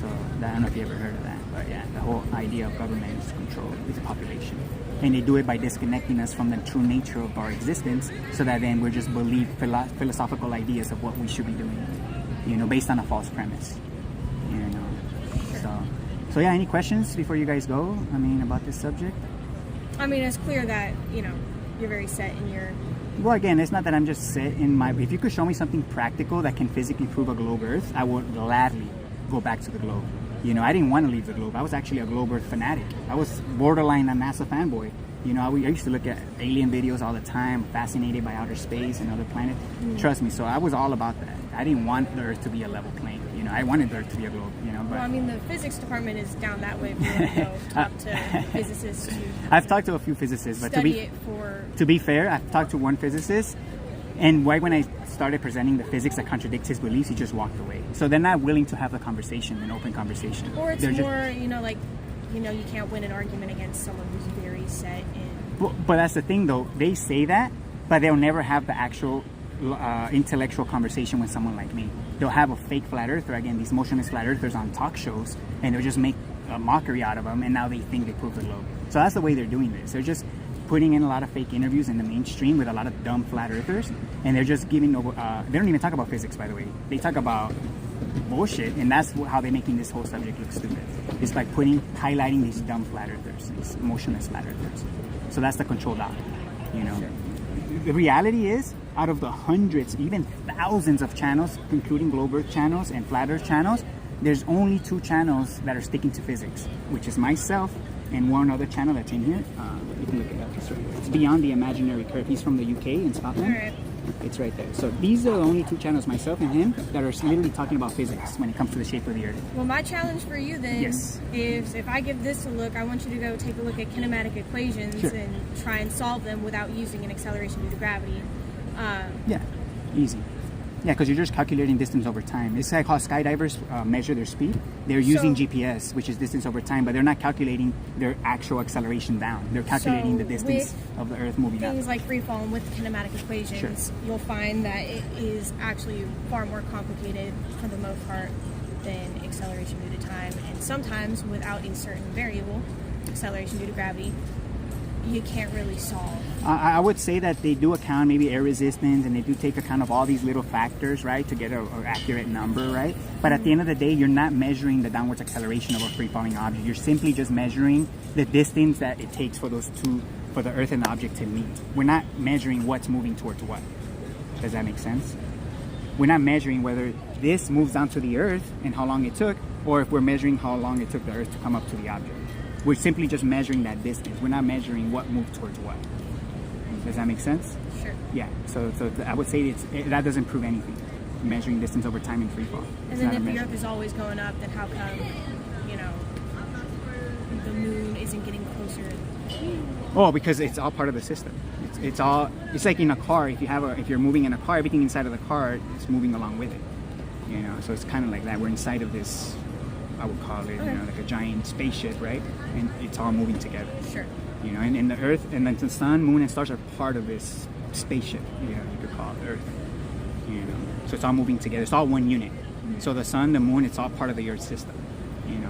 So I don't know if you ever heard of that, but yeah, the whole idea of government is to control the population. And they do it by disconnecting us from the true nature of our existence so that then we just believe philosophical ideas of what we should be doing, you know, based on a false premise, you know. So yeah, any questions before you guys go, I mean, about this subject? I mean, it's clear that, you know, you're very set in your... Well, again, it's not that I'm just set in my... If you could show me something practical that can physically prove a globe Earth, I would gladly go back to the globe. You know, I didn't want to leave the globe. I was actually a globe Earth fanatic. I was borderline a NASA fanboy. You know, I used to look at alien videos all the time, fascinated by outer space and other planets. Trust me, so I was all about that. I didn't want the Earth to be a level plane. You know, I wanted the Earth to be a globe, you know. But Well, I mean, the physics department is down that way if you want to go talk to physicists to I've talked to a few physicists, but study to be fair, I've talked to one physicist, and right when I started presenting the physics that contradicts his beliefs, he just walked away. So they're not willing to have a conversation, an open conversation. Or it's They're more, you know, like, you know, you can't win an argument against someone who's very set in... But that's the thing, though. They say that, but they'll never have the actual intellectual conversation with someone like me. They'll have a fake flat earther, again, these motionless flat earthers on talk shows, and they'll just make a mockery out of them, and now they think they prove the globe. So that's the way they're doing this. They're just putting in a lot of fake interviews in the mainstream with a lot of dumb flat earthers, and they're just giving over... they don't even talk about physics, by the way. They talk about bullshit, and that's how they're making this whole subject look stupid. It's by highlighting these dumb flat earthers, these motionless flat earthers. So that's the control dot, you know. The reality is, out of the hundreds, even thousands of channels, including Globe Earth channels and Flat Earth channels, there's only 2 channels that are sticking to physics, which is myself and one other channel that's in here. You can look it up. It's right here. It's Beyond the Imaginary Curve. He's from the UK in Scotland. All right. It's right there. So these are the only 2 channels, myself and him, that are literally talking about physics when it comes to the shape of the Earth. Well, my challenge for you then Yes. is if I give this a look, I want you to go take a look at kinematic equations Sure. and try and solve them without using an acceleration due to gravity. Yeah, easy. Yeah, because you're just calculating distance over time. It's like how skydivers measure their speed. They're using GPS, which is distance over time, but they're not calculating their actual acceleration down. They're calculating So the distance with of the Earth moving up. Things like free fall and with kinematic equations, you'll find that it is actually far more complicated for the most part than acceleration due to time. And sometimes without a certain variable, acceleration due to gravity, you can't really solve. I would say that they do account maybe air resistance, and they do take account of all these little factors, right, to get an accurate number, right? But at the end of the day, you're not measuring the downwards acceleration of a free-falling object. You're simply just measuring the distance that it takes for for the Earth and the object to meet. We're not measuring what's moving towards what. Does that make sense? we're not measuring whether this moves down to the Earth and how long it took, or if we're measuring how long it took the Earth to come up to the object. We're simply just measuring that distance. We're not measuring what moved towards what. Does that make sense? Sure. Yeah. So I would say that doesn't prove anything. Measuring distance over time in free fall. And then if the Earth is always going up, then how come, the moon isn't getting closer? Oh, because it's all part of the system. It's like in a car. If you're moving in a car, everything inside of the car is moving along with it. So it's kind of like that. We're inside of this, I would call it, like a giant spaceship, right? And it's all moving together. Sure. And the Earth and then the sun, moon, and stars are part of this spaceship. You could call it Earth. So it's all moving together. It's all one unit. So the sun, the moon, it's all part of the Earth system.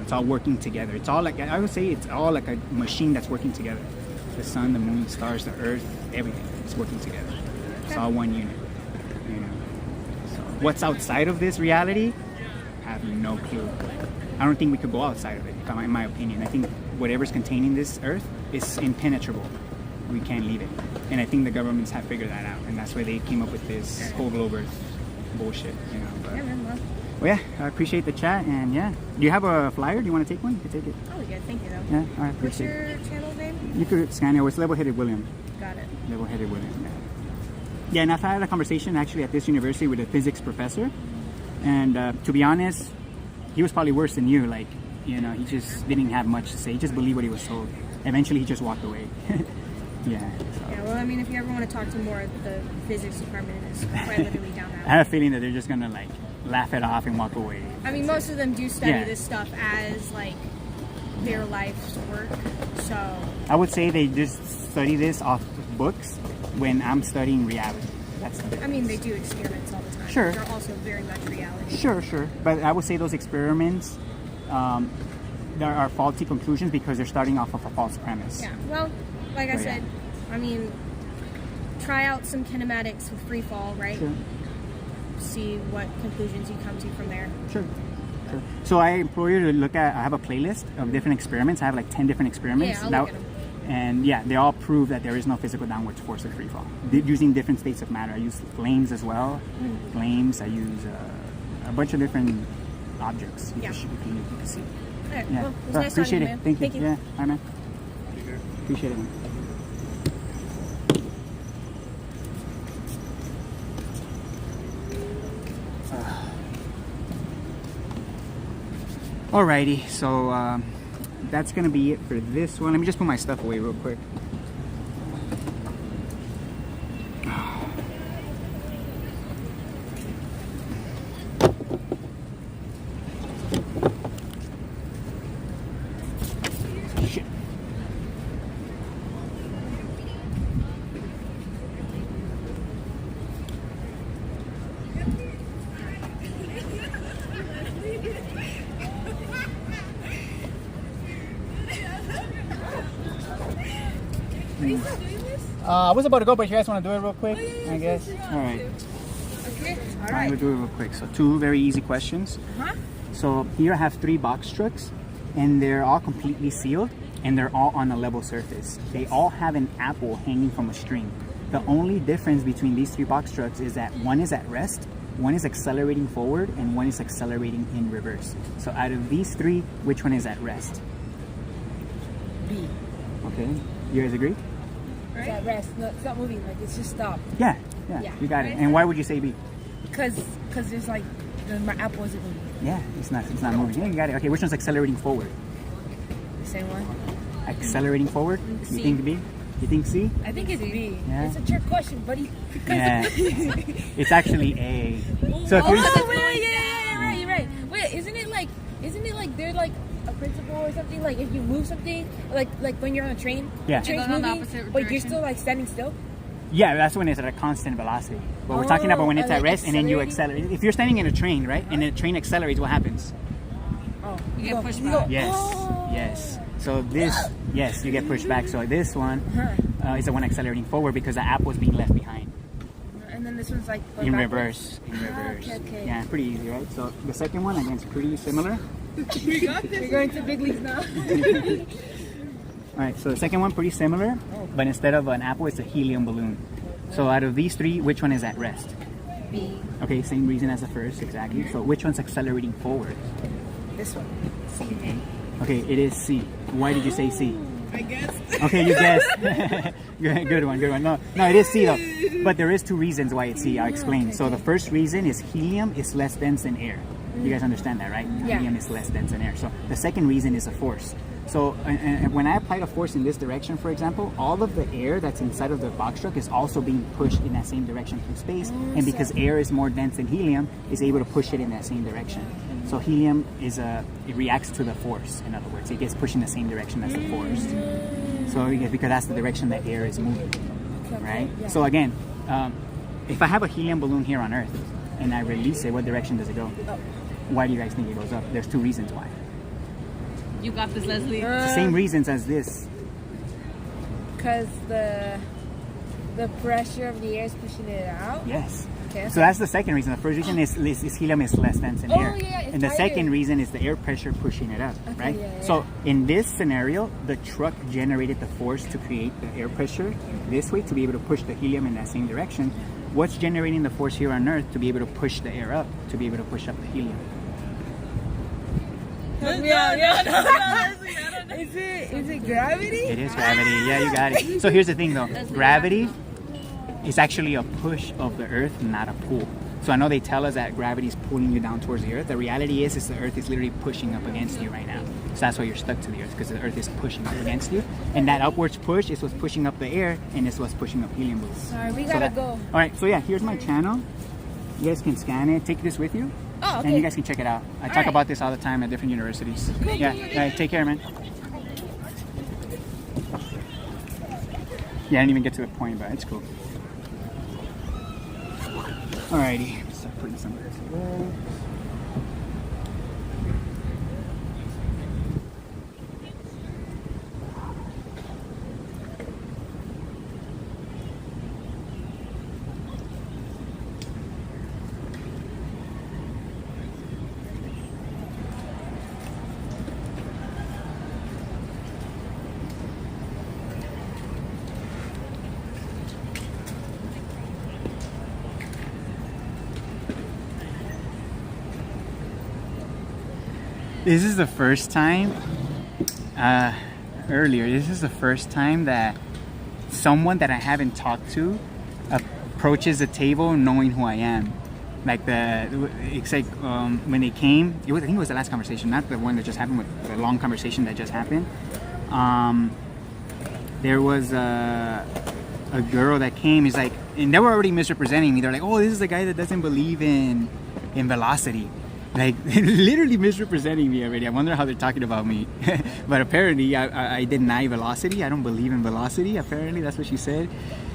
It's all working together. It's all like, I would say it's all like a machine that's working together. The sun, the moon, the stars, the Earth, everything is working together. It's all one unit. So what's outside of this reality? I have no clue. I don't think we could go outside of it, in my opinion. I think whatever's containing this Earth is impenetrable. We can't leave it. And I think the governments have figured that out. And that's why they came up with this whole globe Earth bullshit, But, well, yeah, I appreciate the chat. And yeah, do you have a flyer? Do you want to take one? You can take it. Oh, yeah, thank you, though. Yeah, all right. What's your channel name? You could scan it. It's Level-Headed William. Got it. Level-Headed William, yeah. Yeah, and I've had a conversation actually at this university with a physics professor. And to be honest, he was probably worse than you. Like, he just didn't have much to say. He just believed what he was told. Eventually, he just walked away. Yeah. So. Yeah, well, I mean, if you ever want to talk to more, the physics department is quite literally down that way. I have a feeling that they're just going to, laugh it off and walk away. I mean, most of them do study this stuff as, their life's work, so... I would say they just study this off books when I'm studying reality. That's the difference. I mean, they do experiments all the time. Sure. They're also very much reality. Sure. But I would say those experiments, there are faulty conclusions because they're starting off of a false premise. Yeah, well, like I said, I mean, try out some kinematics with free fall, right? Sure. See what conclusions you come to from there. Sure. So I implore you to look at, I have a playlist of different experiments. I have 10 different experiments. Yeah, I'll look at them. And they all prove that there is no physical downward force of free fall. Using different states of matter. I use flames as well. Flames, I use a bunch of different objects. You can see. All right, Yeah. well, it was nice appreciate talking it. to you, man. Thank you. Yeah, all right, man. Appreciate it, man. Alrighty, so that's gonna be it for this one. Let me just put my stuff away real quick. Shit. I was about to go, but you guys want to do it real quick? I guess. All right. Okay. All I'm right. gonna do it real quick. So 2 very easy questions. Huh? So here I have 3 box trucks, and they're all completely sealed, and they're all on a level surface. They all have an apple hanging from a string. The only difference between these 3 box trucks is that one is at rest, one is accelerating forward, and one is accelerating in reverse. So out of these 3, which one is at rest? B. Okay. You guys agree? It's at rest. No, it's not moving. Like it's just stopped. Yeah. Yeah. You got it. And why would you say B? Because there's my apple isn't moving. Yeah, it's not moving. Yeah, you got it. Okay, which one's accelerating forward? The same one. Accelerating forward? C. You think B? You think C? I think it's B. Yeah. It's a trick question, buddy. Yeah. It's actually A. So if Oh, you're wait, you're right. Wait, isn't it like they're like a principle or something? Like if you move something, like when you're on a train, Yeah. the train's Going on the moving, opposite but you're direction. still like standing still. Yeah, that's when it's at a constant velocity. But we're talking about when it's at like rest and then you accelerating? accelerate. If you're standing in a train, right, and the train accelerates, what happens? Oh, You get pushed go. back. Yes, Oh. yes. So this, yes, you get pushed back. So this one is the one accelerating forward because the apple is being left behind. And then this one's like going In backwards. reverse. In reverse. okay. Yeah, pretty easy, right? So the second one, again, is pretty similar. We're going to big leagues now. All right, so the second one, pretty similar, but instead of an apple, it's a helium balloon. So out of these 3, which one is at rest? B. Okay, same reason as the first, exactly. So which one's accelerating forward? This one. C. Okay, it is C. Why did you say C? I guess. Okay, you guessed. Good one, good one. No, it is C though. But there is two reasons why it's C. I'll explain. So the first reason is helium is less dense than air. You guys understand that, right? Yeah. Helium is less dense than air. So the second reason is a force. So and when I apply a force in this direction, for example, all of the air that's inside of the box truck is also being pushed in that same direction through space. And because air is more dense than helium, is able to push it in that same direction. So helium it reacts to the force. In other words, it gets pushed in the same direction as the force. So because that's the direction that air is moving, right? Yeah. So again, if I have a helium balloon here on Earth and I release it, what direction does it go? Up. Why do you guys think it goes up? There's two reasons why. You got this, Leslie. It's the same reasons as this. Because the pressure of the air is pushing it out. Yes. Okay. So that's the second reason. The first reason is helium is less dense than air. Yeah, it's and the lighter. second reason is the air pressure pushing it up, right? yeah. So in this scenario, the truck generated the force to create the air pressure this way to be able to push the helium in that same direction. What's generating the force here on Earth to be able to push the air up, to be able to push up the helium? Is it gravity? It is gravity. Yeah, you got it. So here's the thing though. Gravity is actually a push of the Earth, not a pull. So I know they tell us that gravity is pulling you down towards the Earth. The reality is the Earth is literally pushing up against you right now. So that's why you're stuck to the Earth, because the Earth is pushing up against you. And that upwards push is what's pushing up the air, and it's what's pushing up helium balloons. Sorry, we So gotta go. All right, so yeah, here's my channel. You guys can scan it, take this with you, Oh, okay. and you guys can check it out. I talk right. about this all the time at different universities. Yeah, all right, take care, man. Yeah, I didn't even get to the point, but it's cool. Alrighty, start putting some of this away. This is the first time, this is the first time that someone that I haven't talked to approaches the table knowing who I am. Like it's like when they came, I think it was the last conversation, not the one that just happened, with the long conversation that just happened. There was a girl that came, he's like, and they were already misrepresenting me. They're like, oh, this is the guy that doesn't believe in velocity. Like literally misrepresenting me already. I wonder how they're talking about me. But apparently I deny velocity. I don't believe in velocity. Apparently that's what she said.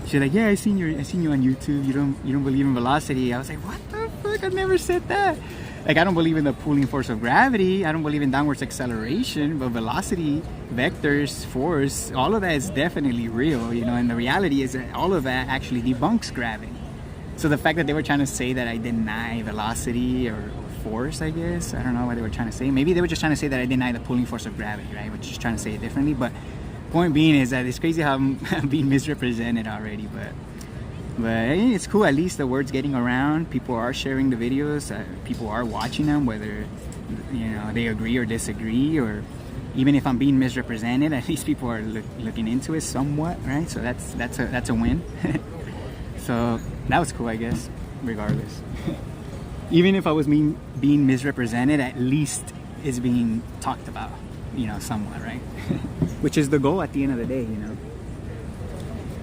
She's like, yeah, I seen you on YouTube. You don't believe in velocity. I was like, what the fuck? I never said that. Like, I don't believe in the pulling force of gravity. I don't believe in downwards acceleration, but velocity, vectors, force, all of that is definitely real, you know, and the reality is that all of that actually debunks gravity. So the fact that they were trying to say that I deny velocity or force, I guess, I don't know what they were trying to say. Maybe they were just trying to say that I deny the pulling force of gravity, right? We're just trying to say it differently. But point being is that it's crazy how I'm being misrepresented already. But it's cool. At least the word's getting around. People are sharing the videos. People are watching them, whether they agree or disagree, or even if I'm being misrepresented, at least people are looking into it somewhat, right? So that's a win. So that was cool, I guess. Regardless. Even if I was being misrepresented, at least it's being talked about, somewhat, right? Which is the goal at the end of the day,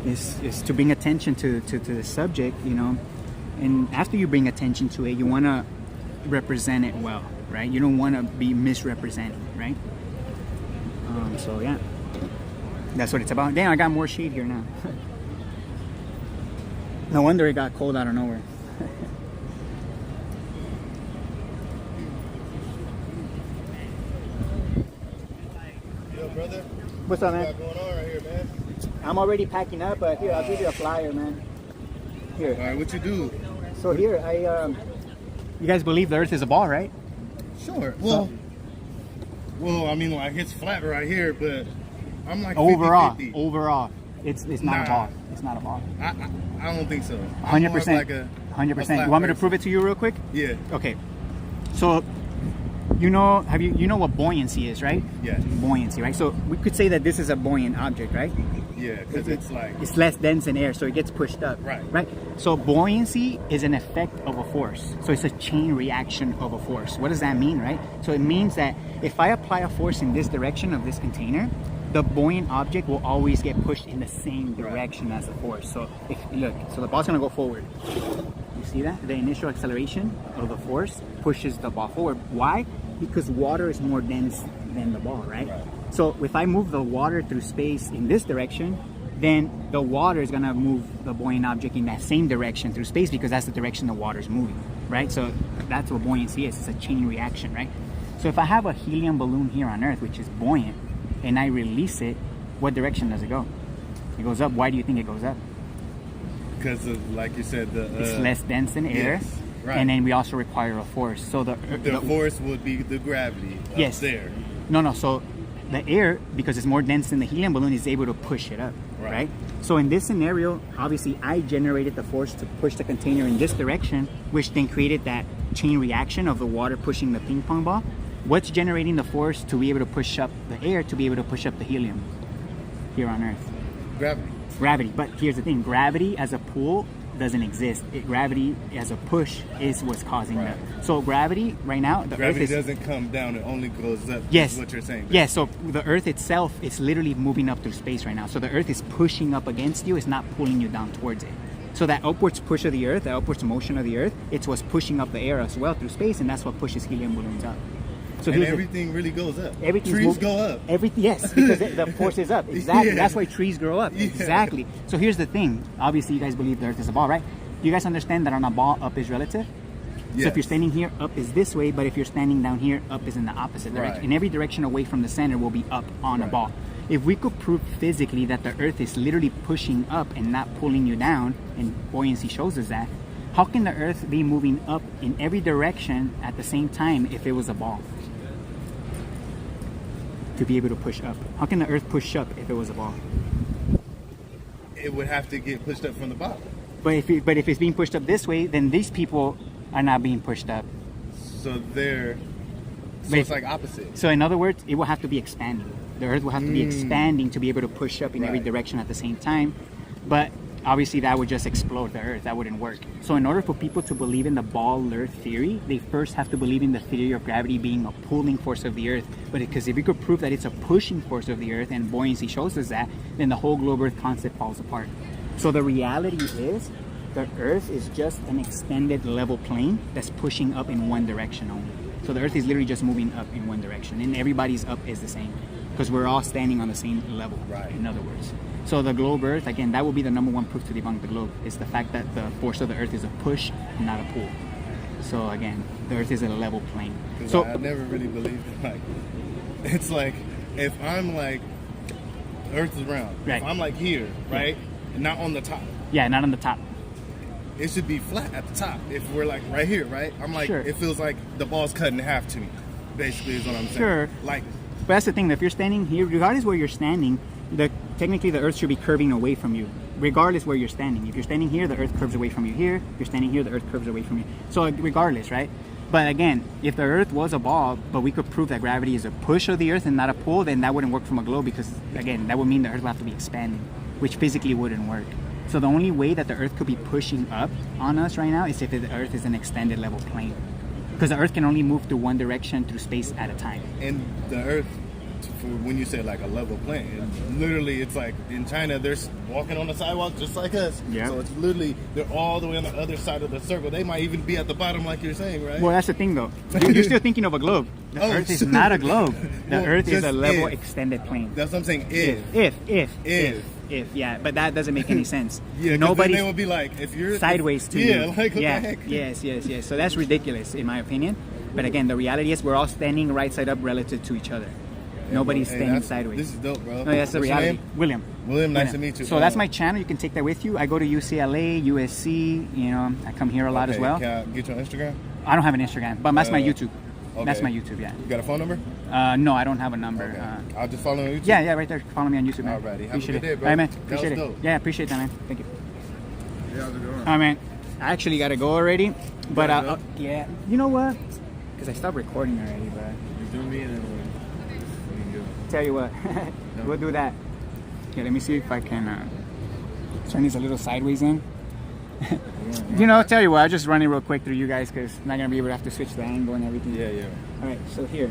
is to bring attention to the subject, and after you bring attention to it, you want to represent it well, right? You don't want to be misrepresented, right? So yeah, that's what it's about. Damn, I got more shade here now. No wonder it got cold out of nowhere. Brother, What's up, man? what's going on right here, man? I'm already packing up, but here, I'll give you a flyer, man. Here. All right, what you do? So here, you guys believe the Earth is a ball, right? Sure. Well, I mean, like it's flat right here, but I'm like 50-50. Overall, it's not a Nah. ball. It's not a ball. I don't think so. 100%. Like 100%. You want me to prove it to you real quick? Yeah. Okay. So, you know what buoyancy is, right? Yeah. Buoyancy, right? So we could say that this is a buoyant object, right? Yeah, because it's like it's less dense in air, so it gets pushed up. Right. Right. So buoyancy is an effect of a force. So it's a chain reaction of a force. What does that mean, right? So it means that if I apply a force in this direction of this container, the buoyant object will always get pushed in the same direction as the force. So if look, so the ball's gonna go forward. You see that? The initial acceleration of the force pushes the ball forward. Why? Because water is more dense than the ball, right? So if I move the water through space in this direction, then the water is gonna move the buoyant object in that same direction through space because that's the direction the water is moving, right? So that's what buoyancy is. It's a chain reaction, right? So if I have a helium balloon here on Earth, which is buoyant, and I release it, what direction does it go? It goes up. Why do you think it goes up? because of, like you said, it's less dense than air. Yes, right. And then we also require a force. So the force would be the gravity up there. No. So the air, because it's more dense than the helium balloon, is able to push it up, right? So in this scenario, obviously I generated the force to push the container in this direction, which then created that chain reaction of the water pushing the ping pong ball. What's generating the force to be able to push up the air, to be able to push up the helium here on Earth? Gravity. Gravity. But here's the thing, gravity as a pull doesn't exist. Gravity as a push is what's causing that. So gravity right now, the gravity Earth doesn't come down, it only goes up. Yes. Is what you're saying. Yes, so the Earth itself is literally moving up through space right now. So the Earth is pushing up against you, it's not pulling you down towards it. So that upwards push of the Earth, the upwards motion of the Earth, it's what's pushing up the air as well through space, and that's what pushes helium balloons up. So and everything really goes up. Trees go up. Yes, because the force is up. Exactly. Yeah. That's why trees grow up. Yeah. Exactly. So here's the thing. Obviously, you guys believe the Earth is a ball, right? You guys understand that on a ball, up is relative? Yes. So if you're standing here, up is this way, but if you're standing down here, up is in the opposite direction. Right. In every direction away from the center will be up on a ball. If we could prove physically that the Earth is literally pushing up and not pulling you down, and buoyancy shows us that, how can the Earth be moving up in every direction at the same time if it was a ball? To be able to push up. How can the Earth push up if it was a ball? It would have to get pushed up from the bottom. But if it's being pushed up this way, then these people are not being pushed up. So it's like opposite. So in other words, it will have to be expanding. The Earth will have to be expanding to be able to push up in every direction at the same time. But obviously that would just explode the Earth. That wouldn't work. So in order for people to believe in the ball Earth theory, they first have to believe in the theory of gravity being a pulling force of the Earth. But because if we could prove that it's a pushing force of the Earth, and buoyancy shows us that, then the whole globe Earth concept falls apart. So the reality is, the Earth is just an extended level plane that's pushing up in one direction only. So the Earth is literally just moving up in one direction, and everybody's up is the same, because we're all standing on the same level, in other words. So the globe Earth, again, that will be the number one proof to debunk the globe, is the fact that the force of the Earth is a push, not a pull. So again, the Earth is a level plane. So I never really believed it. It's like, if I'm like, Earth is round. If I'm like here, right? And not on the top. Yeah, not on the top. It should be flat at the top. If we're like right here, right? I'm like, it feels like the ball's cut in half to me. Basically, is what I'm saying. Sure. Like, but that's the thing. If you're standing here, regardless where you're standing, technically the Earth should be curving away from you, regardless where you're standing. If you're standing here, the Earth curves away from you here. If you're standing here, the Earth curves away from you. So regardless, right? But again, if the Earth was a ball, but we could prove that gravity is a push of the Earth and not a pull, then that wouldn't work from a globe, because again, that would mean the Earth would have to be expanding, which physically wouldn't work. So the only way that the Earth could be pushing up on us right now is if the Earth is an extended level plane, because the Earth can only move through one direction through space at a time. And the Earth, when you say like a level plane, literally it's like in China they're walking on the sidewalk just like us. So it's literally, they're all the way on the other side of the circle. They might even be at the bottom, like you're saying, right? Well, that's the thing though. You're still thinking of a globe. The Earth is not a globe. The Earth is a level extended plane. That's what I'm saying. If, yeah, but that doesn't make any sense. Nobody. They will be like, if you're sideways to you. Like what the heck? Yes. So that's ridiculous in my opinion. But again, the reality is we're all standing right side up relative to each other. Nobody's standing sideways. This is dope, bro. No, that's the reality. William, nice to meet you. So that's my channel. You can take that with you. I go to UCLA, USC. You know, I come here a lot as well. Can I get you on Instagram? I don't have an Instagram, but that's my YouTube. Okay. That's my YouTube. Yeah. You got a phone number? No, I don't have a number. Okay. I'll just follow you on YouTube. Yeah, right there. Follow me on YouTube, man. Alrighty. Have Appreciate a good day, bro. All right, man. Appreciate it. Dope. Yeah, appreciate that, man. Thank you. Yeah, how's it going? All right, man. I actually gotta go already. But gotta go? yeah, you know what? Because I stopped recording already. But You do me and then we can go. tell you what, we'll do that. Okay, let me see if I can turn these a little sideways in. You know, tell you what, I'll just run it real quick through you guys because I'm not gonna be able to have to switch the angle and everything. Yeah. All right, so here.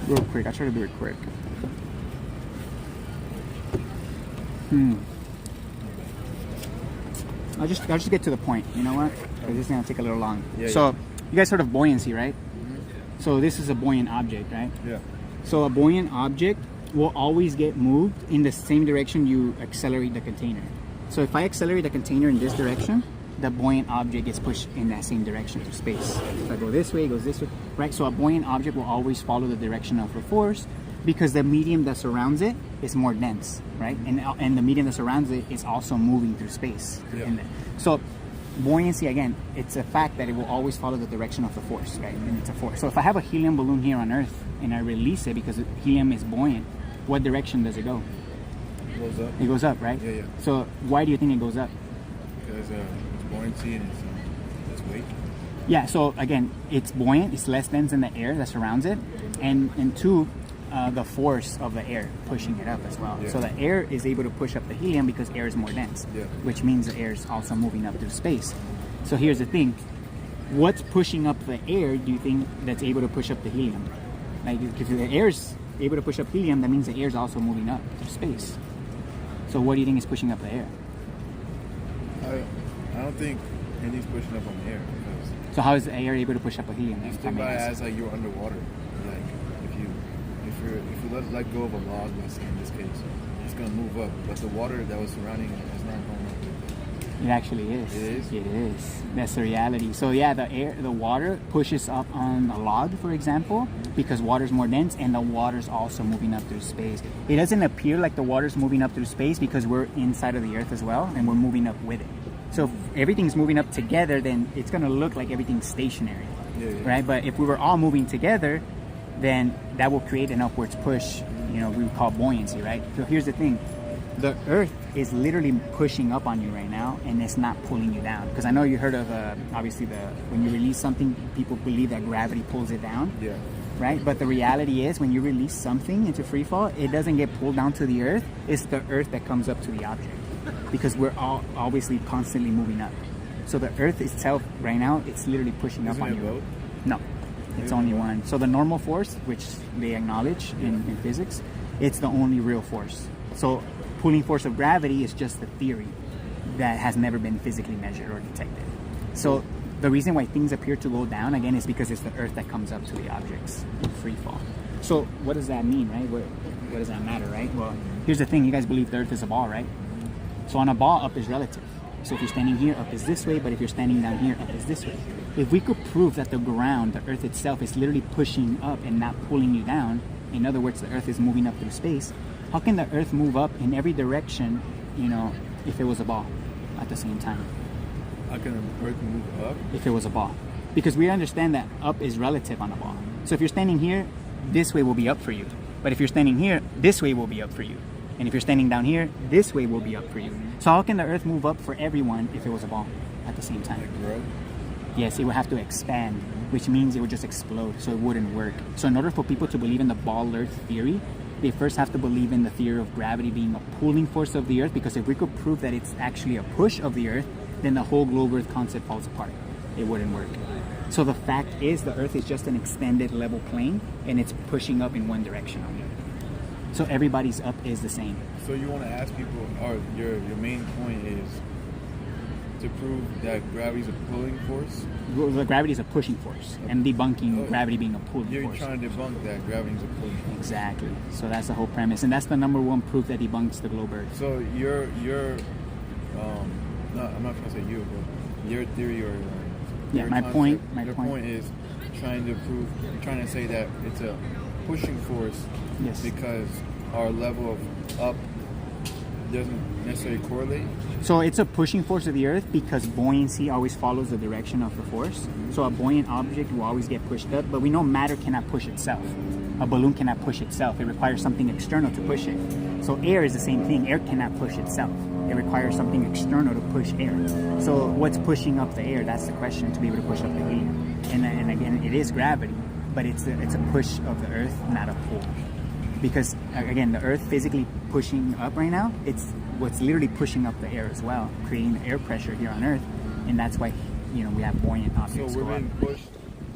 Real quick, I'll try to do it quick. I'll just get to the point. You know what? 'Cause this is gonna take a little long. So, you guys heard of buoyancy, right? So this is a buoyant object, right? Yeah. So a buoyant object will always get moved in the same direction you accelerate the container. So if I accelerate the container in this direction, the buoyant object gets pushed in that same direction through space. If I go this way, it goes this way, right? So a buoyant object will always follow the direction of the force because the medium that surrounds it is more dense, right? And the medium that surrounds it is also moving through space. Yeah. So buoyancy, again, it's a fact that it will always follow the direction of the force, right? And it's a force. So if I have a helium balloon here on Earth and I release it because helium is buoyant, what direction does it go? It goes up. It goes up, right? Yeah. So why do you think it goes up? Because it's buoyancy and it's weight. Yeah, so again, it's buoyant, it's less dense than the air that surrounds it, and two, the force of the air pushing it up as well. Yeah. So the air is able to push up the helium because air is more dense, Yeah. which means the air is also moving up through space. So here's the thing, what's pushing up the air do you think that's able to push up the helium? Like if the air is able to push up helium, that means the air is also moving up through space. So what do you think is pushing up the air? I don't think anything's pushing up on the air. Because So how is the air able to push up a helium? just think about it as like you're underwater. Like if you let go of a log, let's say in this case, it's gonna move up. But the water that was surrounding it is not going up. It actually is. It is? It is. That's the reality. So yeah, the water pushes up on a log, for example, because water's more dense and the water's also moving up through space. It doesn't appear like the water's moving up through space because we're inside of the Earth as well and we're moving up with it. So if everything's moving up together, then it's gonna look like everything's stationary, right? But if we were all moving together, then that will create an upwards push, you know, we would call buoyancy, right? So here's the thing. The Earth is literally pushing up on you right now, and it's not pulling you down. Because I know you heard of, obviously, when you release something, people believe that gravity pulls it down, Yeah. right? But the reality is, when you release something into free fall, it doesn't get pulled down to the Earth. It's the Earth that comes up to the object, because we're all obviously constantly moving up. So the Earth itself, right now, it's literally pushing up Isn't on it you. both? No, it's only one. So the normal force, which they acknowledge in physics, it's the only real force. So pulling force of gravity is just a theory that has never been physically measured or detected. So the reason why things appear to go down, again, is because it's the Earth that comes up to the objects in free fall. So what does that mean, right? What does that matter, right? Well, here's the thing. You guys believe the Earth is a ball, right? So on a ball, up is relative. So if you're standing here, up is this way, but if you're standing down here, up is this way. If we could prove that the ground, the Earth itself, is literally pushing up and not pulling you down, in other words, the Earth is moving up through space, how can the Earth move up in every direction, you know, if it was a ball at the same time? How can the Earth move up? If it was a ball. Because we understand that up is relative on a ball. So if you're standing here, this way will be up for you. But if you're standing here, this way will be up for you. And if you're standing down here, this way will be up for you. So how can the Earth move up for everyone if it was a ball at the same time? Like grow? Yes, it would have to expand, which means it would just explode, so it wouldn't work. So in order for people to believe in the ball Earth theory, they first have to believe in the theory of gravity being a pulling force of the Earth, because if we could prove that it's actually a push of the Earth, then the whole globe Earth concept falls apart. It wouldn't work. So the fact is the Earth is just an extended level plane, and it's pushing up in one direction only. So everybody's up is the same. So you want to ask people, or your main point is to prove that gravity's a pulling force? The gravity is a pushing force, and debunking gravity being a pulling You're force. trying to debunk that gravity's a pulling force. Exactly. So that's the whole premise, and that's the number one proof that debunks the globe Earth. So your no, I'm not trying to say you, but your theory or Yeah, your my concept, point- your point is trying to say that it's a pushing force Yes. because our level of up doesn't necessarily correlate? So it's a pushing force of the Earth because buoyancy always follows the direction of the force. So a buoyant object will always get pushed up, but we know matter cannot push itself. A balloon cannot push itself. It requires something external to push it. So air is the same thing. Air cannot push itself. It requires something external to push air. So what's pushing up the air? That's the question, to be able to push up the helium. And again, it is gravity, but it's a push of the Earth, not a pull. Because again, the Earth physically pushing up right now, it's what's literally pushing up the air as well, creating the air pressure here on Earth, and that's why we have buoyant objects. So we're being pushed,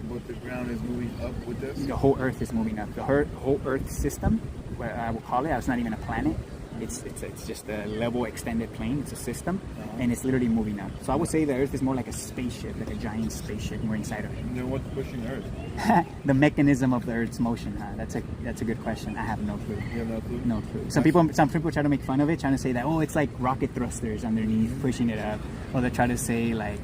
but the ground is moving up with this? The whole Earth is moving up. The whole Earth system, what I will call it, it's not even a planet. It's just a level extended plane. It's a system, and it's literally moving up. So I would say the Earth is more like a spaceship, like a giant spaceship. We're inside of it. And then what's pushing Earth? The mechanism of the Earth's motion. That's a good question. I have no clue. You have no clue? No clue. Some people try to make fun of it, trying to say that it's like rocket thrusters underneath pushing it up, or they try to say like,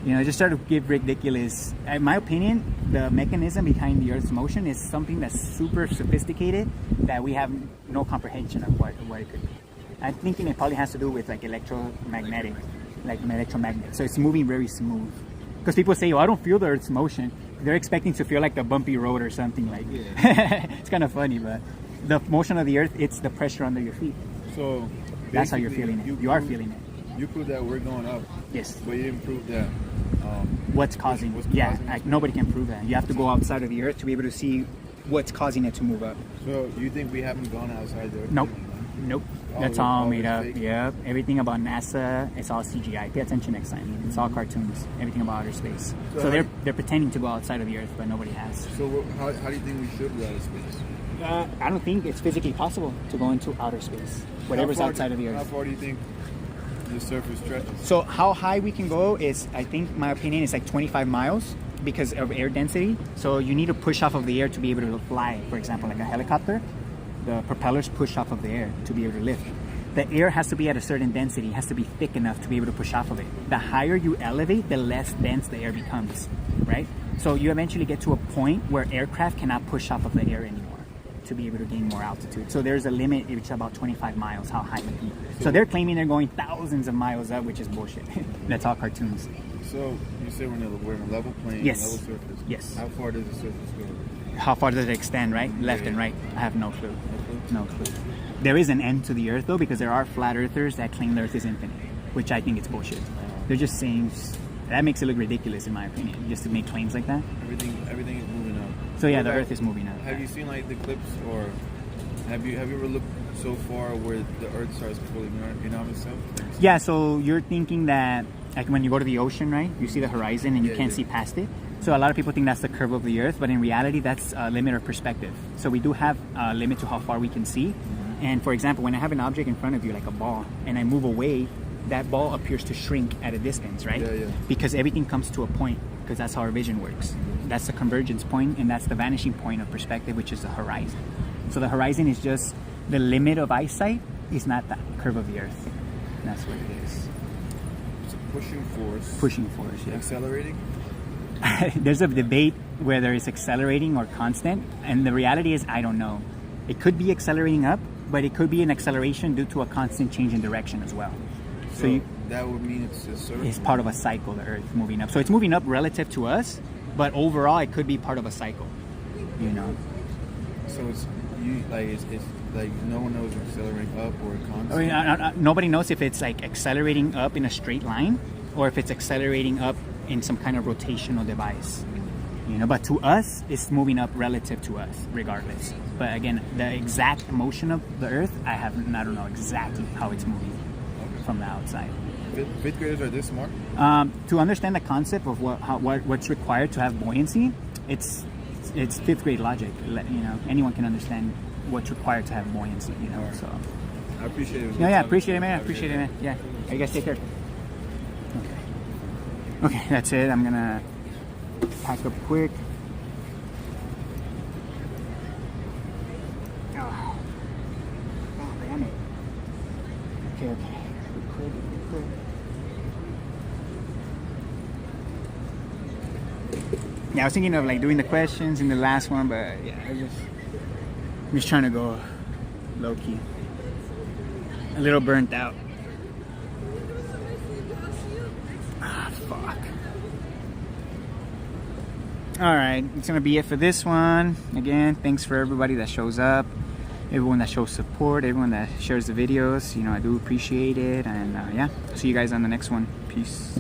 just try to give ridiculous. In my opinion, the mechanism behind the Earth's motion is something that's super sophisticated that we have no comprehension of what it could be. I'm thinking it probably has to do with like electromagnetic, like an electromagnet. So it's moving very smooth. Because people say, I don't feel the Earth's motion. They're expecting to feel like the bumpy road or something like. Yeah. It's kind of funny, but the motion of the Earth, it's the pressure under your feet. So that's how you're feeling it. You are feeling it. You proved that we're going up. Yes. But you didn't prove that. What's causing? Nobody can prove that. You have to go outside of the Earth to be able to see what's causing it to move up. So you think we haven't gone outside the Earth? Nope. That's all made up. Yep. Everything about NASA, it's all CGI. Pay attention next time. It's all cartoons. Everything about outer space. So they're pretending to go outside of the Earth, but nobody has. So how do you think we should go outer space? I don't think it's physically possible to go into outer space. Whatever's outside of the Earth. How far do you think the surface stretches? So how high we can go is, I think, my opinion is like 25 miles because of air density. So you need to push off of the air to be able to fly. For example, like a helicopter, the propellers push off of the air to be able to lift. The air has to be at a certain density, has to be thick enough to be able to push off of it. The higher you elevate, the less dense the air becomes, right? So you eventually get to a point where aircraft cannot push off of the air anymore to be able to gain more altitude. So there's a limit, it's about 25 miles, how high it can be. So they're claiming they're going thousands of miles up, which is bullshit. That's all cartoons. So you say we're in a level plane, yes. level surface. Yes. How far does the surface go? How far does it extend, right? Left and right. I have no clue. No clue. There is an end to the Earth, though, because there are flat earthers that claim the Earth is infinite, which I think it's bullshit. They're just saying, that makes it look ridiculous, in my opinion, just to make claims like that. Everything is moving up. So yeah, the Earth is moving up. Have you seen like the clips, or have you ever looked so far where the Earth starts pulling in on itself? Yeah, so you're thinking that like when you go to the ocean, right? You see the horizon and you can't see past it. So a lot of people think that's the curve of the Earth, but in reality, that's a limit of perspective. So we do have a limit to how far we can see. And for example, when I have an object in front of you, like a ball, and I move away, that ball appears to shrink at a distance, right? Yeah. Because everything comes to a point, because that's how our vision works. That's the convergence point, and that's the vanishing point of perspective, which is the horizon. So the horizon is just the limit of eyesight, is not the curve of the Earth. That's what it is. It's a pushing force. Pushing force, yeah. Accelerating? There's a debate whether it's accelerating or constant, and the reality is I don't know. It could be accelerating up, but it could be an acceleration due to a constant change in direction as well. So that would mean it's a circle? It's part of a cycle, the Earth moving up. So it's moving up relative to us, but overall it could be part of a cycle, So it's like no one knows if it's accelerating up or constant? I mean, nobody knows if it's like accelerating up in a straight line or if it's accelerating up in some kind of rotational device. But to us, it's moving up relative to us, regardless. But again, the exact motion of the Earth, I don't know exactly how it's moving from the outside. Fifth graders are this smart? To understand the concept of what's required to have buoyancy, it's fifth grade logic. Anyone can understand what's required to have buoyancy. So I appreciate it. Yeah, appreciate it, man. Appreciate it, man. Yeah, you guys take care. Okay, that's it. I'm gonna pack up quick. Oh, damn it. Okay. Quick. Yeah, I was thinking of like doing the questions in the last one, but yeah, I'm just trying to go low key. a little burnt out. Ah, fuck. Alright, it's gonna be it for this one. Again, thanks for everybody that shows up, everyone that shows support, everyone that shares the videos. You know, I do appreciate it. And yeah, see you guys on the next one. Peace.